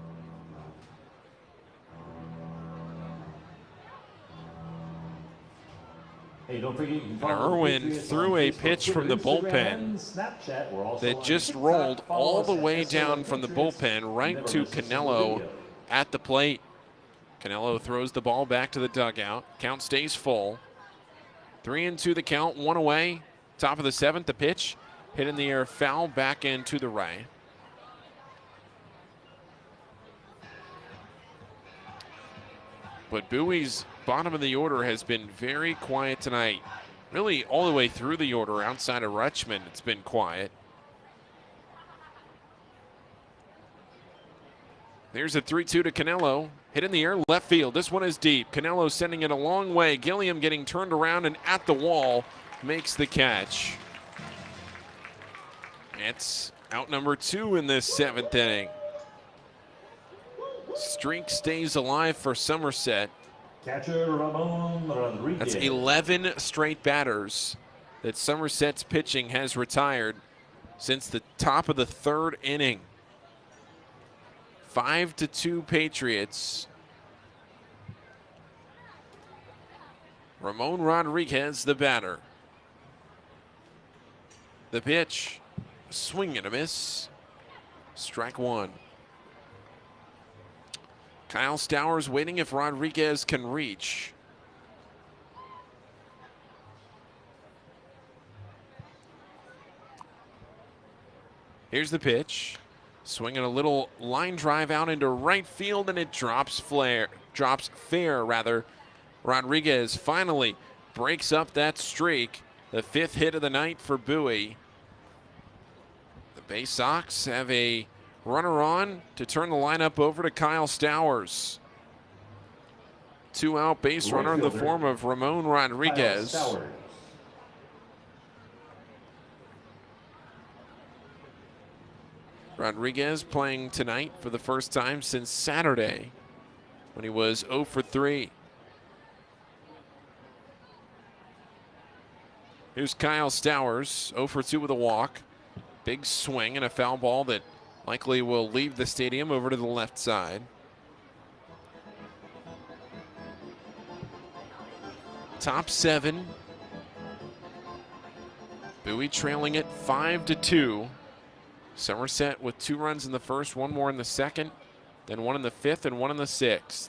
Hey, don't forget, Irwin threw a pitch from the bullpen that just rolled all the way down from the bullpen right to Canelo at the plate. Canelo throws the ball back to the dugout. Count stays full. 3-2 the count, 1 away. Top of the 7th, the pitch. Hit in the air, foul back into the right. But Bowie's bottom of the order has been very quiet tonight. Really, all the way through the order, outside of Rutschman, it's been quiet. There's a 3-2 to Canelo. Hit in the air, left field. This one is deep. Canelo sending it a long way. Gilliam getting turned around and at the wall makes the catch. It's out number 2 in this 7th inning. Streak stays alive for Somerset. Catcher Ramon Rodriguez. That's 11 straight batters that Somerset's pitching has retired since the top of the 3rd inning. 5-2 Patriots. Ramon Rodriguez, the batter. The pitch, swing and a miss. Strike 1. Kyle Stowers waiting if Rodriguez can reach. Here's the pitch. Swinging a little line drive out into right field, and it drops fair. Rodriguez finally breaks up that streak. The 5th hit of the night for Bowie. The Baysox have a runner on to turn the lineup over to Kyle Stowers. 2-out base runner in the form of Ramon Rodriguez. Rodriguez playing tonight for the first time since Saturday when he was 0 for 3. Here's Kyle Stowers, 0 for 2 with a walk. Big swing and a foul ball that likely will leave the stadium over to the left side. Top 7. Bowie trailing it 5-2. Somerset with 2 runs in the first, 1 more in the second, then 1 in the 5th and 1 in the 6th.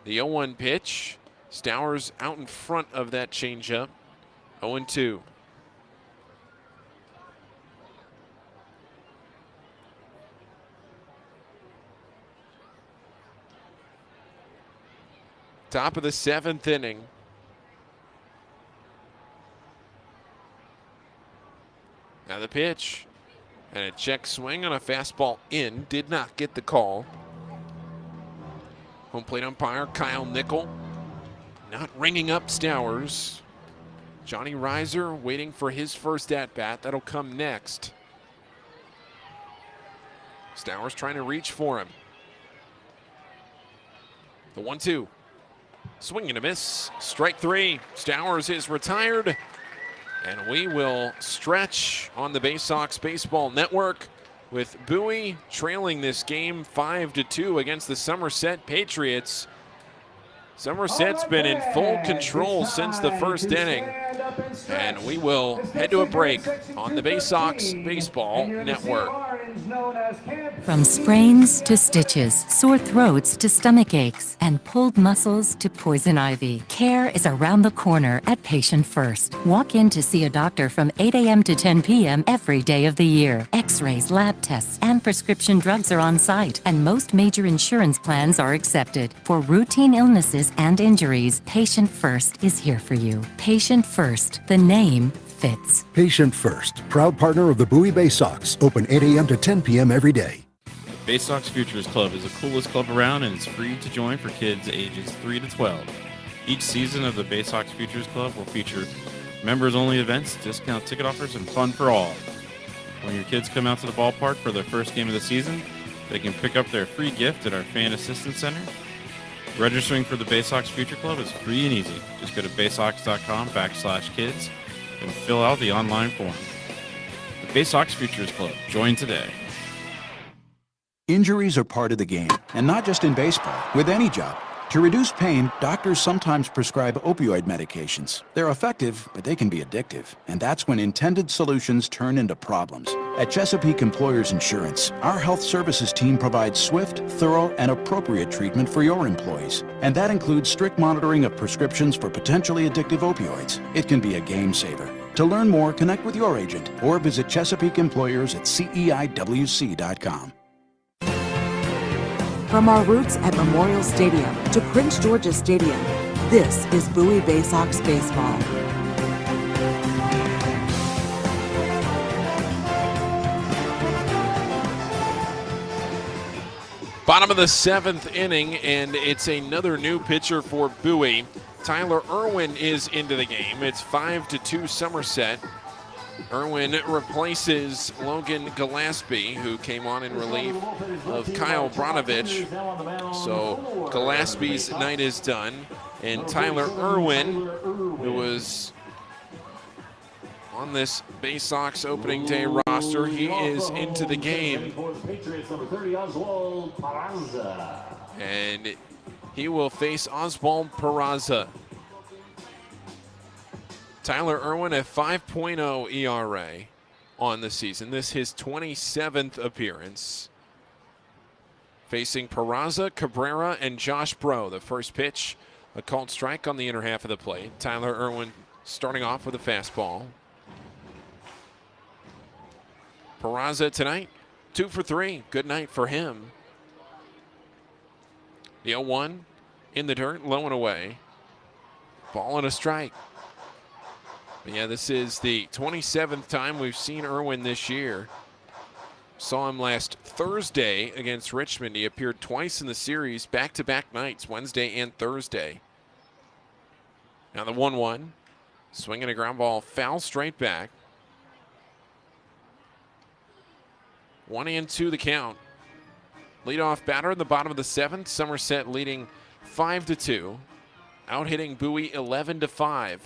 The 0-1 pitch. Stowers out in front of that changeup. 0-2. Top of the 7th inning. Now the pitch. And a check swing on a fastball in. Did not get the call. Home plate umpire Kyle Nickel not ringing up Stowers. Johnny Reiser waiting for his first at-bat. That'll come next. Stowers trying to reach for him. The 1-2. Swing and a miss. Strike 3. Stowers is retired. And we will stretch on the Baysox Baseball Network with Bowie trailing this game 5-2 against the Somerset Patriots. Somerset's been in full control since the first inning. And we will head to a break on the Baysox Baseball Network. From sprains to stitches, sore throats to stomach aches, and pulled muscles to poison ivy, care is around the corner at Patient First. Walk in to see a doctor from 8 a.m. to 10 p.m. every day of the year. X-rays, lab tests, and prescription drugs are on site, and most major insurance plans are accepted. For routine illnesses and injuries, Patient First is here for you. Patient First, the name fits. Patient First, proud partner of the Bowie Baysox, open 8 a.m. to 10 p.m. every day. Baysox Futures Club is the coolest club around and it's free to join for kids ages 3 to 12. Each season of the Baysox Futures Club will feature members-only events, discount ticket offers, and fun for all. When your kids come out to the ballpark for their first game of the season, they can pick up their free gift at our Fan Assistance Center. Registering for the Baysox Future Club is free and easy. Just go to baysox.com/kids and fill out the online form. The Baysox Futures Club. Join today. Injuries are part of the game, and not just in baseball, with any job. To reduce pain, doctors sometimes prescribe opioid medications. They're effective, but they can be addictive, and that's when intended solutions turn into problems. At Chesapeake Employers Insurance, our health services team provides swift, thorough, and appropriate treatment for your employees. And that includes strict monitoring of prescriptions for potentially addictive opioids. It can be a game saver. To learn more, connect with your agent or visit Chesapeake Employers at CEIWC.com. From our roots at Memorial Stadium to Prince George's Stadium, this is Bowie Baysox Baseball. Bottom of the 7th inning, and it's another new pitcher for Bowie. Tyler Irwin is into the game. It's 5-2 Somerset. Irwin replaces Logan Gillespie, who came on in relief of Kyle Brnovich. So Gillespie's night is done, and Tyler Irwin, who was on this Baysox opening day roster, he is into the game. And he will face Oswald Peraza. Tyler Irwin, a 5.0 ERA on the season. This his 27th appearance. Facing Peraza, Cabrera, and Josh Bro. The first pitch, a called strike on the inner half of the plate. Tyler Irwin starting off with a fastball. Peraza tonight, 2 for 3. Good night for him. The 0-1 in the dirt, low and away. Ball and a strike. But yeah, this is the 27th time we've seen Irwin this year. Saw him last Thursday against Richmond. He appeared twice in the series, back-to-back nights, Wednesday and Thursday. Now the 1-1, swinging a ground ball, foul straight back. 1-2 the count. Leadoff batter in the bottom of the 7th. Somerset leading 5-2. Out hitting Bowie 11-5.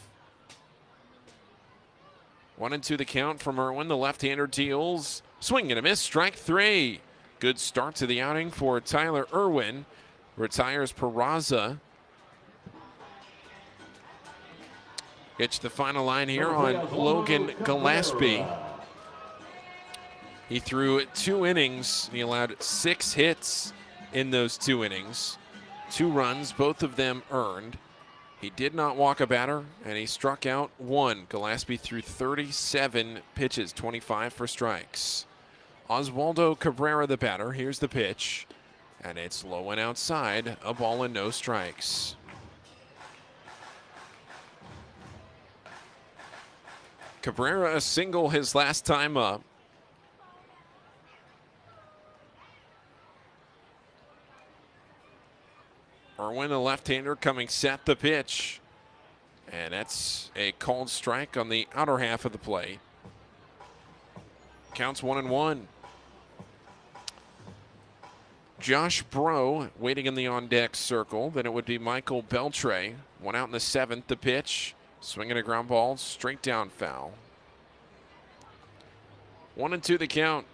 1-2 the count from Irwin. The left-hander deals. Swing and a miss. Strike 3. Good start to the outing for Tyler Irwin. Retires Peraza. Get you the final line here on Logan Gillespie. He threw 2 innings. He allowed 6 hits in those 2 innings. 2 runs, both of them earned. He did not walk a batter, and he struck out 1. Gillespie threw 37 pitches, 25 for strikes. Oswaldo Cabrera, the batter. Here's the pitch, and it's low and outside. A ball and no strikes. Cabrera a single his last time up. Irwin, a left-hander, coming set the pitch. And that's a called strike on the outer half of the plate. Counts 1-1. Josh Bro waiting in the on-deck circle. Then it would be Michael Beltre. 1 out in the 7th, the pitch. Swinging a ground ball, straight down foul. 1-2 the count.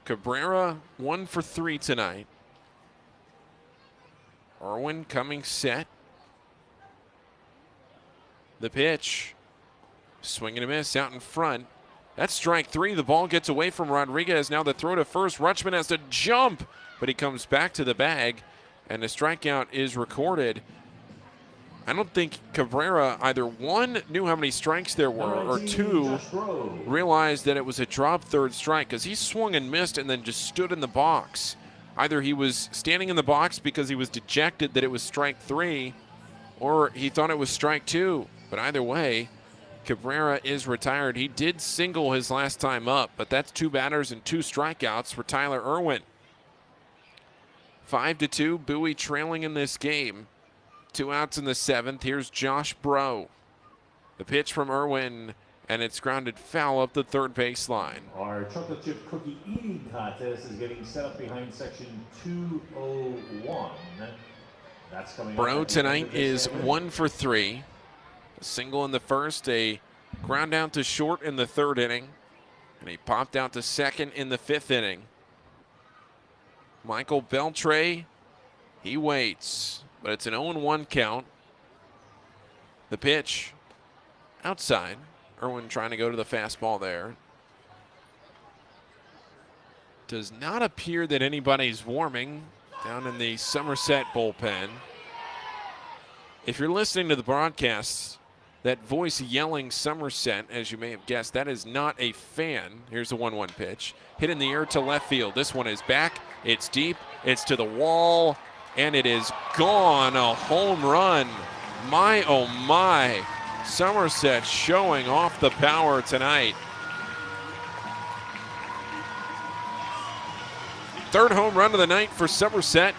Cabrera 1 for 3 tonight. Irwin coming set. The pitch. Swing and a miss out in front. That's strike 3. The ball gets away from Rodriguez. Now the throw to first. Rutschman has to jump, but he comes back to the bag, and a strikeout is recorded. I don't think Cabrera either 1, knew how many strikes there were, or 2, realized that it was a drop third strike, because he swung and missed and then just stood in the box. Either he was standing in the box because he was dejected that it was strike 3, or he thought it was strike 2. But either way, Cabrera is retired. He did single his last time up, but that's 2 batters and 2 strikeouts for Tyler Irwin. 5-2, Bowie trailing in this game. 2 outs in the 7th. Here's Josh Bro. The pitch from Irwin, and it's grounded foul up the third baseline. Our chocolate chip cookie eating contest is getting set up behind section 201. That's coming Bro up tonight is 1 for 3. A single in the first, a ground out to short in the 3rd inning, and he popped out to second in the 5th inning. Michael Beltre, he waits. But it's an 0-1 count. The pitch outside. Irwin trying to go to the fastball there. Does not appear that anybody's warming down in the Somerset bullpen. If you're listening to the broadcast, that voice yelling Somerset, as you may have guessed, that is not a fan. Here's the 1-1 pitch. Hit in the air to left field. This one is back. It's deep. It's to the wall. And it is gone. A home run. My, oh my. Somerset showing off the power tonight. Third home run of the night for Somerset.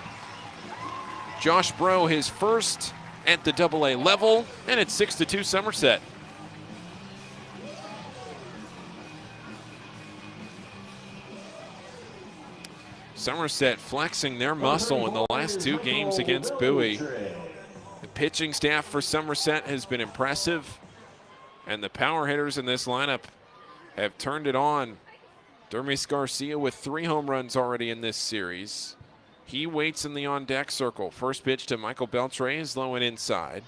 Josh Bro, his first at the AA level, and it's 6-2 Somerset. Somerset flexing their muscle in the last 2 games against Bowie. The pitching staff for Somerset has been impressive, and the power hitters in this lineup have turned it on. Dermis Garcia with 3 home runs already in this series. He waits in the on-deck circle. First pitch to Michael Beltre is low and inside.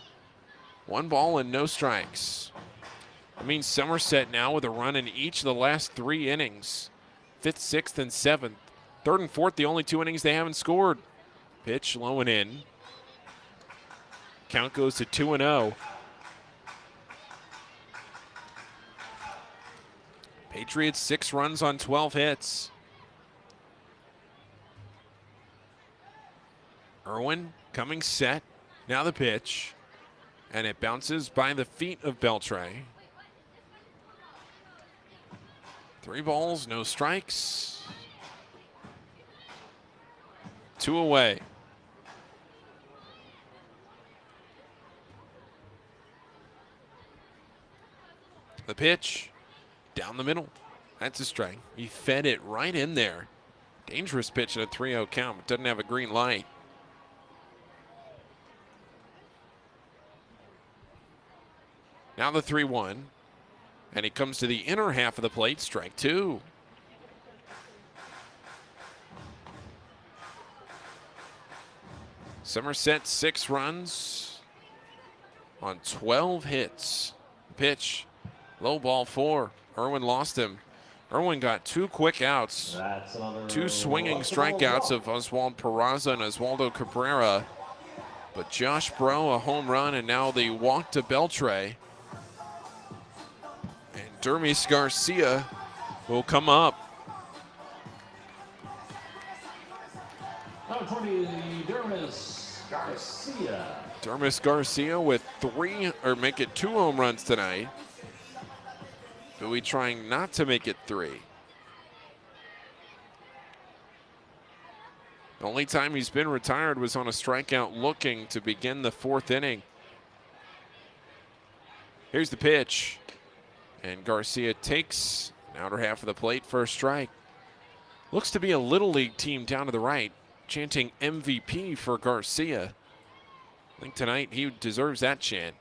1 ball and no strikes. That means Somerset now with a run in each of the last 3 innings. 5th, 6th, and 7th. 3rd and 4th, the only 2 innings they haven't scored. Pitch low and in. Count goes to 2-0. Patriots 6 runs on 12 hits. Irwin coming set. Now the pitch. And it bounces by the feet of Beltre. 3 balls, no strikes. 2 away. The pitch down the middle. That's a strike. He fed it right in there. Dangerous pitch at a 3-0 count, but doesn't have a green light. Now the 3-1. And he comes to the inner half of the plate, strike 2. Somerset 6 runs on 12 hits. Pitch, low ball 4. Irwin lost him. Irwin got 2 quick outs. 2 swinging strikeouts of Oswald Peraza and Oswaldo Cabrera. But Josh Bro, a home run, and now the walk to Beltre. And Dermis Garcia will come up. Number 20, Dermis Garcia. Dermis Garcia with 3, or make it 2 home runs tonight. Bowie trying not to make it 3. The only time he's been retired was on a strikeout looking to begin the 4th inning. Here's the pitch. And Garcia takes an outer half of the plate for a strike. Looks to be a Little League team down to the right, chanting MVP for Garcia. I think tonight he deserves that chant.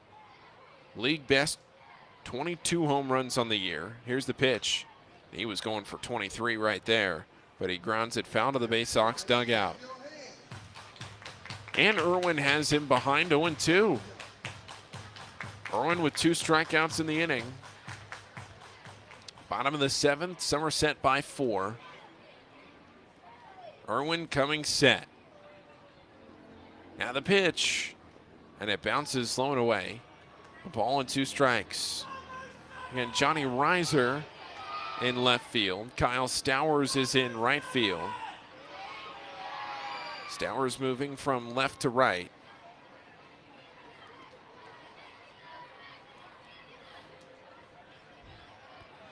League best 22 home runs on the year. Here's the pitch. He was going for 23 right there, but he grounds it foul to the Baysox dugout. And Irwin has him behind 0-2. Irwin with 2 strikeouts in the inning. Bottom of the 7th, Somerset by 4. Irwin coming set. Now the pitch. And it bounces low and away. A ball and 2 strikes. And Johnny Reiser in left field. Kyle Stowers is in right field. Stowers moving from left to right.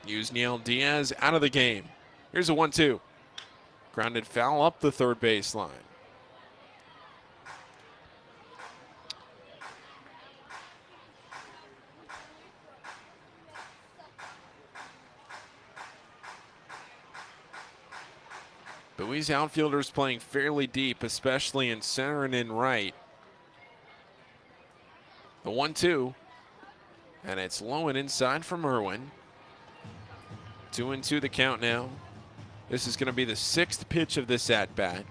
Yusniel Diaz out of the game. Here's a 1-2. Grounded foul up the 3rd baseline. Bowie's outfielders playing fairly deep, especially in center and in right. The 1-2. And it's low and inside from Irwin. 2-2 the count now. This is going to be the 6th pitch of this at-bat.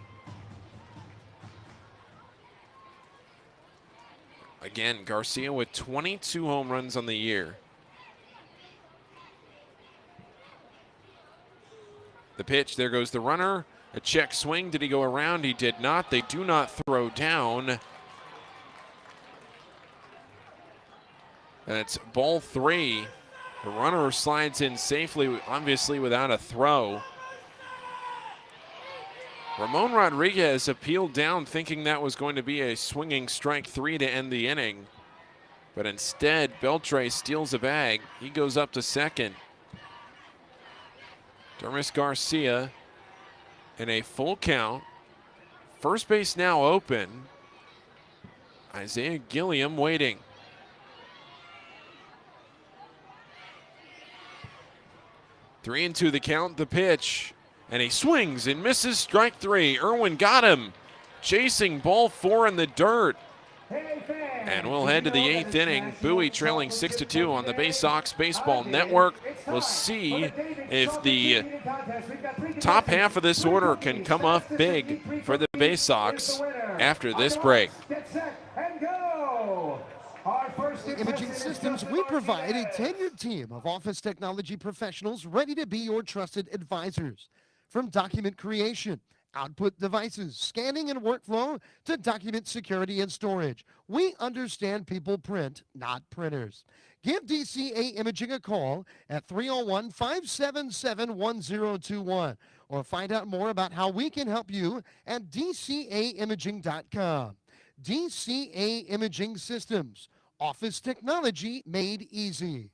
Again, Garcia with 22 home runs on the year. The pitch, there goes the runner. A check swing, did he go around? He did not. They do not throw down. That's ball 3. The runner slides in safely, obviously without a throw. Ramon Rodriguez appealed down thinking that was going to be a swinging strike 3 to end the inning. But instead, Beltre steals a bag. He goes up to second. Dermis Garcia in a full count. First base now open. Isaiah Gilliam waiting. 3-2 the count, the pitch. And he swings and misses strike three. Irwin got him. Chasing ball four in the dirt. And we'll head to the eighth inning. Bowie trailing 6-2 on the Baysox Baseball Network. We'll see if the top half of this order can come up big for the Baysox after this break. Imaging Systems, we provide a tenured team of office technology professionals ready to be your trusted advisors. From document creation, output devices, scanning and workflow, to document security and storage, we understand people print, not printers. Give DCA Imaging a call at 301-577-1021 or find out more about how we can help you at dcaimaging.com. DCA Imaging Systems, office technology made easy.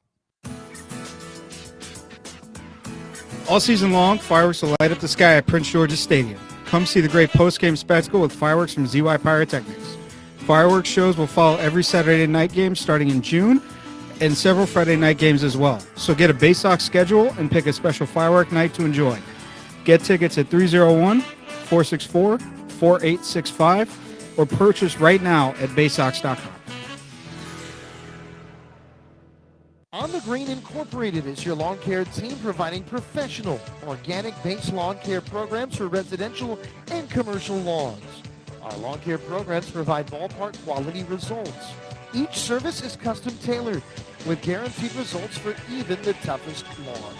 All season long, fireworks will light up the sky at Prince George's Stadium. Come see the great post-game spectacle with fireworks from ZY Pyrotechnics. Fireworks shows will follow every Saturday night game starting in June and several Friday night games as well. So get a Baysox schedule and pick a special firework night to enjoy. Get tickets at 301-464-4865 or purchase right now at baysox.com. On the Green Incorporated is your lawn care team providing professional, organic-based lawn care programs for residential and commercial lawns. Our lawn care programs provide ballpark quality results. Each service is custom tailored with guaranteed results for even the toughest lawns.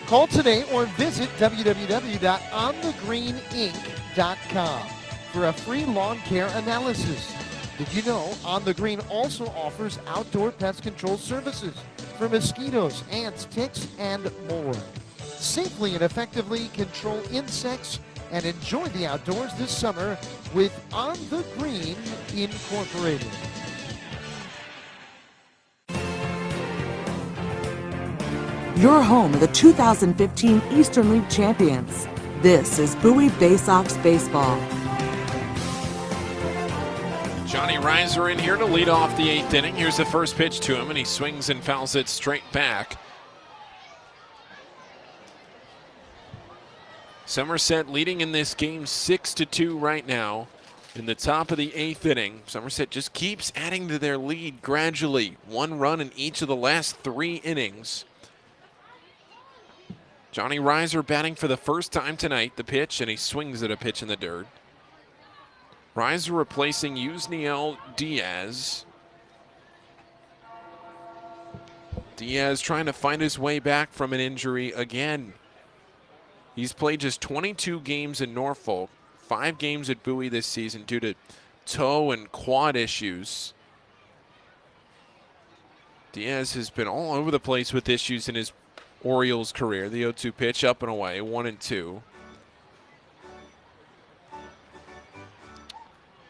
Call today or visit www.onthegreeninc.com for a free lawn care analysis. Did you know On the Green also offers outdoor pest control services for mosquitoes, ants, ticks, and more? Safely and effectively control insects and enjoy the outdoors this summer with On the Green Incorporated. You're home of the 2015 Eastern League champions. This is Bowie Baysox Baseball. Johnny Reiser in here to lead off the eighth inning. Here's the first pitch to him, and he swings and fouls it straight back. Somerset leading in this game 6-2 right now. In the top of the eighth inning, Somerset just keeps adding to their lead gradually. One run in each of the last three innings. Johnny Reiser batting for the first time tonight. The pitch, and he swings at a pitch in the dirt. Reiser replacing Yusniel Diaz. Diaz trying to find his way back from an injury again. He's played just 22 games in Norfolk, 5 games at Bowie this season due to toe and quad issues. Diaz has been all over the place with issues in his Orioles career. The 0-2 pitch up and away, 1-2.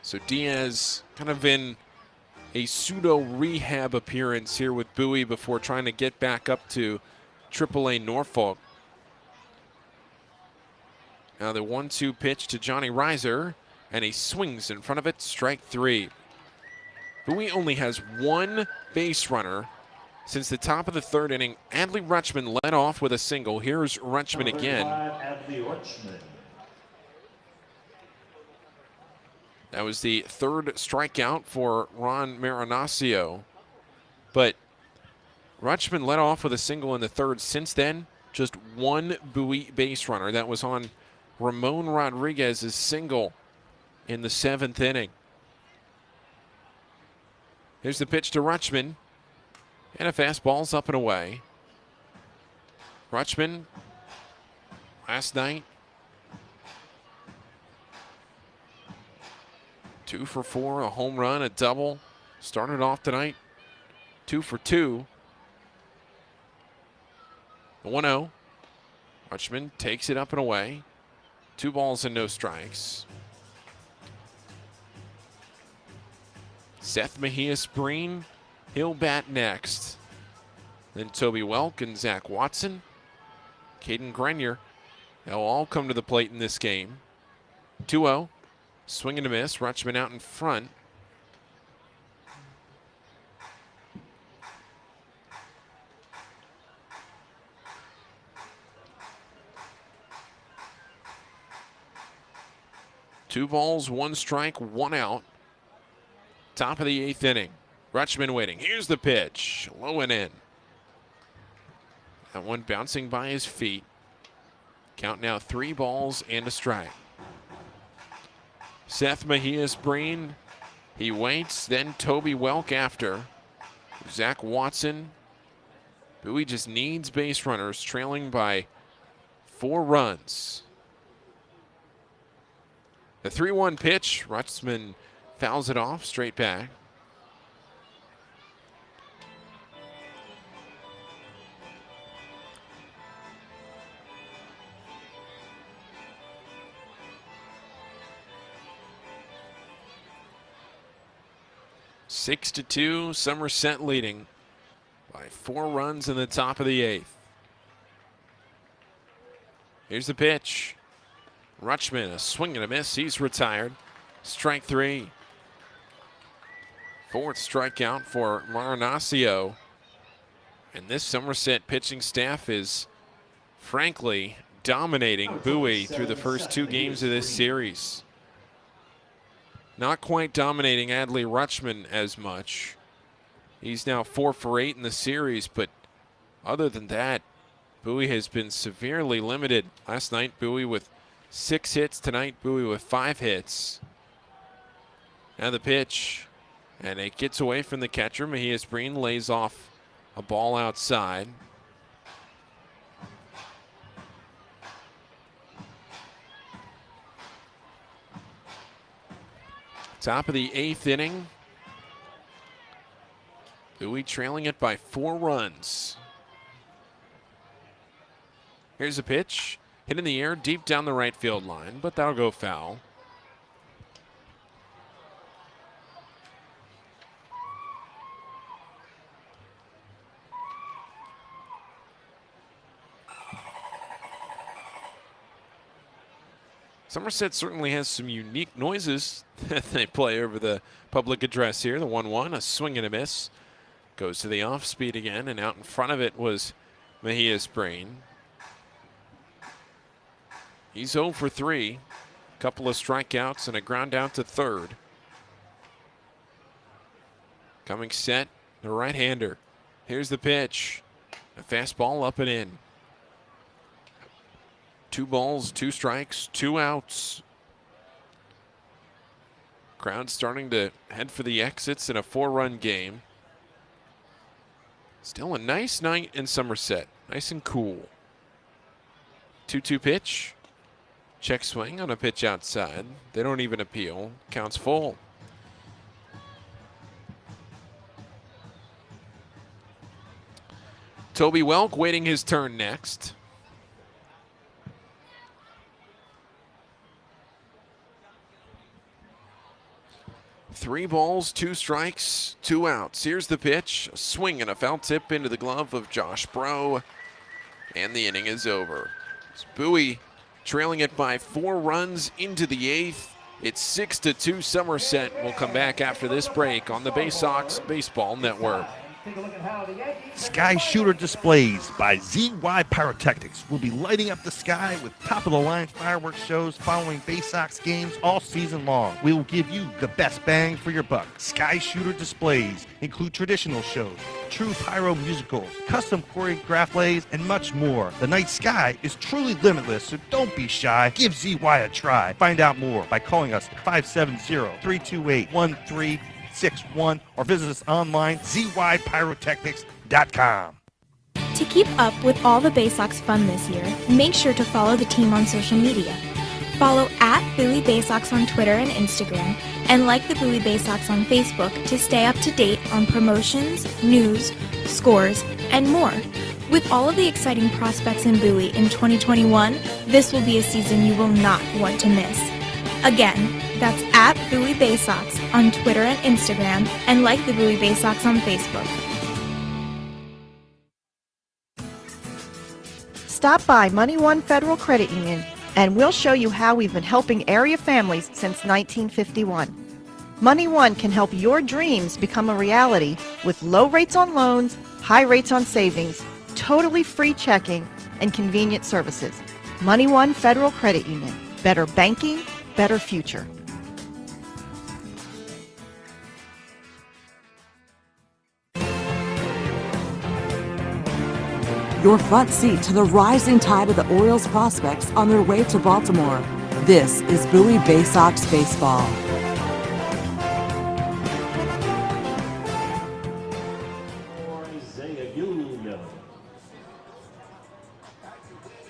So Diaz kind of in a pseudo rehab appearance here with Bowie before trying to get back up to AAA Norfolk. Now the 1-2 pitch to Johnny Reiser, and he swings in front of it, strike three. Bowie only has one base runner since the top of the third inning. Adley Rutschman led off with a single. Here's Rutschman again. Adley Rutschman. That was the third strikeout for Ron Marinaccio. But Rutschman led off with a single in the third. Since then, just one Bowie base runner. That was on Ramon Rodriguez's single in the seventh inning. Here's the pitch to Rutschman. And a fastball's up and away. Rutschman, last night, 2 for 4, a home run, a double. Started off tonight 2 for 2. 1-0. Rutschman takes it up and away. 2 balls and no strikes. Seth Mejia Spreen He'll bat next. Then Toby Welk and Zach Watson, Caden Grenier, they'll all come to the plate in this game. 2-0, swing and a miss. Rutschman out in front. Two balls, one strike, one out. Top of the 8th inning. Rutschman waiting. Here's the pitch. Low and in. That one bouncing by his feet. Count now 3 balls and a strike. Seth Mejias-Breen, he waits. Then Toby Welk after. Zach Watson. Bowie just needs base runners, trailing by 4 runs. The 3-1 pitch, Rutschman fouls it off, straight back. Six to 2, Somerset leading by 4 runs in the top of the 8th. Here's the pitch. Rutschman, a swing and a miss. He's retired. Strike 3. 4th strikeout for Marinaccio. And this Somerset pitching staff is, frankly, dominating Bowie through the first 2 games of this series. Not quite dominating Adley Rutschman as much. He's now 4 for 8 in the series, but other than that, Bowie has been severely limited. Last night, Bowie with 6 hits. Tonight, Bowie with 5 hits. Now the pitch, and it gets away from the catcher. Mejias-Breen lays off a ball outside. Top of the 8th inning. Bowie trailing it by 4 runs. Here's a pitch. Hit in the air deep down the right field line, but that'll go foul. Somerset certainly has some unique noises that they play over the public address here. The 1-1, a swing and a miss. Goes to the off speed again, and out in front of it was Mejias-Breen. He's 0 for 3. Couple of strikeouts and a ground out to third. Coming set, the right-hander. Here's the pitch. A fastball up and in. 2 balls, 2 strikes, 2 outs. Crowd starting to head for the exits in a 4-run game. Still a nice night in Somerset. Nice and cool. 2-2 pitch. Check swing on a pitch outside. They don't even appeal. Counts full. Toby Welk waiting his turn next. Three balls, 2 strikes, 2 outs. Here's the pitch. A swing and a foul tip into the glove of Josh Bro. And the inning is over. It's Bowie trailing it by 4 runs into the 8th. It's 6-2 Somerset. We'll come back after this break on the Baysox Baseball Network. Sky Shooter displays by ZY Pyrotechnics will be lighting up the sky with top-of-the-line fireworks shows following Baysox games all season long. We will give you the best bang for your buck. Sky Shooter displays include traditional shows, true pyro musicals, custom choreographed plays, and much more. The night sky is truly limitless, so don't be shy. Give ZY a try. Find out more by calling us at 570-328-1361 or visit us online, zypyrotechnics.com. To keep up with all the Baysox fun this year, make sure to follow the team on social media. Follow at Bowie Baysox on Twitter and Instagram, and like the Bowie Baysox on Facebook to stay up to date on promotions, news, scores, and more. With all of the exciting prospects in Bowie in 2021, this will be a season you will not want to miss. Again, That's at Bowie Baysox on Twitter and Instagram, and like the Bowie Baysox on Facebook. Stop by Money One Federal Credit Union, and we'll show you how we've been helping area families since 1951. Money One can help your dreams become a reality with low rates on loans, high rates on savings, totally free checking, and convenient services. Money One Federal Credit Union. Better banking, better future. Your front seat to the rising tide of the Orioles prospects on their way to Baltimore. This is Bowie Baysox Baseball.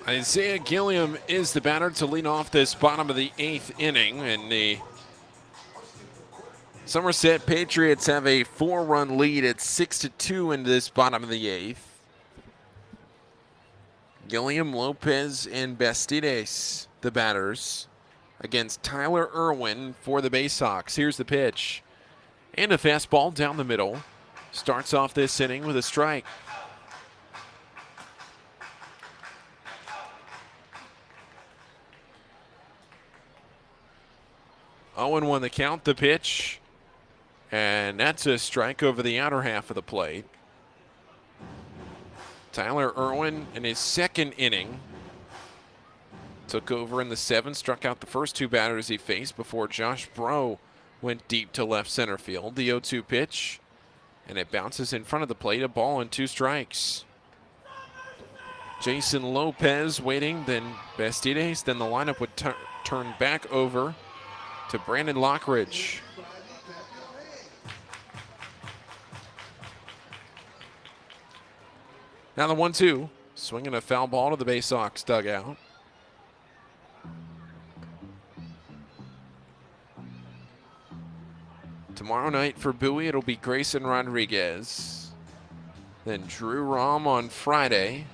Isaiah Gilliam is the batter to lead off this bottom of the 8th inning, and the Somerset Patriots have a 4-run lead at 6-2 into this bottom of the 8th. Gilliam, Lopez, and Bastides, the batters, against Tyler Irwin for the Baysox. Here's the pitch. And a fastball down the middle. Starts off this inning with a strike. Owen won the count, the pitch. And that's a strike over the outer half of the plate. Tyler Irwin in his second inning took over in the 7th, struck out the first 2 batters he faced before Josh Bro went deep to left center field. The 0-2 pitch, and it bounces in front of the plate, a ball and 2 strikes. Jason Lopez waiting, then Bastides, then the lineup would turn back over to Brandon Lockridge. Now the 1-2, swinging a foul ball to the Baysox dugout. Tomorrow night for Bowie, it'll be Grayson Rodriguez. Then Drew Rahm on Friday.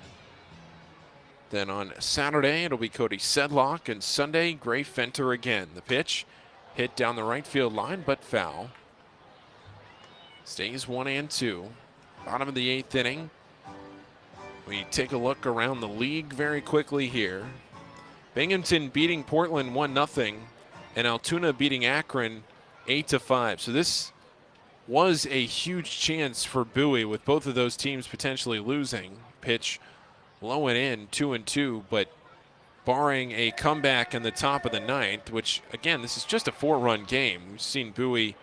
Then on Saturday, it'll be Cody Sedlock. And Sunday, Gray Fenter again. The pitch hit down the right field line, but foul. Stays 1-2. Bottom of the 8th inning. We take a look around the league very quickly here. Binghamton beating Portland 1-0, and Altoona beating Akron 8-5. So this was a huge chance for Bowie with both of those teams potentially losing. Pitch low and in, 2-2, but barring a comeback in the top of the 9th, which again, this is just a 4-run game. We've seen Bowie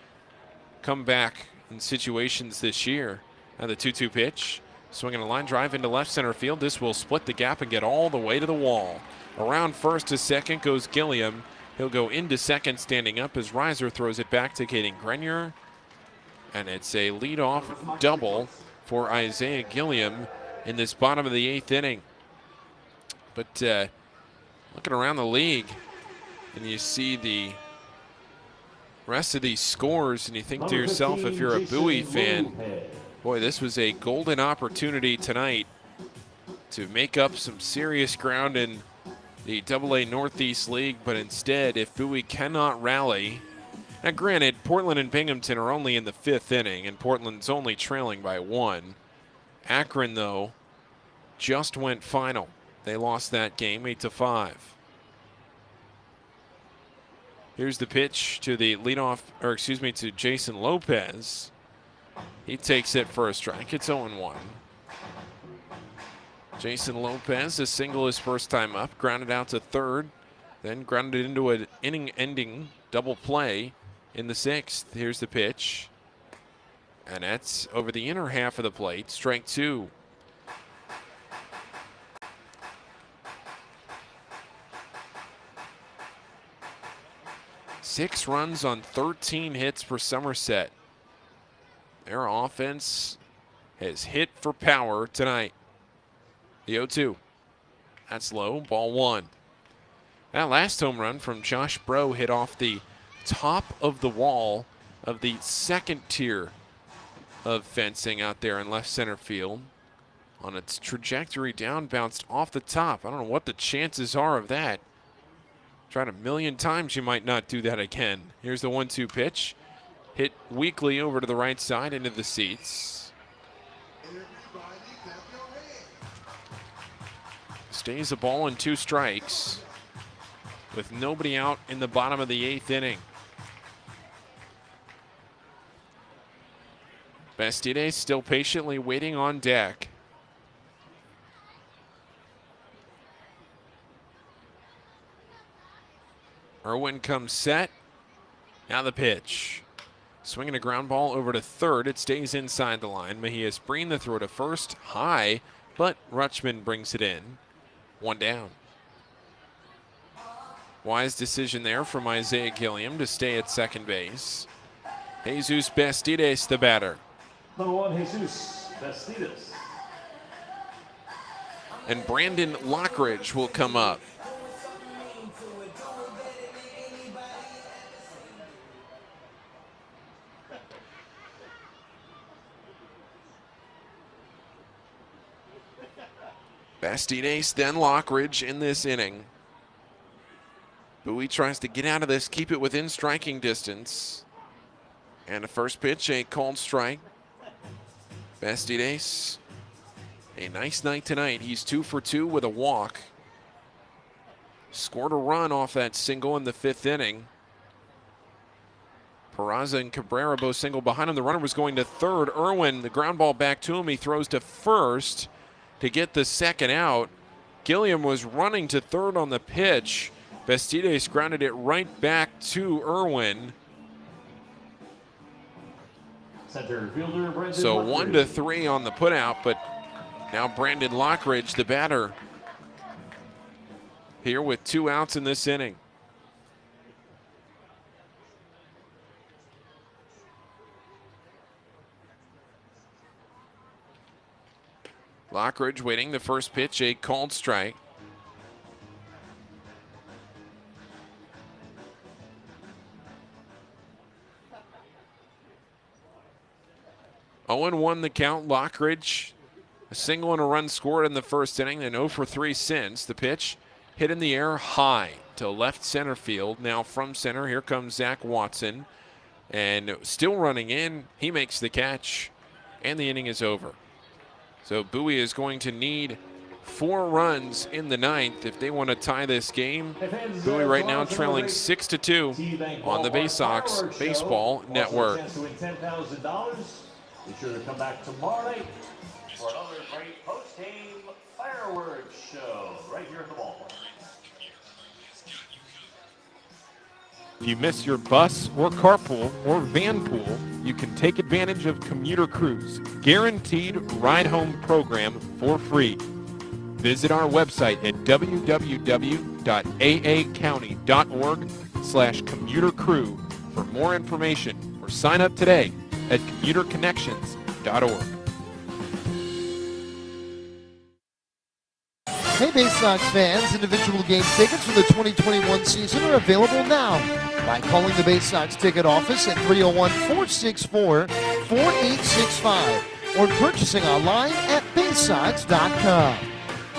come back in situations this year. Now the 2-2 pitch. Swinging a line drive into left center field. This will split the gap and get all the way to the wall. Around first to second goes Gilliam. He'll go into second standing up as Reiser throws it back to Caden Grenier. And it's a leadoff double for Isaiah Gilliam in this bottom of the 8th inning. But looking around the league, and you see the rest of these scores, and you think to yourself, if you're a Bowie fan, boy, this was a golden opportunity tonight to make up some serious ground in the AA Northeast League, but instead, if Bowie cannot rally, now granted, Portland and Binghamton are only in the 5th inning, and Portland's only trailing by 1. Akron, though, just went final. They lost that game 8-5. Here's the pitch to the leadoff, or excuse me, to Jason Lopez. He takes it for a strike. It's 0-1. Jason Lopez, a single his first time up, grounded out to third, then grounded into an inning-ending double play in the 6th. Here's the pitch. And that's over the inner half of the plate. Strike 2. Six runs on 13 hits for Somerset. Their offense has hit for power tonight. The 0-2. That's low. Ball 1. That last home run from Josh Bro hit off the top of the wall of the 2nd tier of fencing out there in left center field. On its trajectory down, bounced off the top. I don't know what the chances are of that. Tried a million times, you might not do that again. Here's the 1-2 pitch. Hit weakly over to the right side into the seats. Stays a ball and 2 strikes with nobody out in the bottom of the 8th inning. Bastides still patiently waiting on deck. Irwin comes set. Now the pitch. Swinging a ground ball over to third. It stays inside the line. Mejias Breen the throw to first. High, but Rutschman brings it in. 1 down. Wise decision there from Isaiah Gilliam to stay at second base. Jesus Bastides the batter. Number 1, Jesus Bastides. And Brandon Lockridge will come up. Bastides, then Lockridge in this inning. Bowie tries to get out of this, keep it within striking distance. And a first pitch, a called strike. Bastides, a nice night tonight. He's 2 for 2 with a walk. Scored a run off that single in the 5th inning. Peraza and Cabrera both single behind him. The runner was going to third. Irwin, the ground ball back to him. He throws to first to get the second out. Gilliam was running to third on the pitch. Bastides grounded it right back to Irwin. Center fielder Brandon So Lockridge. 1-3 on the putout, but now Brandon Lockridge, the batter, here with 2 outs in this inning. Lockridge waiting, the first pitch, a called strike. (0-1) the count. Lockridge, a single and a run scored in the first inning, and 0 for 3 since. The pitch hit in the air high to left center field. Now from center, here comes Zach Watson. And still running in, he makes the catch, and the inning is over. So Bowie is going to need 4 runs in the 9th if they want to tie this game. Bowie right now trailing 6-2 on the Baysox Baseball Network. Be sure to come back tomorrow night for another great post-game fireworks show right here at the ballpark. If you miss your bus or carpool or van pool, you can take advantage of Commuter Cruise, guaranteed ride-home program for free. Visit our website at www.aacounty.org/commutercrew for more information or sign up today at commuterconnections.org. Hey Baysox fans, individual game tickets for the 2021 season are available now by calling the Baysox ticket office at 301-464-4865 or purchasing online at baysox.com.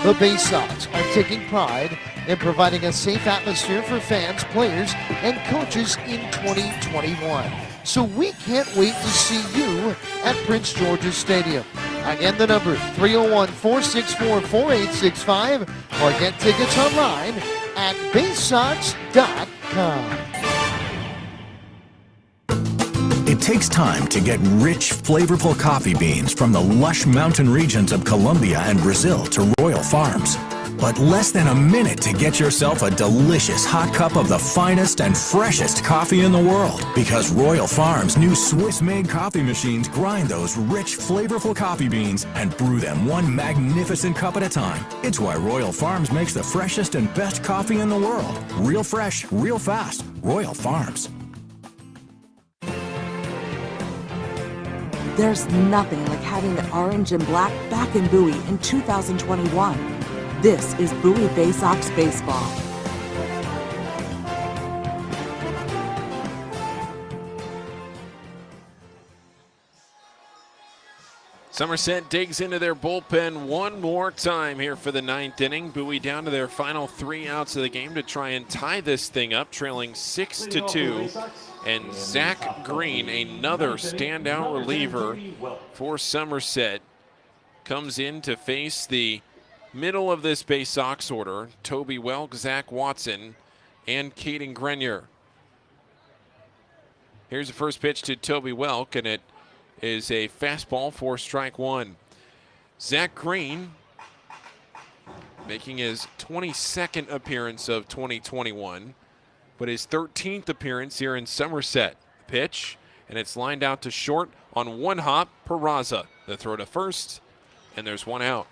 The Baysox are taking pride in providing a safe atmosphere for fans, players, and coaches in 2021. So we can't wait to see you at Prince George's Stadium. Again, the number 301-464-4865 or get tickets online at baysox.com. It takes time to get rich, flavorful coffee beans from the lush mountain regions of Colombia and Brazil to Royal Farms. But less than a minute to get yourself a delicious hot cup of the finest and freshest coffee in the world. Because Royal Farms' new Swiss-made coffee machines grind those rich, flavorful coffee beans and brew them one magnificent cup at a time. It's why Royal Farms makes the freshest and best coffee in the world. Real fresh, real fast. Royal Farms. There's nothing like having the orange and black back in Bowie in 2021. This is Bowie Baysox Baseball. Somerset digs into their bullpen one more time here for the 9th inning. Bowie down to their final 3 outs of the game to try and tie this thing up, trailing 6-2. And Zach Green, another standout reliever for Somerset, comes in to face the middle of this Baysox order: Toby Welk, Zach Watson, and Caden Grenier. Here's the first pitch to Toby Welk, and it is a fastball for strike 1. Zach Green making his 22nd appearance of 2021, but his 13th appearance here in Somerset. Pitch, and it's lined out to short on one hop. Peraza, the throw to first, and there's one out.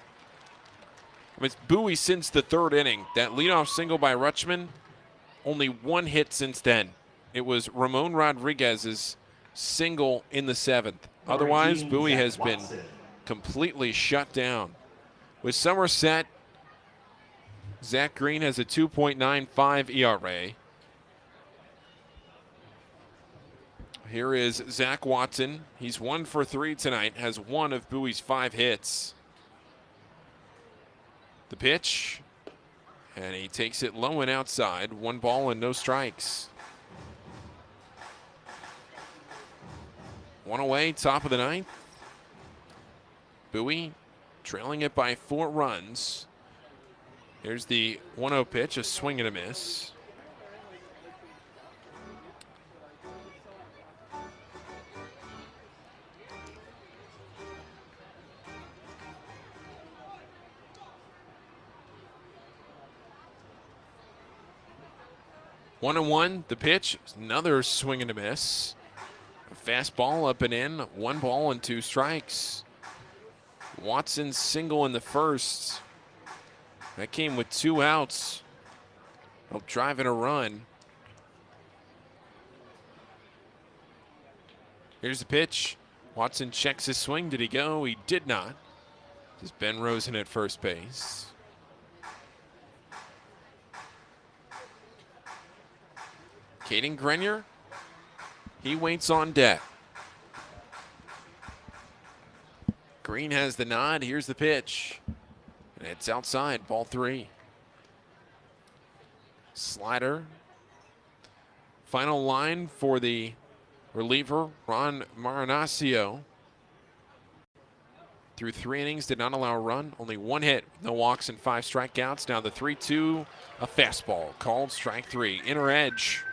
I mean, it's Bowie since the 3rd inning. That leadoff single by Rutschman, only 1 hit since then. It was Ramon Rodriguez's single in the 7th. Otherwise, Bowie has been completely shut down. With Somerset, Zach Green has a 2.95 ERA. Here is Zach Watson. He's 1 for 3 tonight, has 1 of Bowie's 5 hits. The pitch, and he takes it low and outside. 1 ball and no strikes. 1 away, top of the 9th. Bowie trailing it by 4 runs. Here's the 1-0 pitch, a swing and a miss. One and one, the pitch, another swing and a miss. A fastball up and in, 1 ball and 2 strikes. Watson's single in the first. That came with 2 outs. Helped drive in a run. Here's the pitch. Watson checks his swing. Did he go? He did not. This is Ben Rosen at first base. Caden Grenier, he waits on deck. Green has the nod. Here's the pitch. And it's outside, ball 3. Slider. Final line for the reliever, Ron Marinaccio. Through 3 innings, did not allow a run. Only 1 hit, no walks and 5 strikeouts. Now the 3-2, a fastball called strike 3. Inner edge.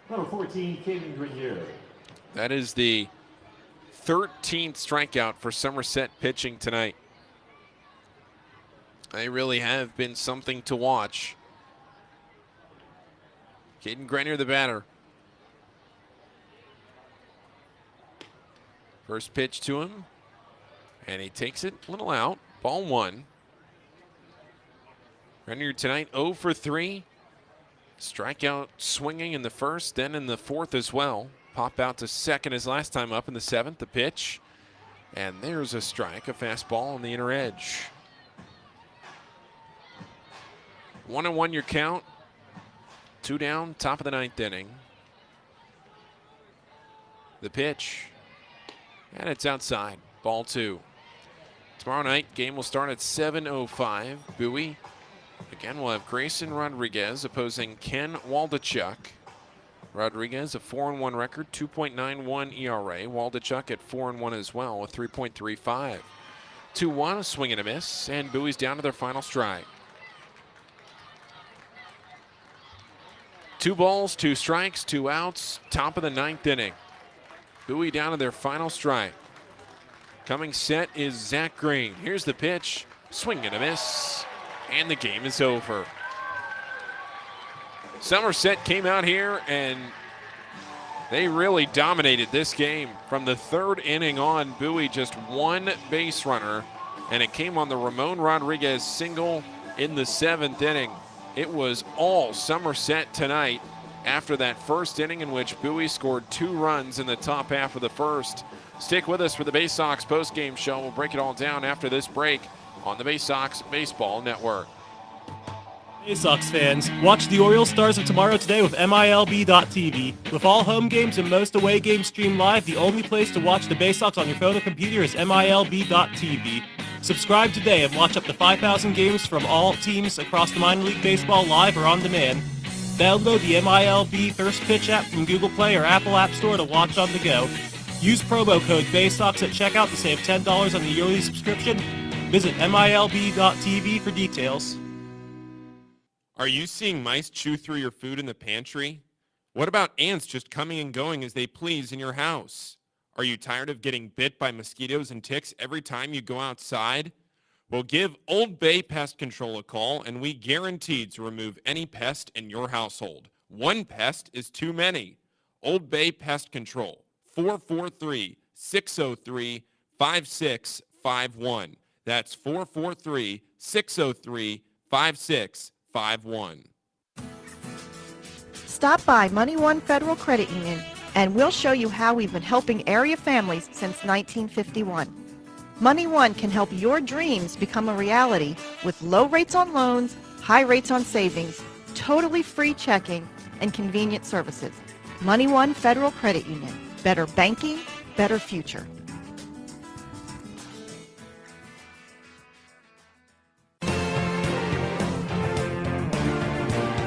Number 14, Caden Grenier. That is the 13th strikeout for Somerset pitching tonight. They really have been something to watch. Caden Grenier, the batter. First pitch to him, and he takes it a little out. Ball 1. Grenier tonight 0 for 3. Strikeout swinging in the first, then in the 4th as well. Pop out to second his last time up in the 7th. The pitch, and there's a strike, a fastball on the inner edge. 1-1 your count. 2 down, top of the 9th inning. The pitch, and it's outside, ball 2. Tomorrow night, game will start at 7:05. Bowie. Again, we'll have Grayson Rodriguez opposing Ken Waldachuk. Rodriguez, a 4-1 record, 2.91 ERA. Waldachuk at 4-1 as well, with 3.35. 2-1, a swing and a miss, and Bowie's down to their final strike. 2 balls, 2 strikes, 2 outs, top of the 9th inning. Bowie down to their final strike. Coming set is Zach Green. Here's the pitch, swing and a miss, and the game is over. Somerset came out here and they really dominated this game. From the 3rd inning on, Bowie just 1 base runner, and it came on the Ramon Rodriguez single in the 7th inning. It was all Somerset tonight after that 1st inning in which Bowie scored 2 runs in the top half of the 1st. Stick with us for the Baysox postgame show. We'll break it all down after this break on the Baysox Baseball Network. Baysox fans, watch the Orioles Stars of Tomorrow today with MILB.TV. With all home games and most away games streamed live, the only place to watch the Baysox on your phone or computer is MILB.TV. Subscribe today and watch up to 5,000 games from all teams across the minor league baseball live or on demand. Download the MILB First Pitch app from Google Play or Apple App Store to watch on the go. Use promo code BAYSOX at checkout to save $10 on the yearly subscription. Visit MILB.TV for details. Are you seeing mice chew through your food in the pantry? What about ants just coming and going as they please in your house? Are you tired of getting bit by mosquitoes and ticks every time you go outside? Well, give Old Bay Pest Control a call, and we guarantee to remove any pest in your household. One pest is too many. Old Bay Pest Control, 443-603-5651. That's 443-603-5651. Stop by Money One Federal Credit Union and we'll show you how we've been helping area families since 1951. Money One can help your dreams become a reality with low rates on loans, high rates on savings, totally free checking, and convenient services. Money One Federal Credit Union. Better banking, better future.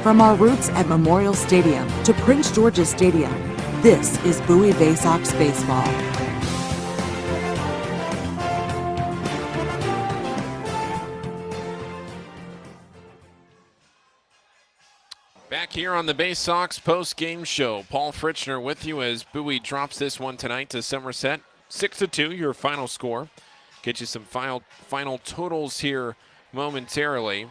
From our roots at Memorial Stadium to Prince George's Stadium, this is Bowie Baysox Baseball. Back here on the Baysox post-game show, Paul Fritschner with you as Bowie drops this one tonight to Somerset. 6-2, your final score. Get you some final totals here momentarily.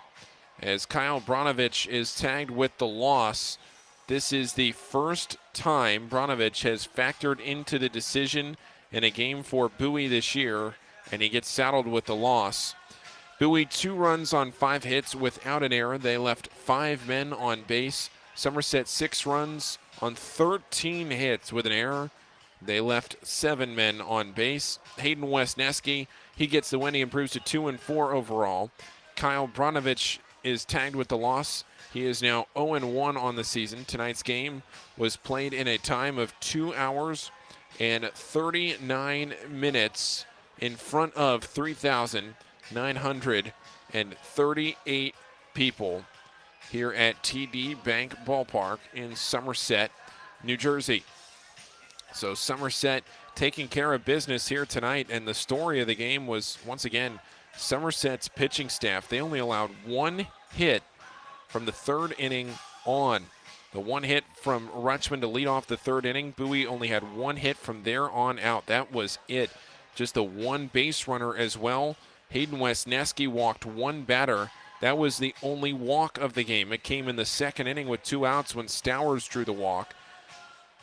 As Kyle Brnovich is tagged with the loss, this is the first time Brnovich has factored into the decision in a game for Bowie this year, and he gets saddled with the loss. Bowie 2 runs on 5 hits without an error. They left 5 men on base. Somerset 6 runs on 13 hits with an error. They left 7 men on base. Hayden Wesneski, he gets the win. He improves to 2-4 overall. Kyle Brnovich is tagged with the loss. He is now 0-1 on the season. Tonight's game was played in a time of 2 hours and 39 minutes in front of 3,938 people here at TD Bank Ballpark in Somerset, New Jersey. So Somerset taking care of business here tonight, and the story of the game was, once again, Somerset's pitching staff. They only allowed 1 hit from the 3rd inning on. The 1 hit from Rutschman to lead off the 3rd inning. Bowie only had 1 hit from there on out. That was it. Just the 1 base runner as well. Hayden Wesneski walked 1 batter. That was the only walk of the game. It came in the 2nd inning with 2 outs when Stowers drew the walk.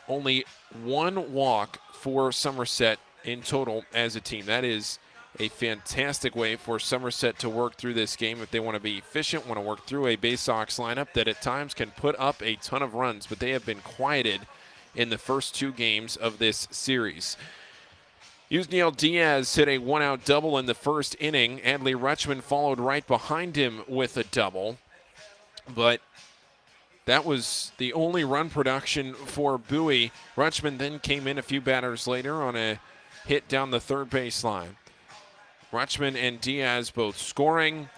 Only 1 walk for Somerset in total as a team. That is a fantastic way for Somerset to work through this game if they want to be efficient, want to work through a Baysox lineup that at times can put up a ton of runs, but they have been quieted in the first 2 games of this series. Yusniel Diaz hit a 1-out double in the 1st inning. Adley Rutschman followed right behind him with a double, but that was the only run production for Bowie. Rutschman then came in a few batters later on a hit down the 3rd baseline. Rutschman and Diaz both scoring.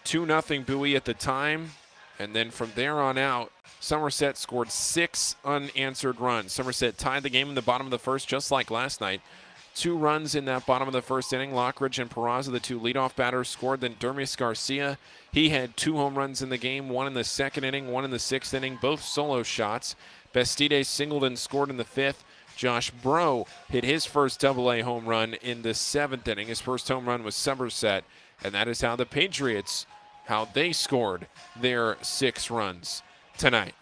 2-0 Bowie at the time. And then from there on out, Somerset scored 6 unanswered runs. Somerset tied the game in the bottom of the 1st, just like last night. 2 runs in that bottom of the 1st inning. Lockridge and Peraza, the 2 leadoff batters, scored. Then Dermis Garcia, he had 2 home runs in the game, 1 in the 2nd inning, 1 in the 6th inning, both solo shots. Bastide singled and scored in the 5th. Josh Bro hit his first AA home run in the 7th inning. His first home run was Somerset, and that is how the Patriots, how they scored their 6 runs tonight.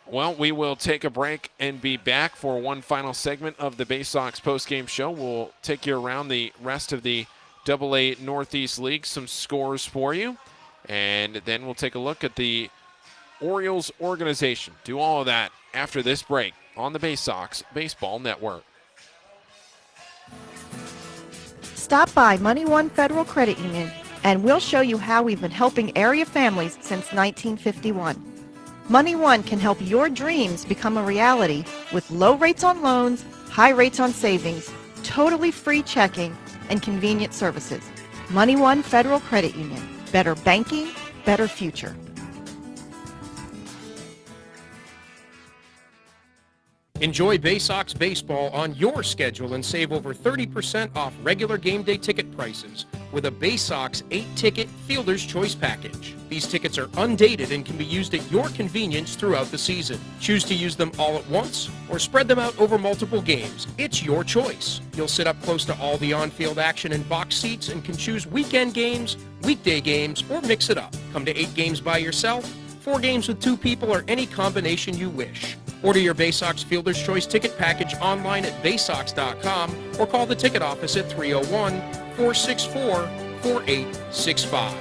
Well, we will take a break and be back for one final segment of the Baysox postgame show. We'll take you around the rest of the AA Northeast League, some scores for you, and then we'll take a look at the Orioles organization. Do all of that after this break on the Baysox Baseball Network. Stop by Money One Federal Credit Union and we'll show you how we've been helping area families since 1951. Money One can help your dreams become a reality with low rates on loans, high rates on savings, totally free checking, and convenient services. Money One Federal Credit Union. Better banking, better future. Enjoy Baysox baseball on your schedule and save over 30% off regular game day ticket prices with a Baysox 8-ticket Fielder's Choice package. These tickets are undated and can be used at your convenience throughout the season. Choose to use them all at once or spread them out over multiple games. It's your choice. You'll sit up close to all the on-field action in box seats and can choose weekend games, weekday games, or mix it up. Come to 8 games by yourself, 4 games with 2 people, or any combination you wish. Order your Baysox Fielder's Choice ticket package online at baysox.com or call the ticket office at 301-464-4865.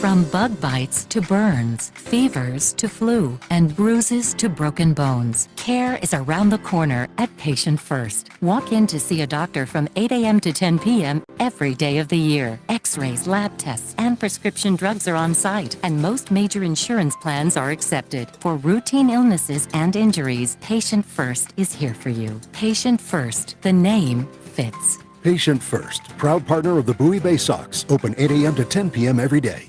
From bug bites to burns, fevers to flu, and bruises to broken bones, care is around the corner at Patient First. Walk in to see a doctor from 8 a.m. to 10 p.m. every day of the year. X-rays, lab tests, and prescription drugs are on site, and most major insurance plans are accepted. For routine illnesses and injuries, Patient First is here for you. Patient First, the name fits. Patient First, proud partner of the Bowie Baysox, open 8 a.m. to 10 p.m. every day.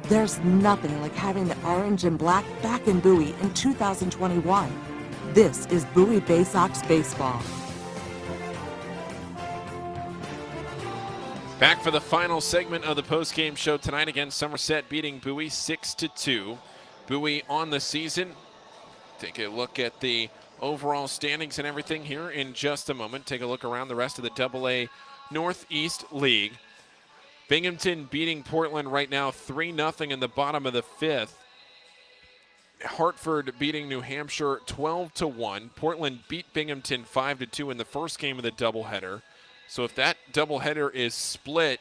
There's nothing like having the orange and black back in Bowie in 2021. This is Bowie Baysox Baseball. Back for the final segment of the post-game show tonight. Again, Somerset beating Bowie 6-2. Bowie on the season. Take a look at the overall standings and everything here in just a moment. Take a look around the rest of the AA Northeast League. Binghamton beating Portland right now 3-0 in the bottom of the 5th. Hartford beating New Hampshire 12-1. Portland beat Binghamton 5-2 in the first game of the doubleheader. So if that doubleheader is split,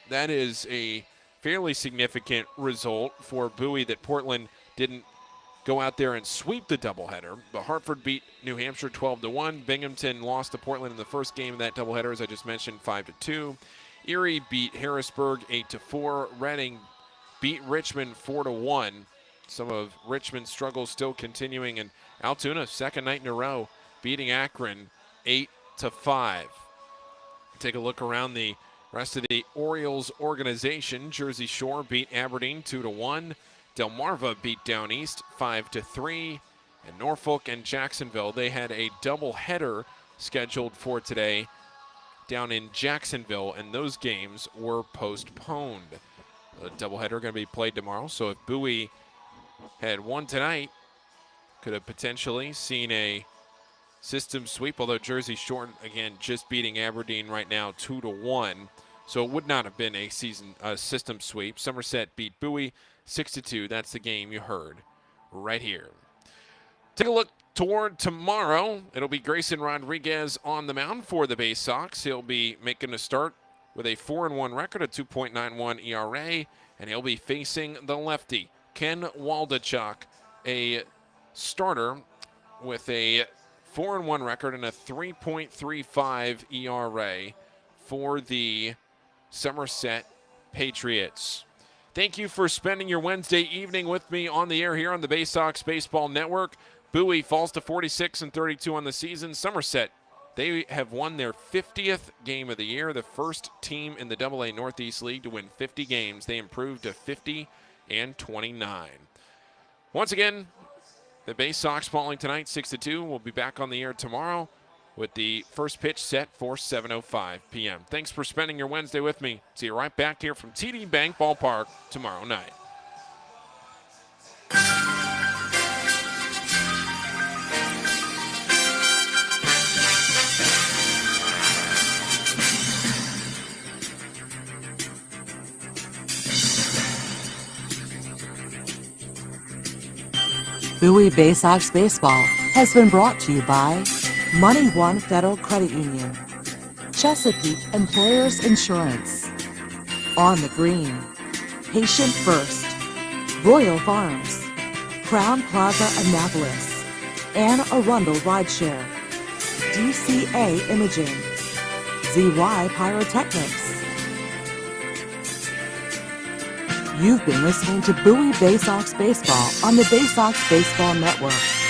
that is a fairly significant result for Bowie that Portland didn't go out there and sweep the doubleheader. But Hartford beat New Hampshire 12-1. Binghamton lost to Portland in the first game of that doubleheader, as I just mentioned, 5-2. Erie beat Harrisburg 8-4. Reading beat Richmond 4-1. Some of Richmond's struggles still continuing. And Altoona, second night in a row, beating Akron 8-5. Take a look around the rest of the Orioles organization. Jersey Shore beat Aberdeen 2-1. Delmarva beat Down East 5-3. And Norfolk and Jacksonville, they had a doubleheader scheduled for today down in Jacksonville, and those games were postponed. The doubleheader going to be played tomorrow, so if Bowie had won tonight, could have potentially seen a system sweep, although Jersey Shore, again, just beating Aberdeen right now 2-1, so it would not have been a system sweep. Somerset beat Bowie 6-2. That's the game you heard right here. Take a look toward tomorrow. It'll be Grayson Rodriguez on the mound for the Baysox. He'll be making a start with a 4-1 record, a 2.91 ERA, and he'll be facing the lefty, Ken Waldachuk, a starter with a 4-1 record and a 3.35 ERA for the Somerset Patriots. Thank you for spending your Wednesday evening with me on the air here on the Baysox Baseball Network. Bowie falls to 46-32 on the season. Somerset, they have won their 50th game of the year, the first team in the AA Northeast League to win 50 games. They improved to 50-29. Once again, the Baysox falling tonight 6-2. We'll be back on the air tomorrow with the first pitch set for 7:05 p.m. Thanks for spending your Wednesday with me. See you right back here from TD Bank Ballpark tomorrow night. Bowie Baysox Baseball has been brought to you by Money One Federal Credit Union, Chesapeake Employers Insurance, On the Green, Patient First, Royal Farms, Crown Plaza Annapolis, Anne Arundel Rideshare, DCA Imaging, ZY Pyrotechnics. You've been listening to Bowie Baysox Baseball on the Baysox Baseball Network.